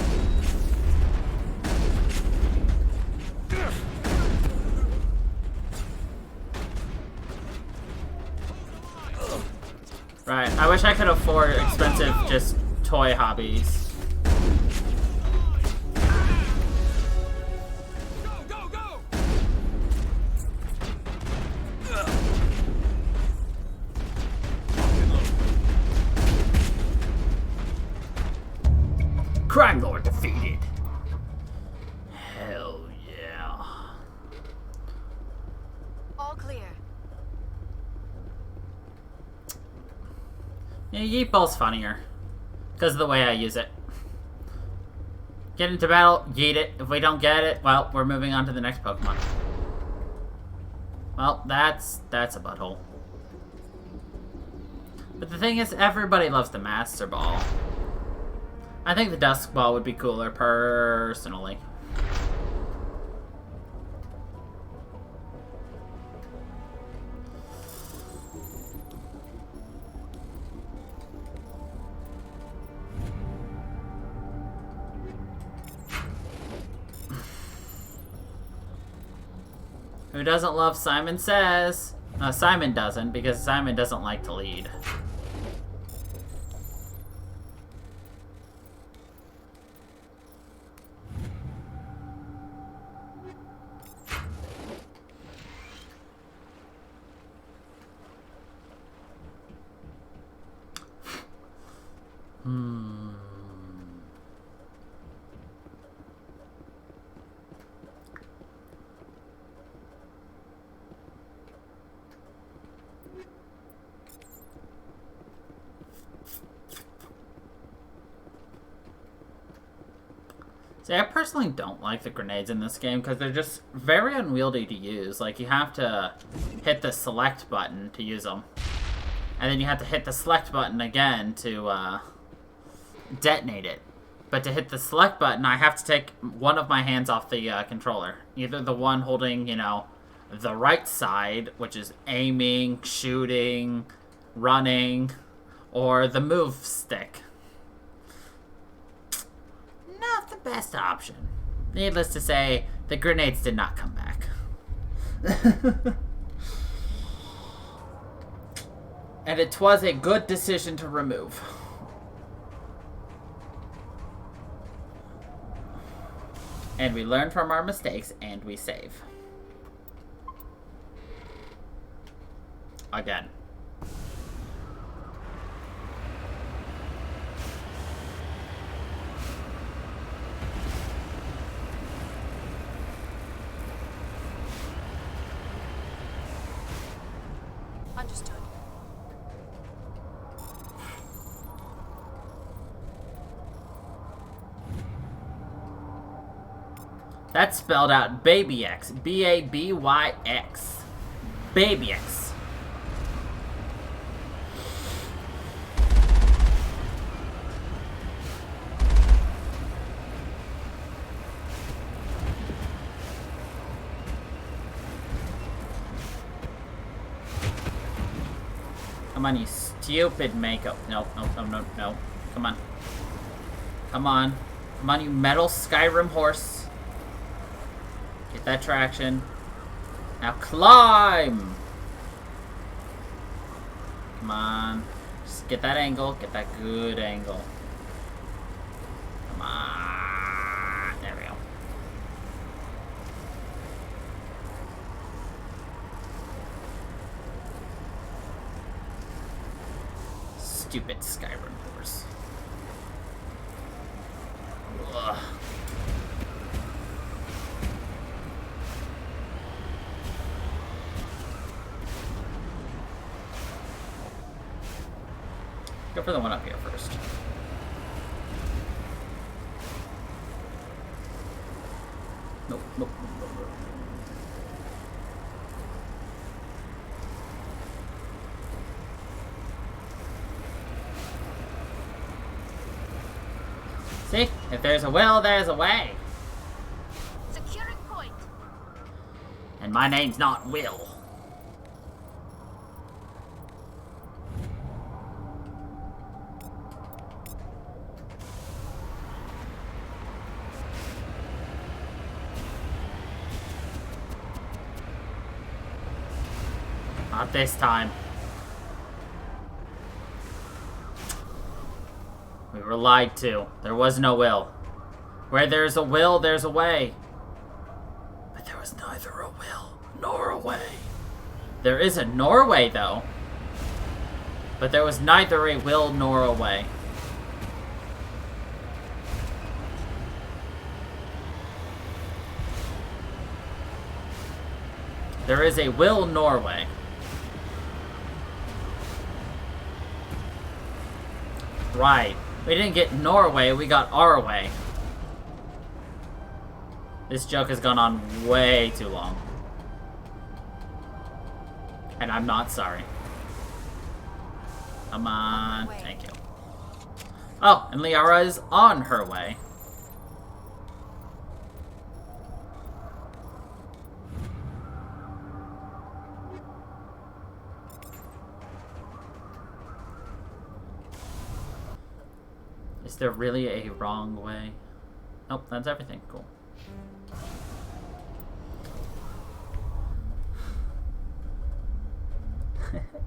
Right, I wish I could afford expensive, just toy hobbies. Go, go! Crime Lord defeated. Hell yeah. All clear. Yeah, Yeet Ball's funnier. Because of the way I use it. Get into battle, yeet it. If we don't get it, well, we're moving on to the next Pokemon. Well, that's a butthole. But the thing is, everybody loves the Master Ball. I think the Dusk Ball would be cooler, personally. Who doesn't love Simon Says? Simon doesn't, because Simon doesn't like to lead. See, I personally don't like the grenades in this game because they're just very unwieldy to use. Like, you have to hit the select button to use them. And then you have to hit the select button again to detonate it. But to hit the select button, I have to take one of my hands off the controller. Either the one holding, you know, the right side, which is aiming, shooting, running, or the move stick. Not the best option. Needless to say, the grenades did not come back. And it was a good decision to remove. And we learn from our mistakes, and we save. Again. Understood. That's spelled out Baby X. B-A-B-Y-X. Baby X. Come on, you stupid makeup. No, no, no, no, no. Come on. Come on. Come on, you metal Skyrim horse. Get that traction. Now climb! Come on. Just get that angle. Get that good angle. Come on. There we go. Stupid Skyrim horse. Ugh. Go for the one up here first. Nope, nope, nope, nope, nope. See? If there's a will, there's a way. Securing point. And my name's not Will. Not this time. We were lied to. There was no will. Where there's a will, there's a way. But there was neither a will nor a way. There is a Norway, though. But there was neither a will nor a way. There is a will Norway. Right. We didn't get Norway, we got our way. This joke has gone on way too long. And I'm not sorry. Come on. Thank you. Oh, and Liara is on her way. Is there really a wrong way? Nope, that's everything. Cool.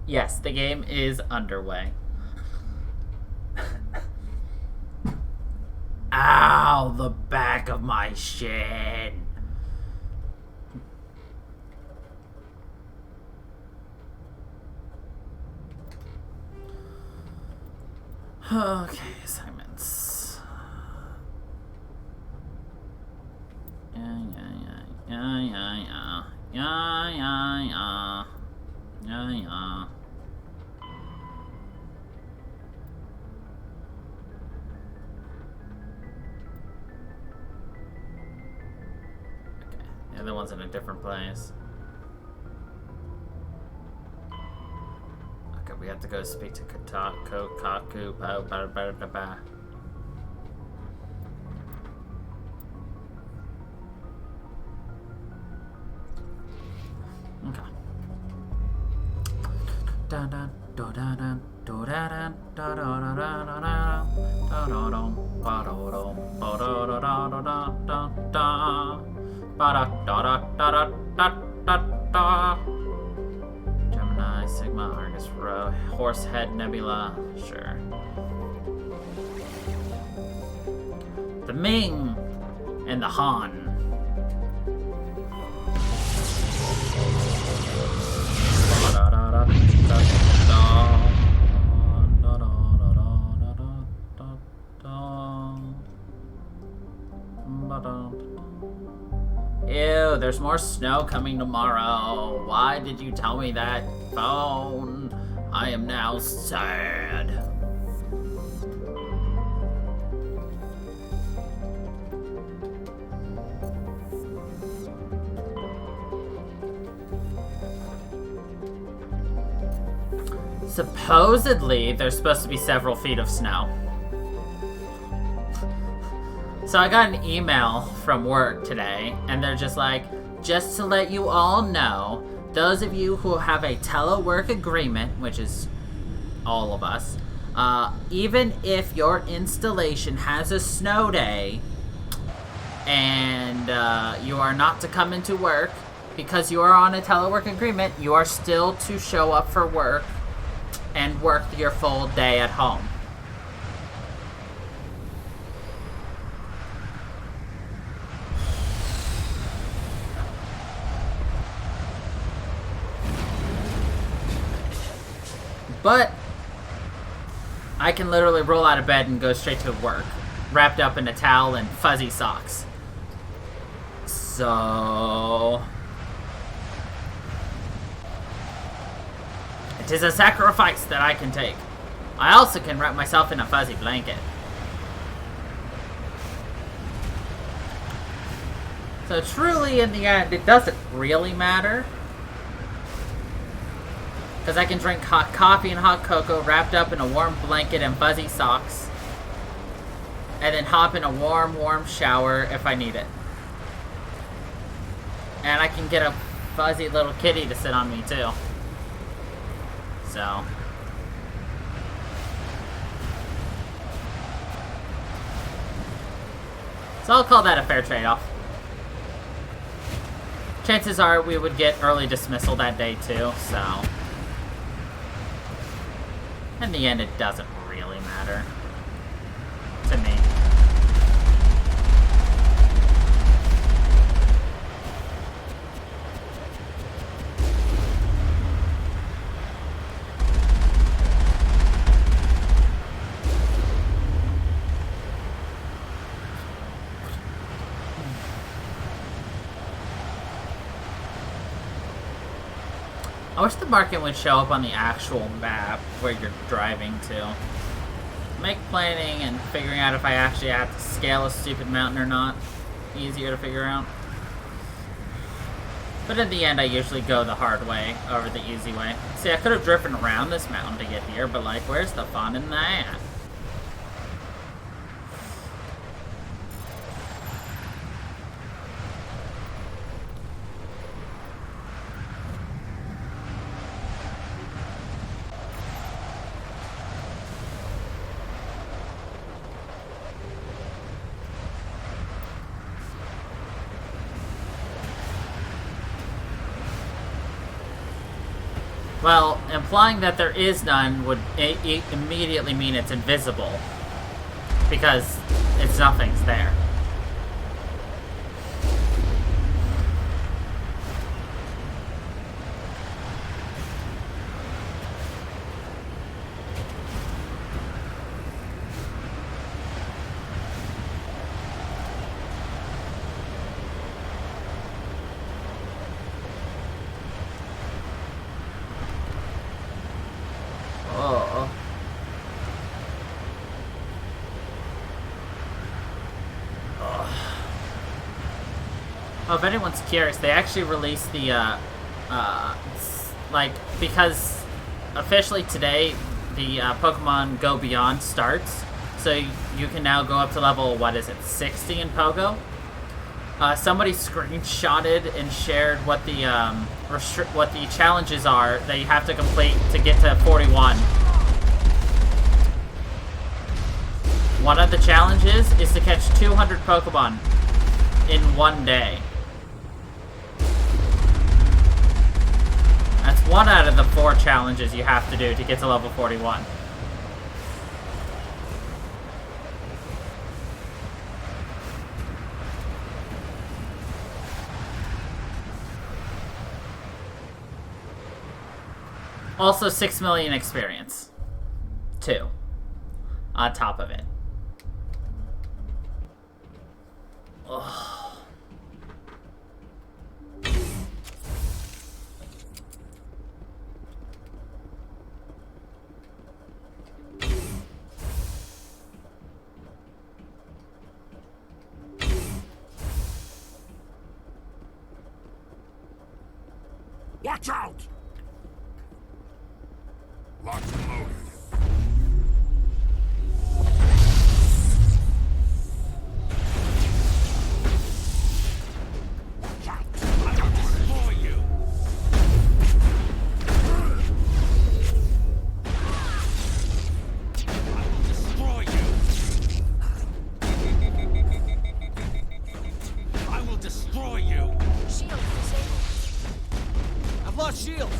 Yes, the game is underway. Ow, the back of my shin. Okay, assignments. Yeah. The other one's in a different place. Okay, we have to go speak to Kaku. Okay. Dun dun dun dun dun dun dun dun dun dun. Gemini, Sigma, Argus, Rho, Horsehead, Nebula, sure. The Ming and the Han. Ew, there's more snow coming tomorrow. Why did you tell me that, phone? I am now sad. Supposedly, there's supposed to be several feet of snow. So I got an email from work today, and they're just like, just to let you all know, those of you who have a telework agreement, which is all of us, even if your installation has a snow day, and you are not to come into work, because you are on a telework agreement, you are still to show up for work and work your full day at home. But I can literally roll out of bed and go straight to work, wrapped up in a towel and fuzzy socks. So it is a sacrifice that I can take. I also can wrap myself in a fuzzy blanket. So truly, in the end, it doesn't really matter. Because I can drink hot coffee and hot cocoa wrapped up in a warm blanket and fuzzy socks. And then hop in a warm shower if I need it. And I can get a fuzzy little kitty to sit on me too. So I'll call that a fair trade-off. Chances are we would get early dismissal that day too, so in the end, it doesn't really matter to me. I wish the market would show up on the actual map where you're driving to. Make planning and figuring out if I actually have to scale a stupid mountain or not easier to figure out. But in the end, I usually go the hard way over the easy way. See, I could have driven around this mountain to get here, but like, where's the fun in that? Well, implying that there is none would immediately mean it's invisible. Because nothing's there. Oh, if anyone's curious, they actually released the, like, because officially today, the Pokemon Go Beyond starts, so you can now go up to level, what is it, 60 in Pogo? Somebody screenshotted and shared what the challenges are that you have to complete to get to 41. One of the challenges is to catch 200 Pokemon in one day. That's one out of the 4 challenges you have to do to get to level 41. Also 6 million experience. 2. On top of it. Ugh. Watch out! Locked and loaded. Watch out! I will destroy you! I will destroy you! I will destroy you! Shield disabled. I've lost shields.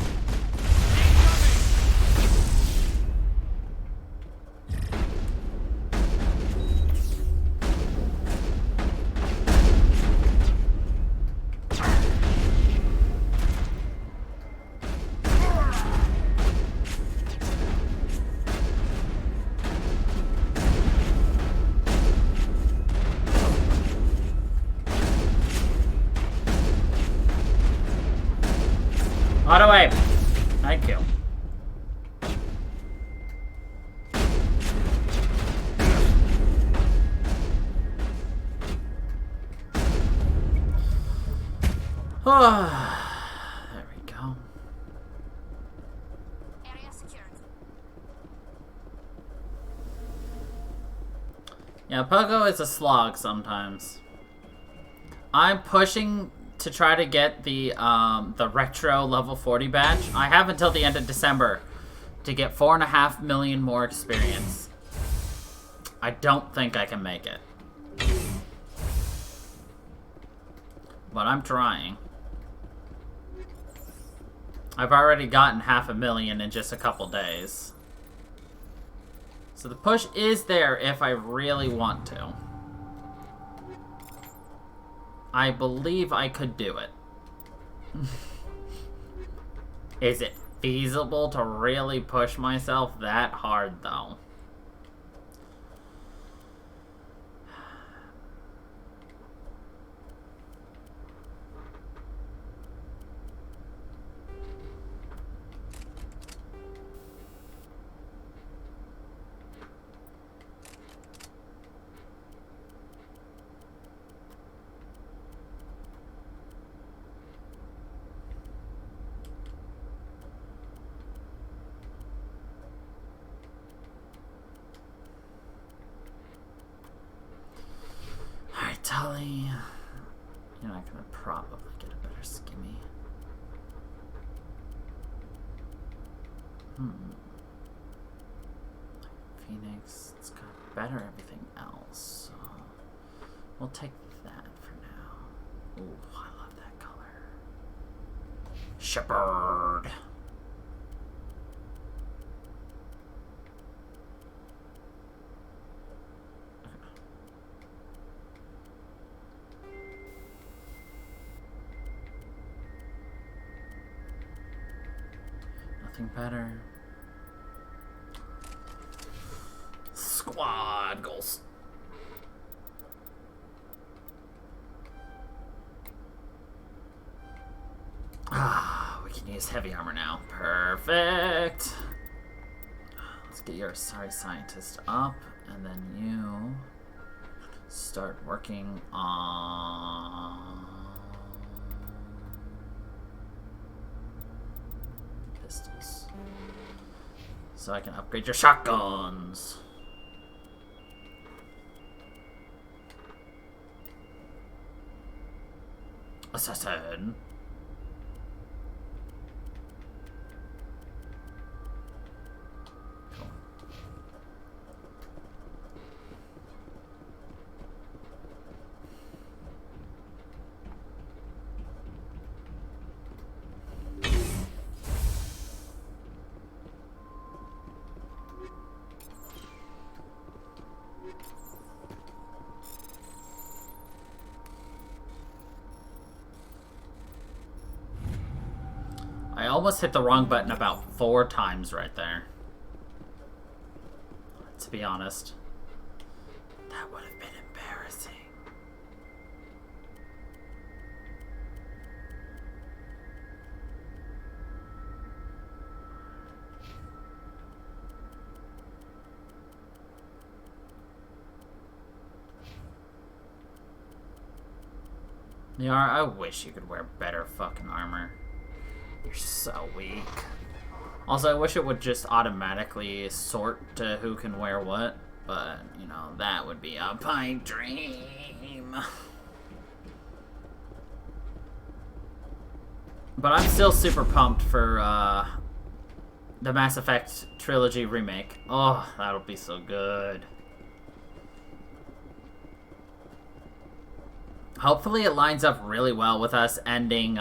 Auto aim. Thank you. There we go. Area secured. Yeah, Pogo is a slog sometimes. I'm pushing to try to get the retro level 40 badge. I have until the end of December to get 4.5 million more experience. I don't think I can make it. But I'm trying. I've already gotten 500,000 in just a couple days. So the push is there if I really want to. I believe I could do it. Is it feasible to really push myself that hard, though? Alright, Tully. You're not gonna probably get a better skimmy. Phoenix, it's got better everything else. So we'll take that for now. Ooh, I love that color. Shepherd. Nothing better. Squad goals. Ah, we can use heavy armor now. Perfect. Let's get your sorry scientist up, and then you start working on pistols. So I can upgrade your shotguns. Assassin. Cool. I almost hit the wrong button about 4 times right there. To be honest. That would have been embarrassing. Yara, I wish you could wear better fucking armor. You're so weak. Also, I wish it would just automatically sort to who can wear what, but, you know, that would be a pipe dream. But I'm still super pumped for, the Mass Effect Trilogy remake. Oh, that'll be so good. Hopefully it lines up really well with us ending,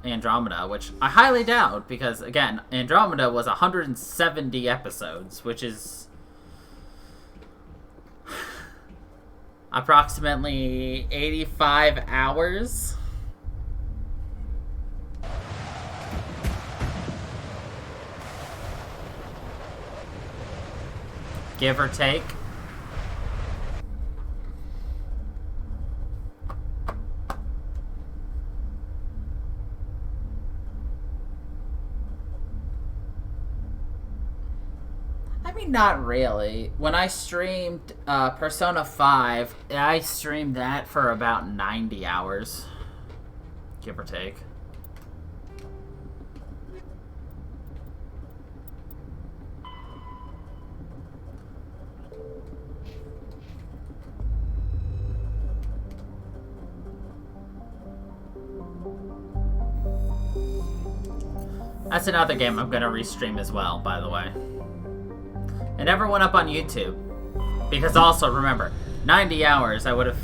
Andromeda, which I highly doubt, because again, Andromeda was 170 episodes, which is approximately 85 hours. Give or take. Not really. When I streamed Persona 5, I streamed that for about 90 hours. Give or take. That's another game I'm gonna restream as well, by the way. It never went up on YouTube. Because also, remember, 90 hours, I would have...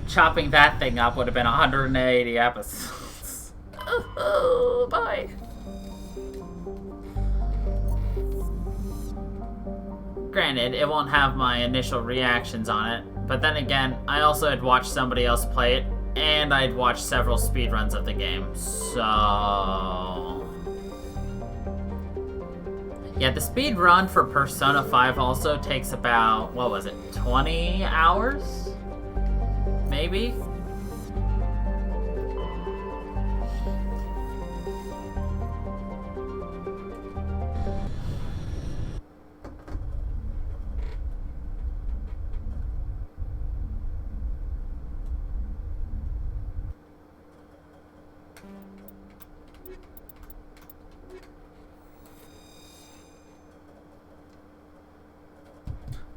Chopping that thing up would have been 180 episodes. Oh, bye. Granted, it won't have my initial reactions on it. But then again, I also had watched somebody else play it. And I'd watched several speedruns of the game. So... Yeah, the speed run for Persona 5 also takes about, what was it, 20 hours? Maybe?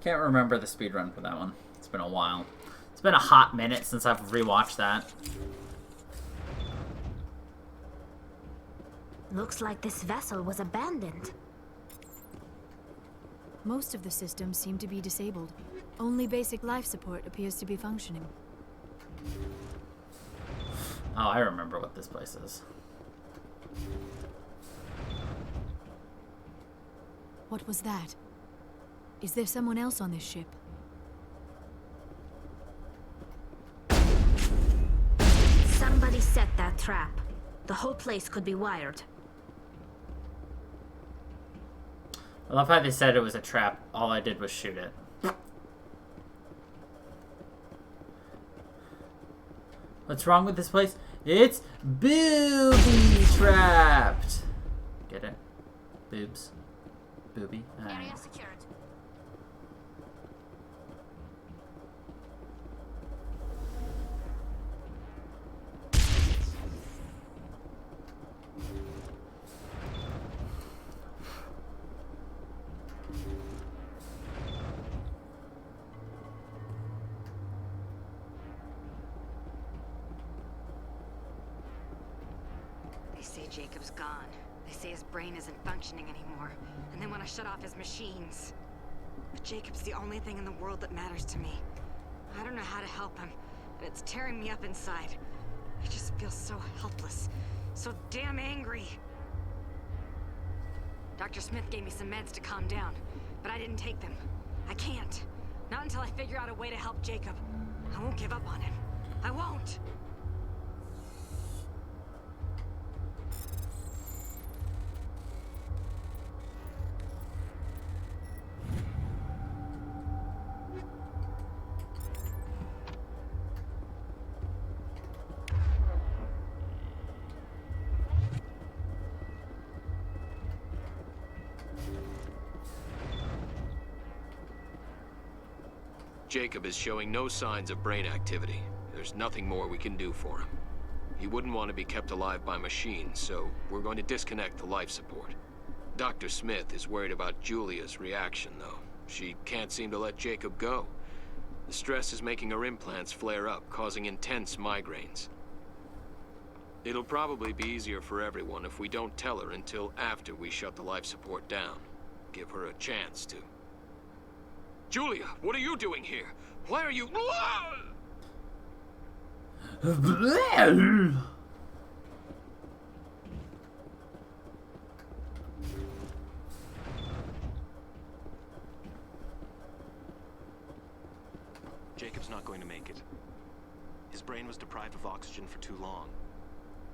Can't remember the speedrun for that one. It's been a while. It's been a hot minute since I've rewatched that. Looks like this vessel was abandoned. Most of the systems seem to be disabled. Only basic life support appears to be functioning. Oh, I remember what this place is. What was that? Is there someone else on this ship? Somebody set that trap. The whole place could be wired. I love how they said it was a trap. All I did was shoot it. What's wrong with this place? It's booby trapped. Get it? Boobs. Booby. Area secured. say Jacob's gone. They say his brain isn't functioning anymore, and they want to shut off his machines. But Jacob's the only thing in the world that matters to me. I don't know how to help him, and it's tearing me up inside. I just feel so helpless, so damn angry. Dr. Smith gave me some meds to calm down, but I didn't take them. I can't. Not until I figure out a way to help Jacob. I won't give up on him. I won't! Jacob is showing no signs of brain activity. There's nothing more we can do for him. He wouldn't want to be kept alive by machines, so we're going to disconnect the life support. Dr. Smith is worried about Julia's reaction, though. She can't seem to let Jacob go. The stress is making her implants flare up, causing intense migraines. It'll probably be easier for everyone if we don't tell her until after we shut the life support down. Give her a chance to. Julia, what are you doing here? Why are you... Jacob's not going to make it. His brain was deprived of oxygen for too long.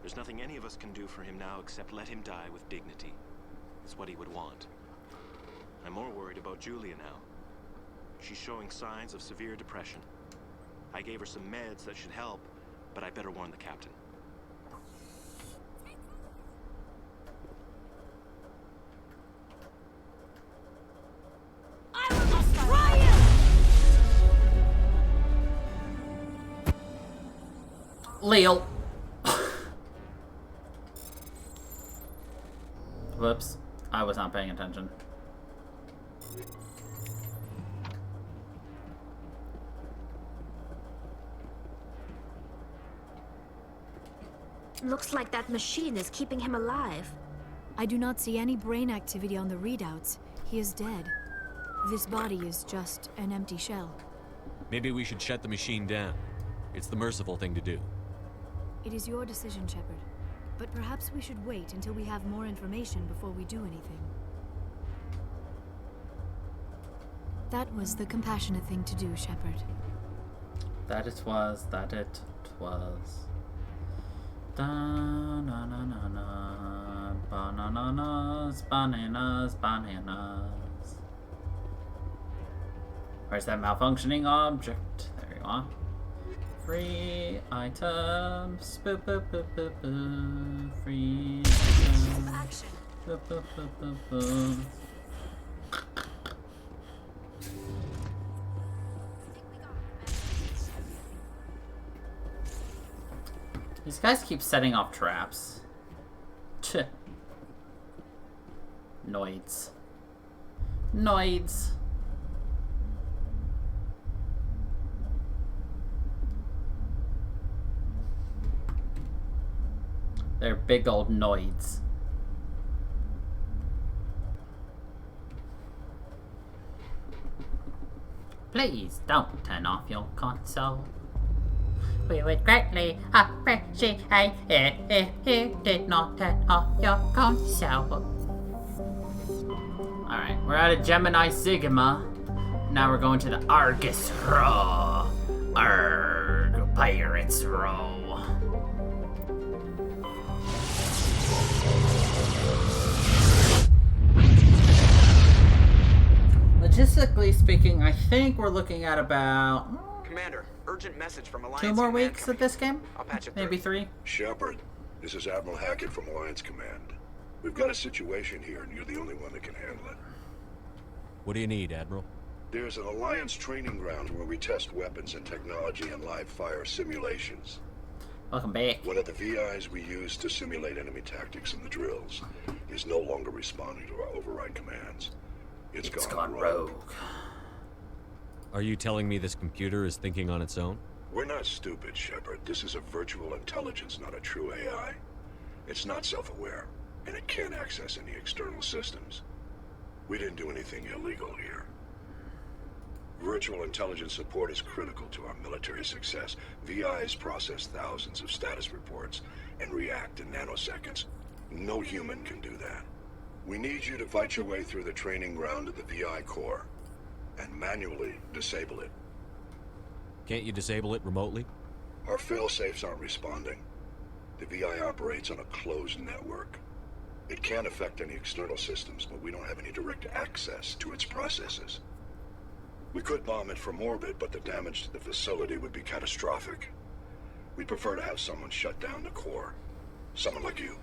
There's nothing any of us can do for him now except let him die with dignity. It's what he would want. I'm more worried about Julia now. She's showing signs of severe depression. I gave her some meds that should help, but I better warn the captain. I will destroy you! Leo. Whoops. I was not paying attention. Looks like that machine is keeping him alive. I do not see any brain activity on the readouts. He is dead. This body is just an empty shell. Maybe we should shut the machine down. It's the merciful thing to do. It is your decision, Shepard. But perhaps we should wait until we have more information before we do anything. That was the compassionate thing to do, Shepard. That it was. Da-na-na-na-na. Bananas, bananas, bananas. Where's that malfunctioning object? There you are. Free items. Boop, boop, boop, boop, boop. Free items. Boop, boop, boop, boop, boop. These guys keep setting off traps. Tch. Noids. Noids. They're big old noids. Please don't turn off your console. We would greatly appreciate it if you did not turn off your console. Alright, we're out of Gemini Sigma. Now we're going to the Argus Row. Arg, Pirates Row. Logistically speaking, I think we're looking at about... Commander, urgent message from Alliance 2 more Command weeks of this game? I'll patch it Maybe through. 3? Shepard, this is Admiral Hackett from Alliance Command. We've got a situation here, and you're the only one that can handle it. What do you need, Admiral? There's an Alliance training ground where we test weapons and technology in live fire simulations. Welcome back. One of the VIs we use to simulate enemy tactics in the drills is no longer responding to our override commands. It's gone rogue. Are you telling me this computer is thinking on its own? We're not stupid, Shepard. This is a virtual intelligence, not a true AI. It's not self-aware, and it can't access any external systems. We didn't do anything illegal here. Virtual intelligence support is critical to our military success. VIs process thousands of status reports and react in nanoseconds. No human can do that. We need you to fight your way through the training ground of the VI core and manually disable it. Can't you disable it remotely? Our fail-safes aren't responding. The VI operates on a closed network. It can't affect any external systems, but we don't have any direct access to its processes. We could bomb it from orbit, but the damage to the facility would be catastrophic. We'd prefer to have someone shut down the core. Someone like you.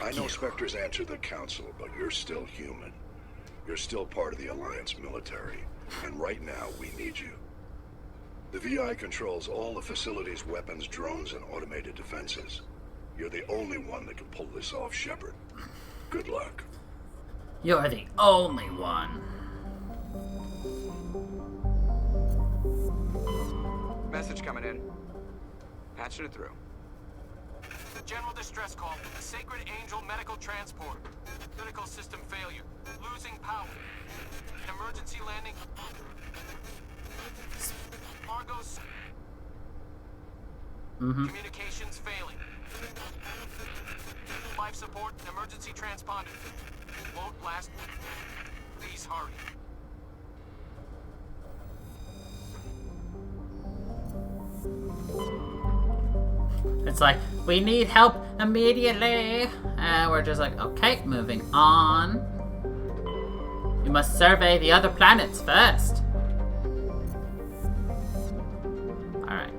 I know Spectres answer the Council, but you're still human. You're still part of the Alliance military, and right now we need you. The VI controls all the facility's weapons, drones, and automated defenses. You're the only one that can pull this off, Shepard. Good luck. You're the only one. Message coming in. Patching it through. General distress call. Sacred Angel medical transport. Critical system failure. Losing power. Emergency landing. Argos. Communications failing. Life support and emergency transponder. Won't last. Please hurry. It's like, we need help immediately. And we're just like, okay, moving on. You must survey the other planets first. Alright.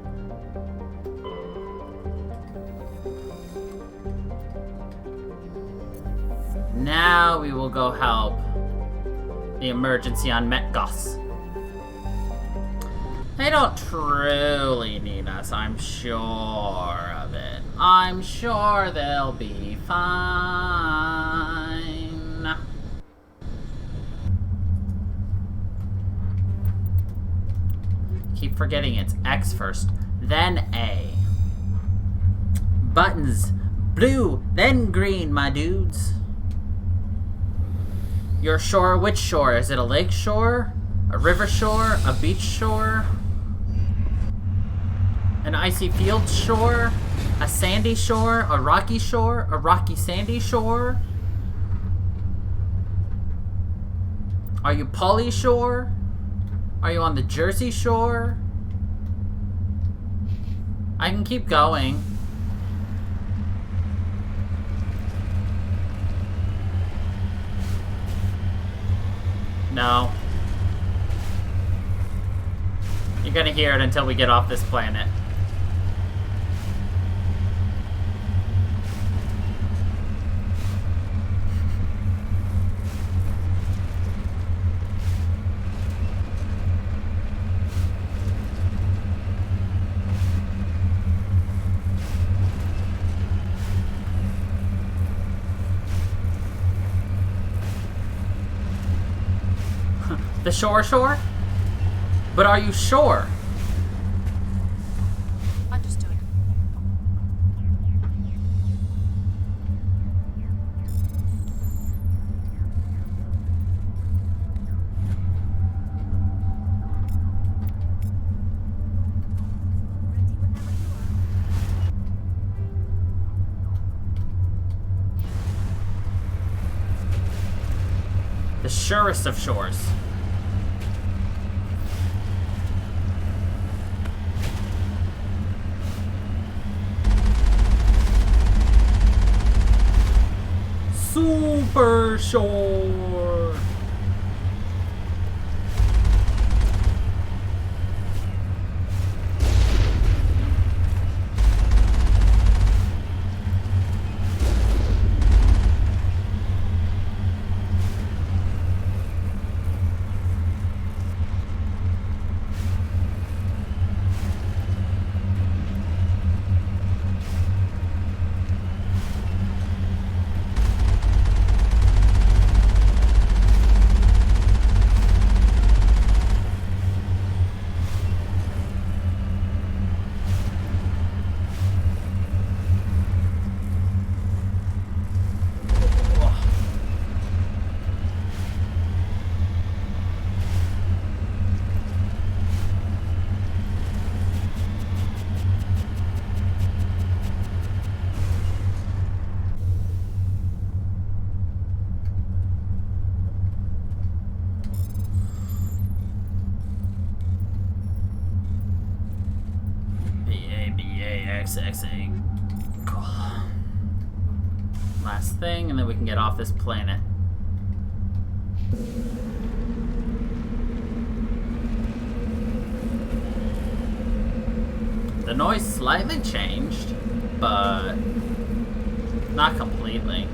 Now we will go help the emergency on Metgos. They don't truly need us, I'm sure of it. I'm sure they'll be fine. Keep forgetting it's X first, then A. Buttons, blue, then green, my dudes. Your shore, which shore? Is it a lake shore? A river shore? A beach shore? An icy field shore? A sandy shore? A rocky shore? A rocky sandy shore? Are you Polly Shore? Are you on the Jersey Shore? I can keep going. No. You're gonna hear it until we get off this planet. The shore? But are you sure? Understood. The surest of shores. Super Shore. XXA. Cool. Last thing, and then we can get off this planet. The noise slightly changed, but not completely.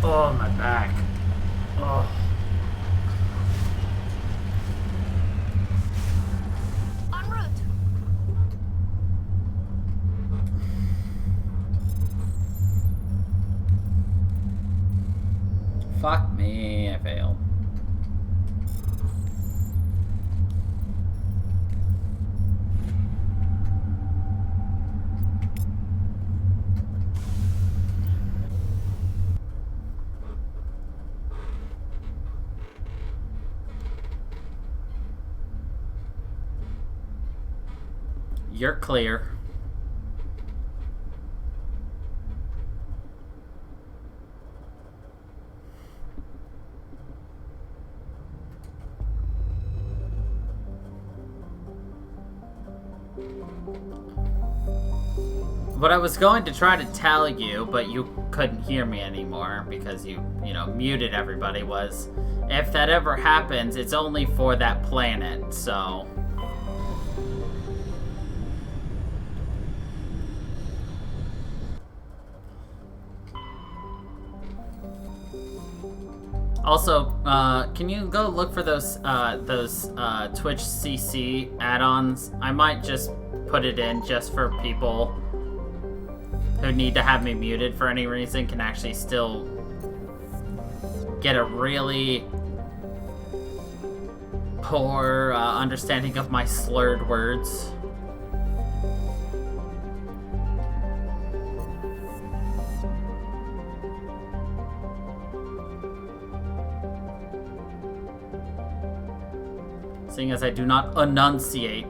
Oh, my back. Oh. En route. Fuck me, I failed. You're clear. What I was going to try to tell you, but you couldn't hear me anymore because you know, muted everybody, was if that ever happens, it's only for that planet, so... Also, can you go look for those Twitch CC add-ons? I might just put it in just for people who need to have me muted for any reason can actually still get a really poor understanding of my slurred words. Seeing as I do not enunciate.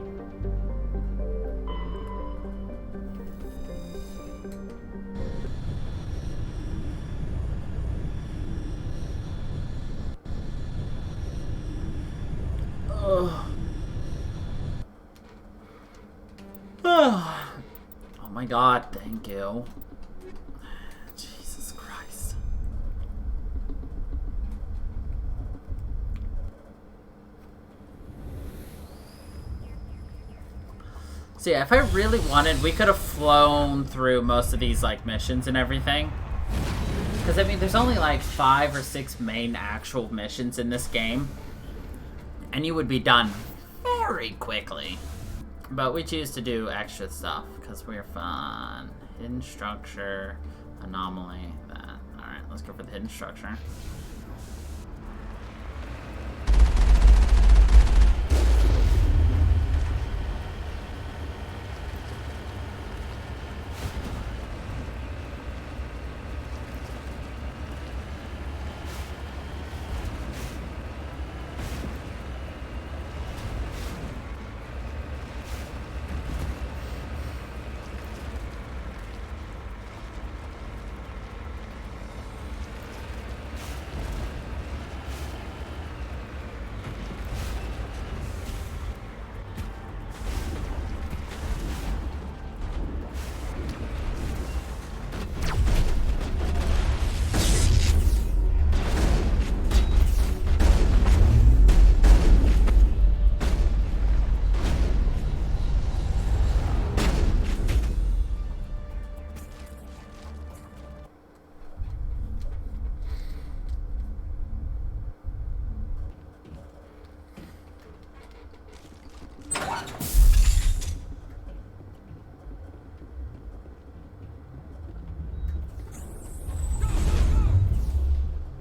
Oh my god, thank you. Jesus Christ. So yeah, if I really wanted, we could have flown through most of these like missions and everything. Because I mean, there's only like 5 or 6 main actual missions in this game. And you would be done very quickly. But we choose to do extra stuff because we're fun. Hidden structure, anomaly, that. Alright, let's go for the hidden structure.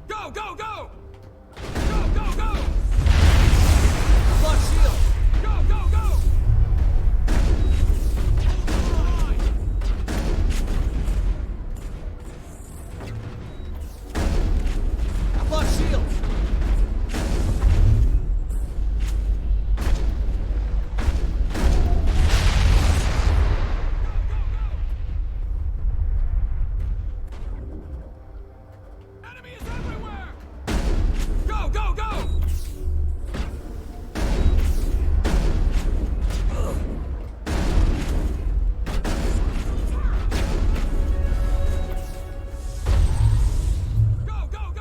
Go, go, go! Go, go, go! Blood shield! Go, go, go! Blood shield! Go, go, go! Go, go, go!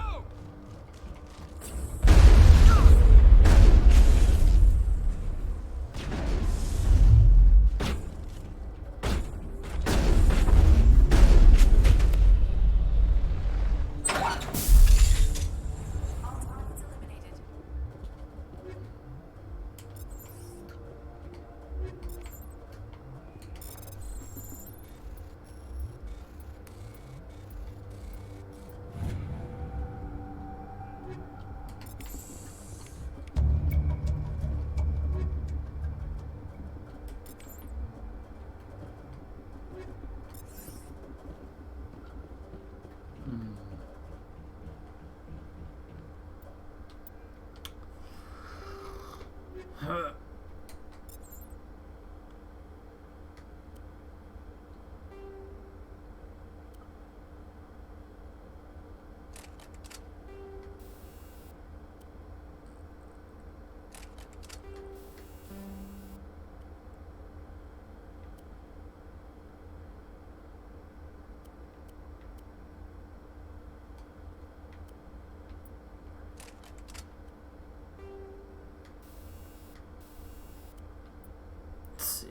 Let's see,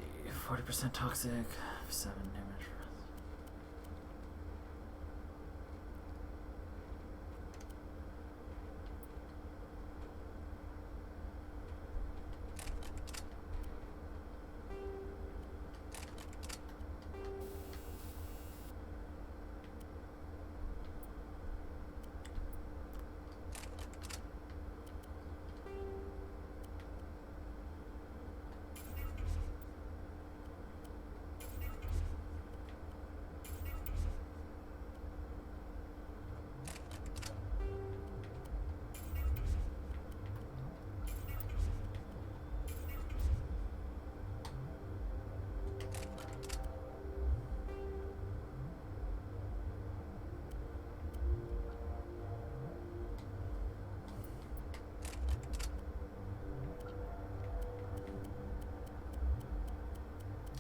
40% toxic, 7 damage.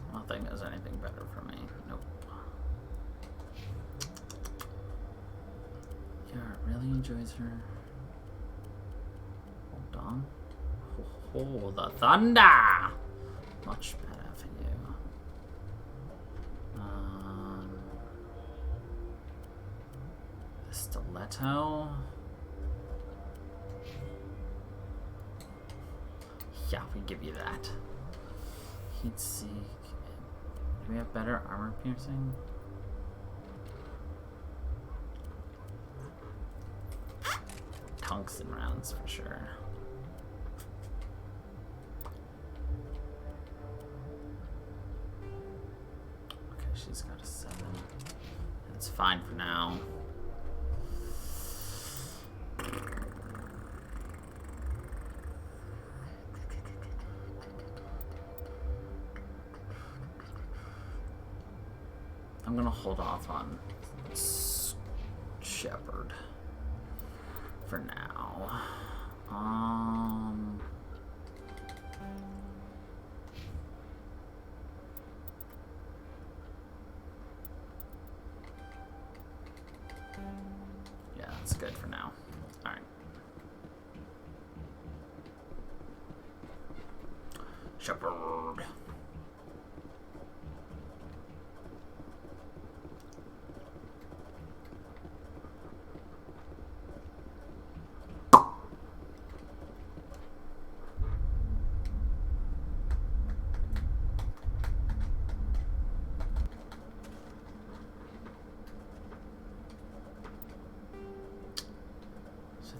I don't think there's anything better for me. Nope. Yeah, it really enjoys her. Hold on. Oh, the thunder! Much better for you. The stiletto. Yeah, we give you that. Heat seek. Do we have better armor piercing? tungsten rounds for sure. Okay, she's got a 7. That's fine for now. I'm gonna hold off on Shepard for now. Yeah, that's good for now. All right. Shepard.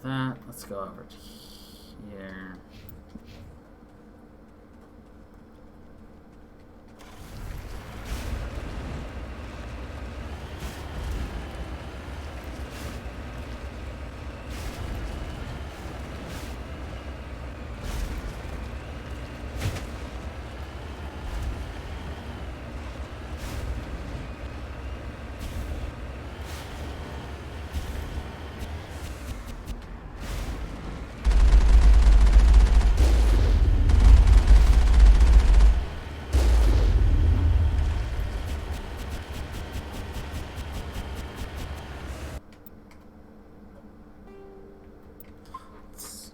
That, let's go over to here.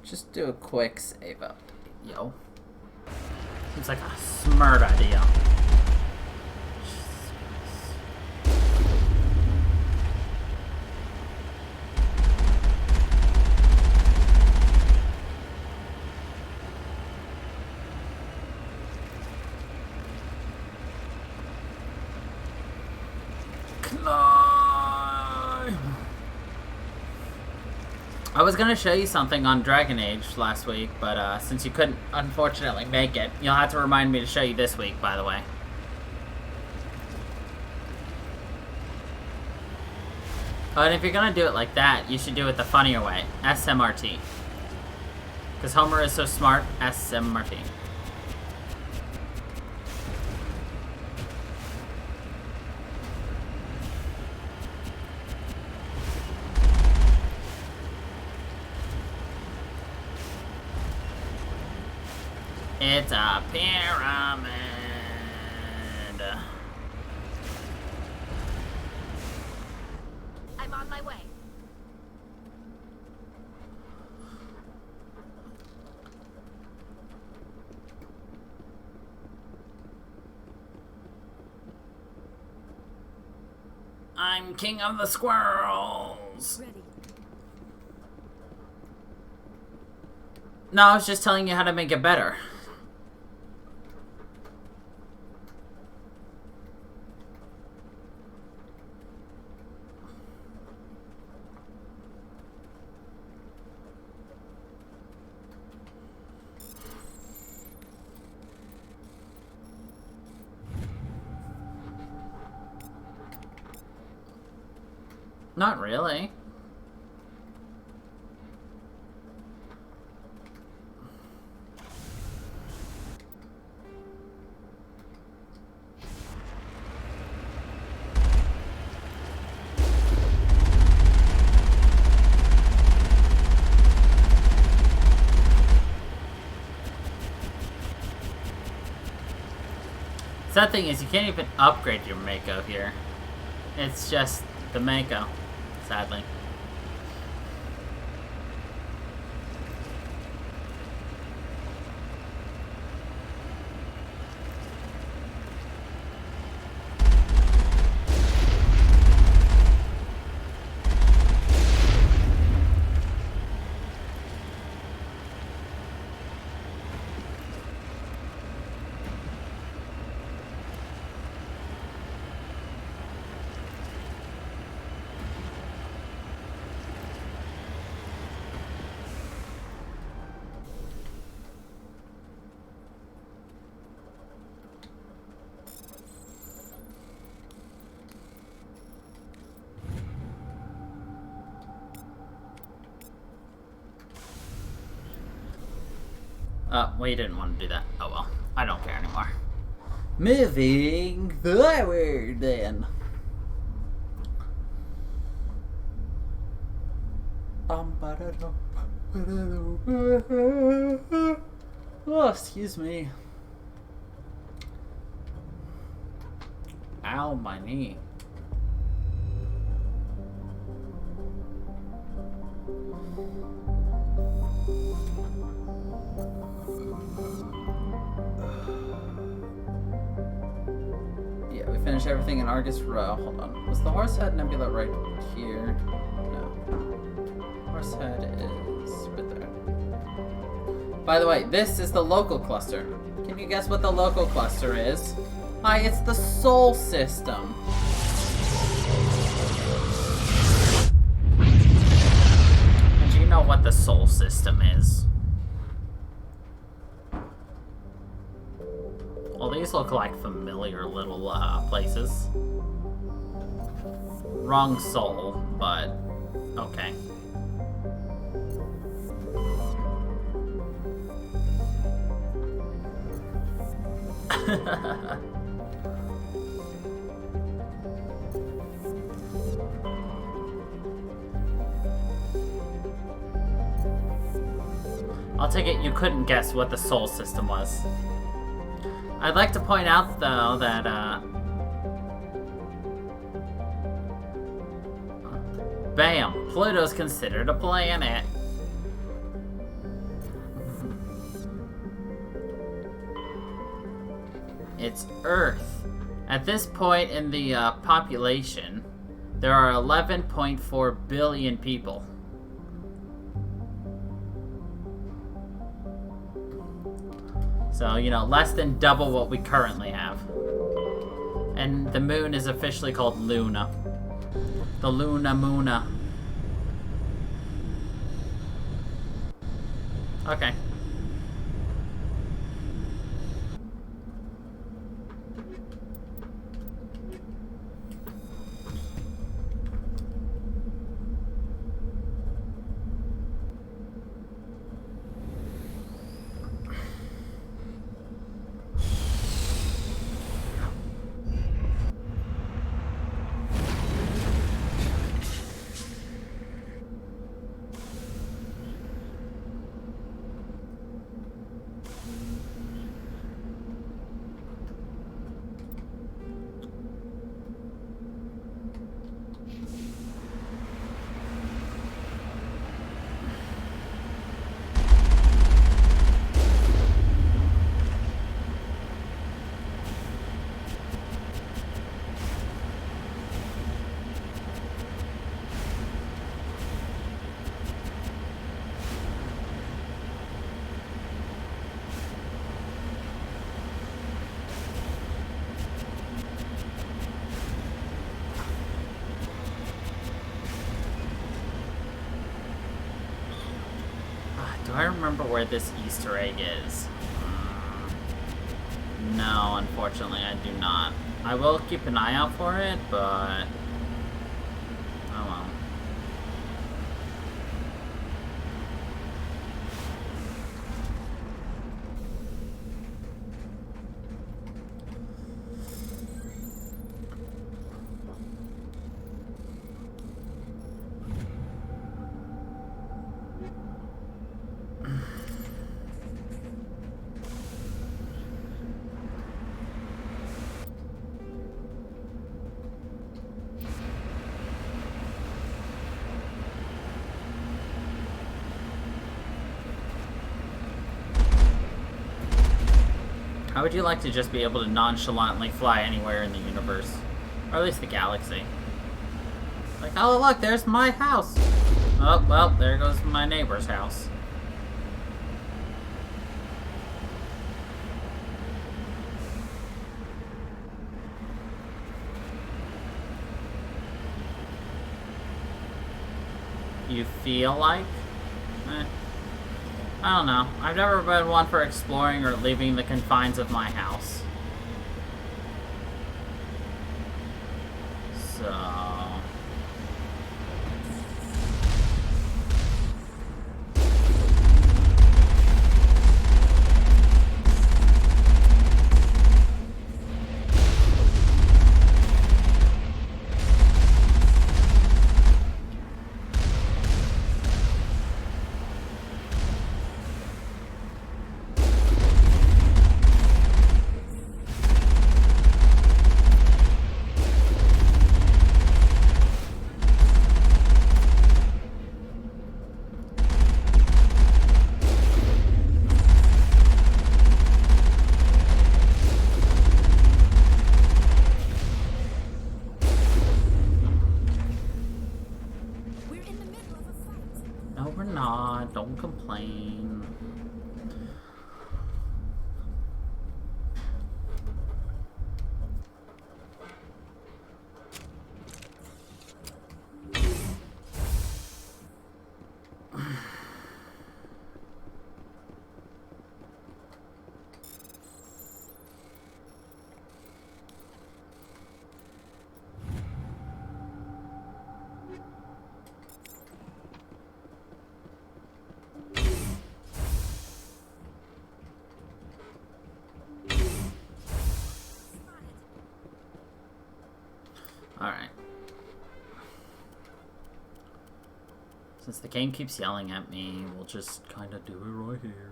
Just do a quick save up, yo. Seems like a smart idea. I was gonna show you something on Dragon Age last week, but since you couldn't unfortunately make it, you'll have to remind me to show you this week, by the way. And if you're gonna do it like that, you should do it the funnier way. SMRT. Because Homer is so smart, SMRT. It's a pyramid. I'm on my way. I'm king of the squirrels. Ready. No, I was just telling you how to make it better. Not really. Sad thing is, you can't even upgrade your Mako here. It's just the Mako, sadly. We didn't want to do that. Oh well. I don't care anymore. Moving forward then. Oh, excuse me. Ow, my knee. Yeah, we finished everything in Argus Row. Hold on. Was the Horsehead Nebula right here? No. Horsehead is right there. By the way, this is the local cluster. Can you guess what the local cluster is? Why, it's the Sol System. And do you know what the Sol System is? Well, these look like familiar little places. Wrong Sol, but okay. I'll take it you couldn't guess what the Sol System was. I'd like to point out, though, that, bam! Pluto's considered a planet. It's Earth. At this point in the population, there are 11.4 billion people. So, you know, less than double what we currently have. And the moon is officially called Luna. The Luna Moona. Okay. Do I remember where this Easter egg is? No, unfortunately I do not. I will keep an eye out for it, but... oh well. How would you like to just be able to nonchalantly fly anywhere in the universe? Or at least the galaxy. Like, oh look, there's my house! Oh, well, there goes my neighbor's house. You feel like? I don't know. I've never been one for exploring or leaving the confines of my house. So... working hard. Don't complain. Alright. Since the game keeps yelling at me, we'll just kind of do it right here.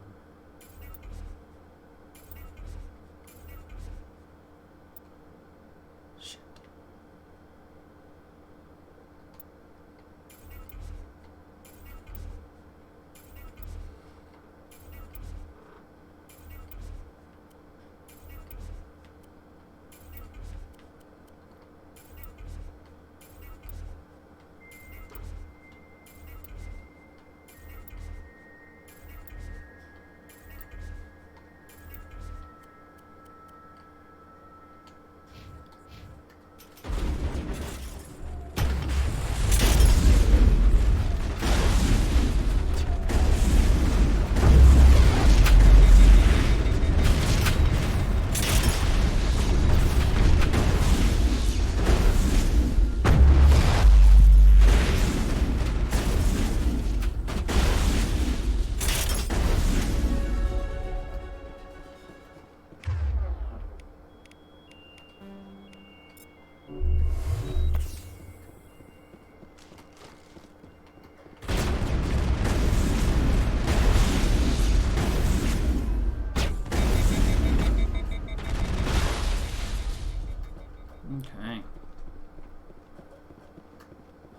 Shit. Okay.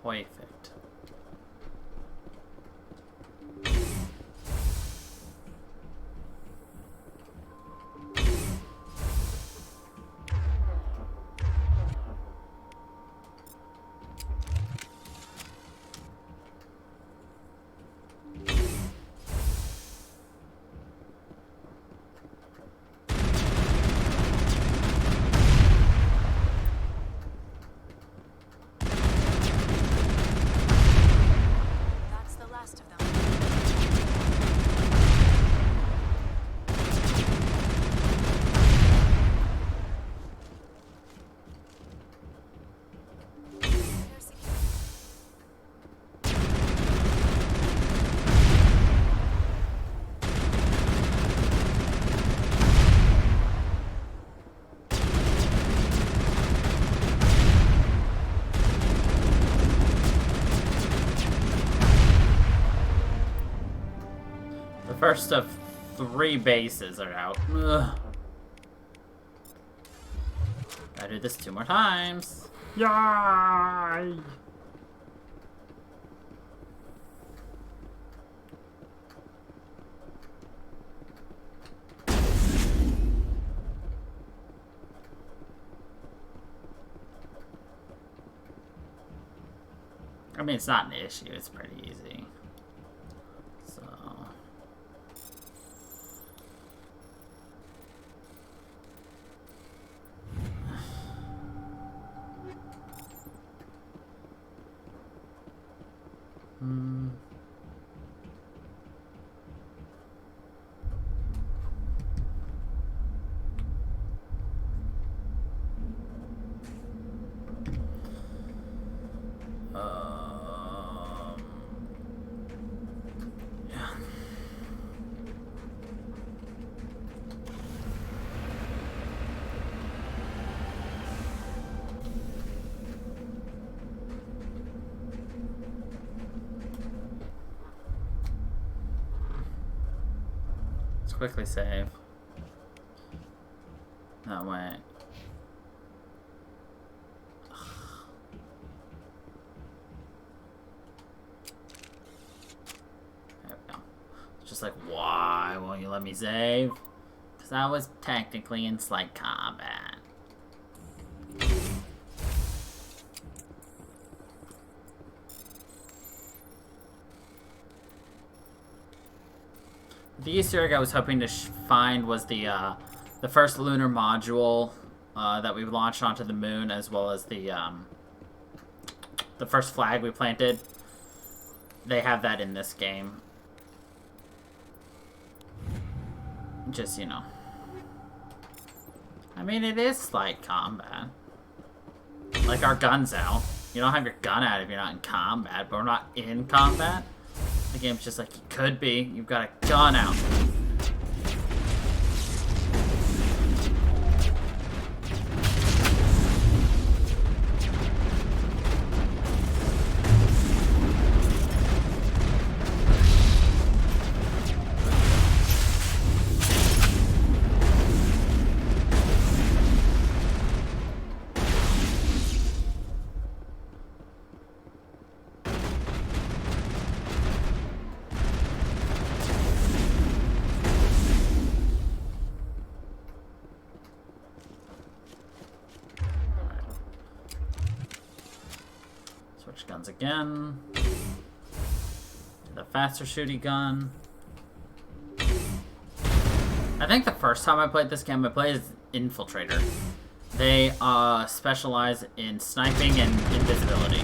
Perfect. That's the last of them. The first of 3 bases are out. Ugh. Gotta do this 2 more times. Yay! I mean, it's not an issue. It's pretty easy. So... yeah. Let's quickly save. That way. There we go. It's just like, why won't you let me save? Because I was technically in slight combat. The Easter egg I was hoping to find was the first lunar module that we launched onto the moon, as well as the first flag we planted. They have that in this game. Just, you know. I mean, it is slight combat. Like, our gun's out. You don't have your gun out if you're not in combat, but we're not in combat. The game's just like, you could be. You've got a gun out. Switch guns again. The faster shooty gun. I think the first time I played this game, I played as Infiltrator. They specialize in sniping and invisibility.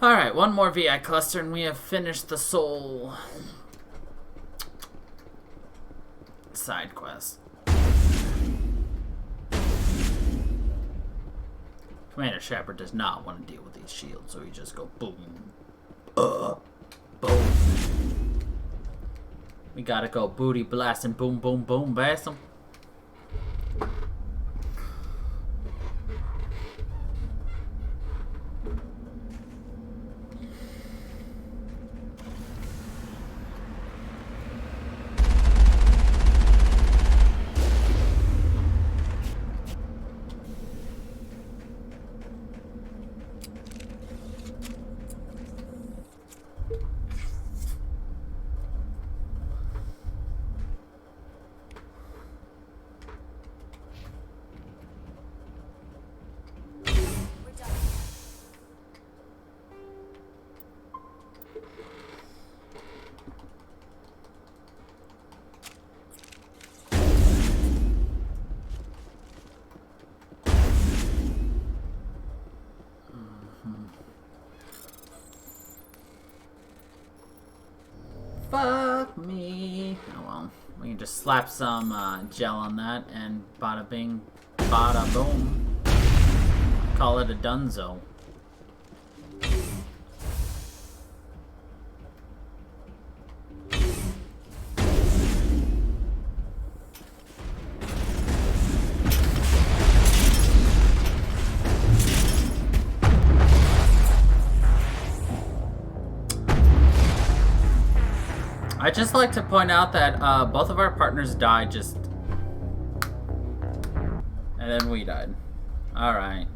Alright, one more VI cluster and we have finished the soul side quest. Commander Shepard does not want to deal with these shields, so he just go boom. Boom. We gotta go booty blasting, boom, boom, boom, blast them. Fuck me. Oh well. We can just slap some gel on that and bada bing, bada boom. Call it a dunzo. I'd just like to point out that both of our partners died just... And then we died. Alright.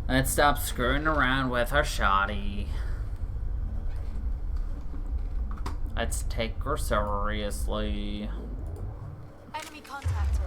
Let's stop screwing around with our shoddy. Let's take her seriously. Enemy contacted.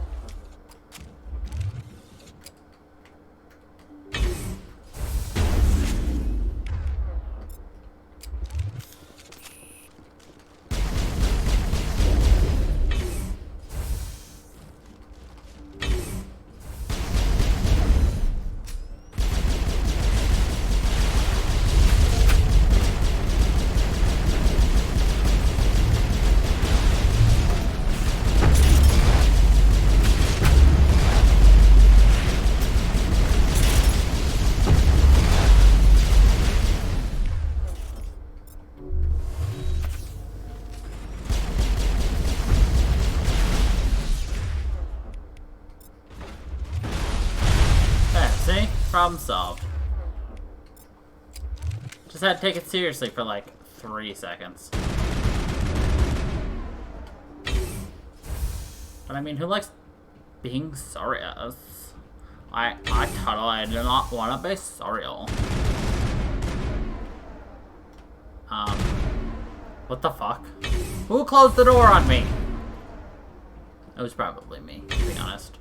problem solved. Just had to take it seriously for like 3 seconds. But I mean, who likes being serious? I totally do not want to be serial. What the fuck? Who closed the door on me? It was probably me, to be honest.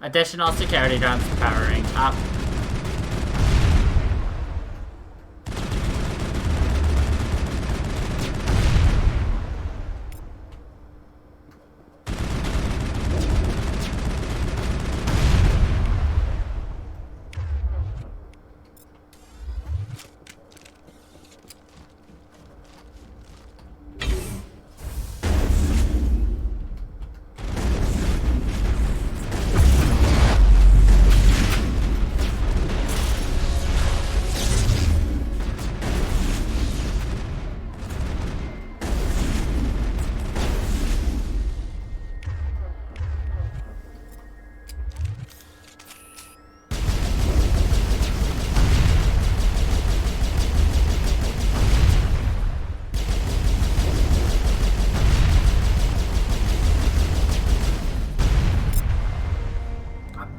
Additional security drones powering up.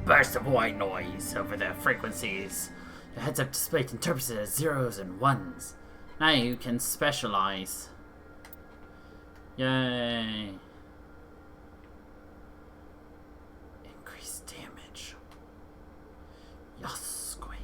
Burst of white noise over the frequencies. The heads-up display interprets it as zeros and ones. Now you can specialize. Yay. Increased damage. Yes, queen.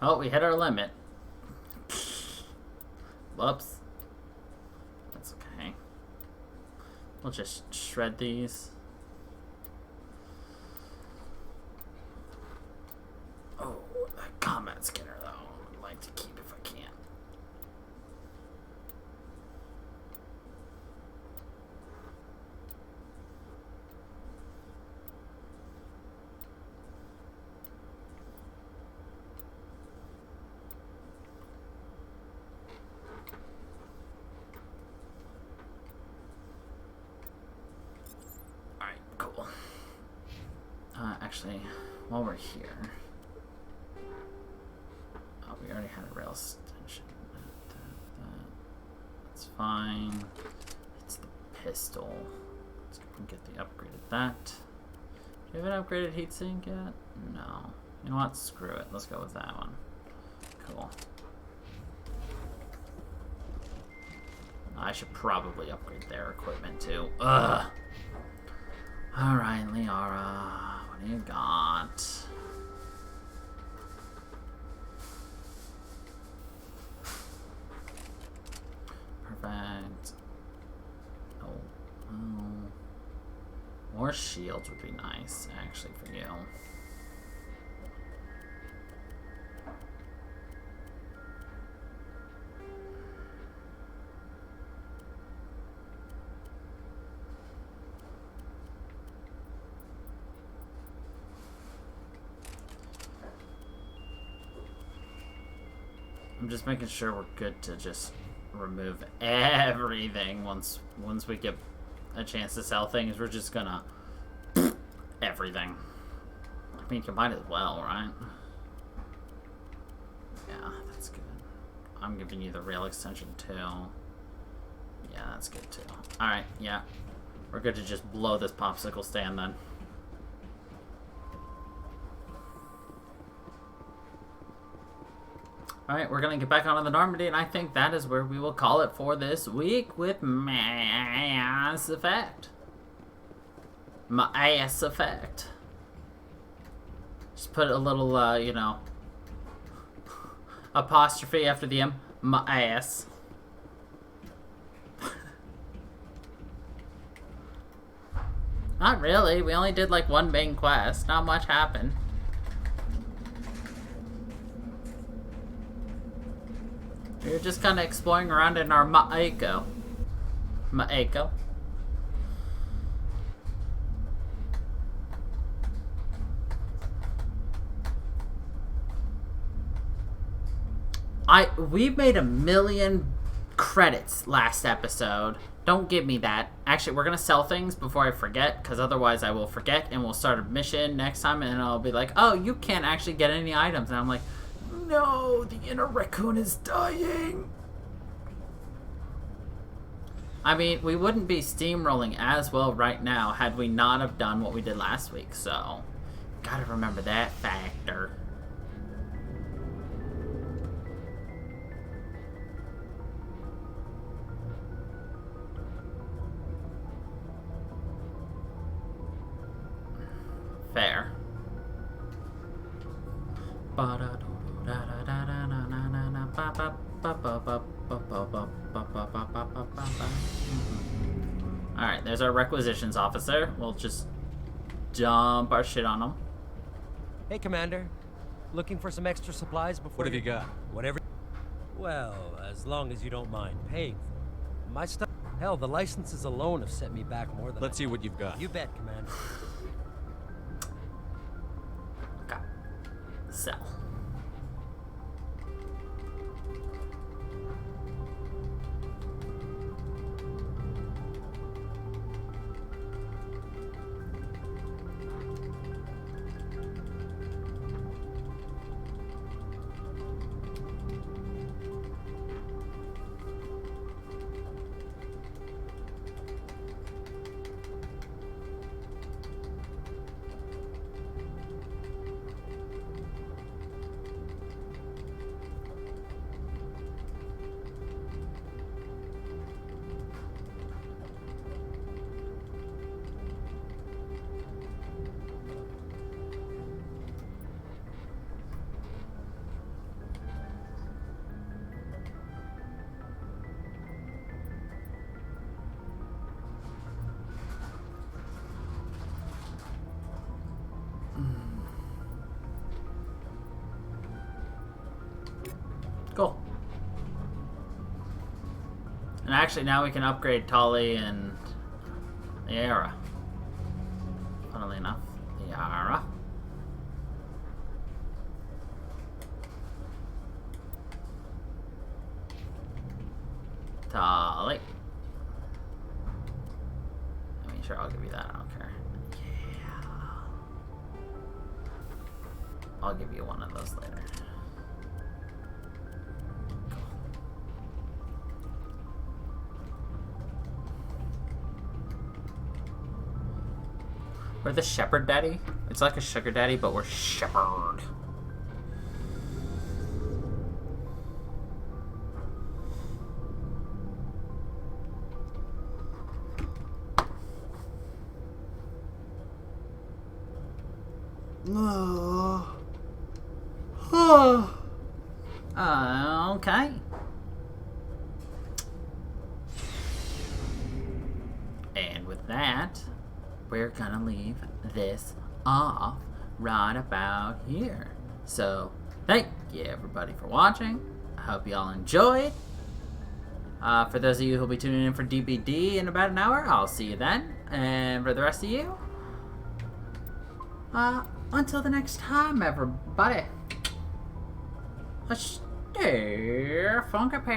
Oh, we hit our limit. Whoops. That's okay. We'll just shred these. Oh, that combat scanner though. I'd like to keep if I can. Cool. Actually, while we're here, oh, we already had a rail extension. That's fine. It's the pistol. Let's go and get the upgraded that. Do you have an upgraded heatsink yet? No. You know what? Screw it. Let's go with that one. Cool. I should probably upgrade their equipment too. Ugh. Alright, Liara, what do you got? Perfect. Oh. More shields would be nice, actually, for you. I'm just making sure we're good to just remove everything once we get a chance to sell things. We're just gonna everything. I mean, you might as well, right? Yeah, that's good. I'm giving you the rail extension too. Yeah, that's good too. Alright, yeah. We're good to just blow this popsicle stand then. Alright, we're gonna get back onto the Normandy, and I think that is where we will call it for this week with Mass Effect. Mass Effect. Just put a little, you know, apostrophe after the M. My ass. Not really. We only did like one main quest. Not much happened. We were just kind of exploring around in our Ma'eko. Ma'eko. We made 1 million credits last episode. Don't give me that. Actually, we're gonna sell things before I forget, because otherwise I will forget and we'll start a mission next time and I'll be like, oh, you can't actually get any items. And I'm like, no, the inner raccoon is dying. I mean, we wouldn't be steamrolling as well right now had we not have done what we did last week, so gotta remember that factor. Fair. Alright, there's our requisitions officer. We'll just dump our shit on him. Hey, Commander. Looking for some extra supplies before What have you got? Whatever. Well, as long as you don't mind paying for it. My stuff. Hell, the licenses alone have set me back more than. Let's see what you've got. You bet, Commander. Okay. Sell. Cool. And actually now we can upgrade Tali and the Era. Funnily enough, the Era. Tali. I mean, sure, I'll give you that. I don't care. Yeah. I'll give you one of those later. We're the shepherd daddy. It's like a sugar daddy, but we're shepherd. Okay. And with that, we're gonna leave this off right about here. So, thank you everybody for watching. I hope you all enjoyed. For those of you who'll be tuning in for DBD in about an hour, I'll see you then. And for the rest of you, until the next time, everybody. Stay funky paper.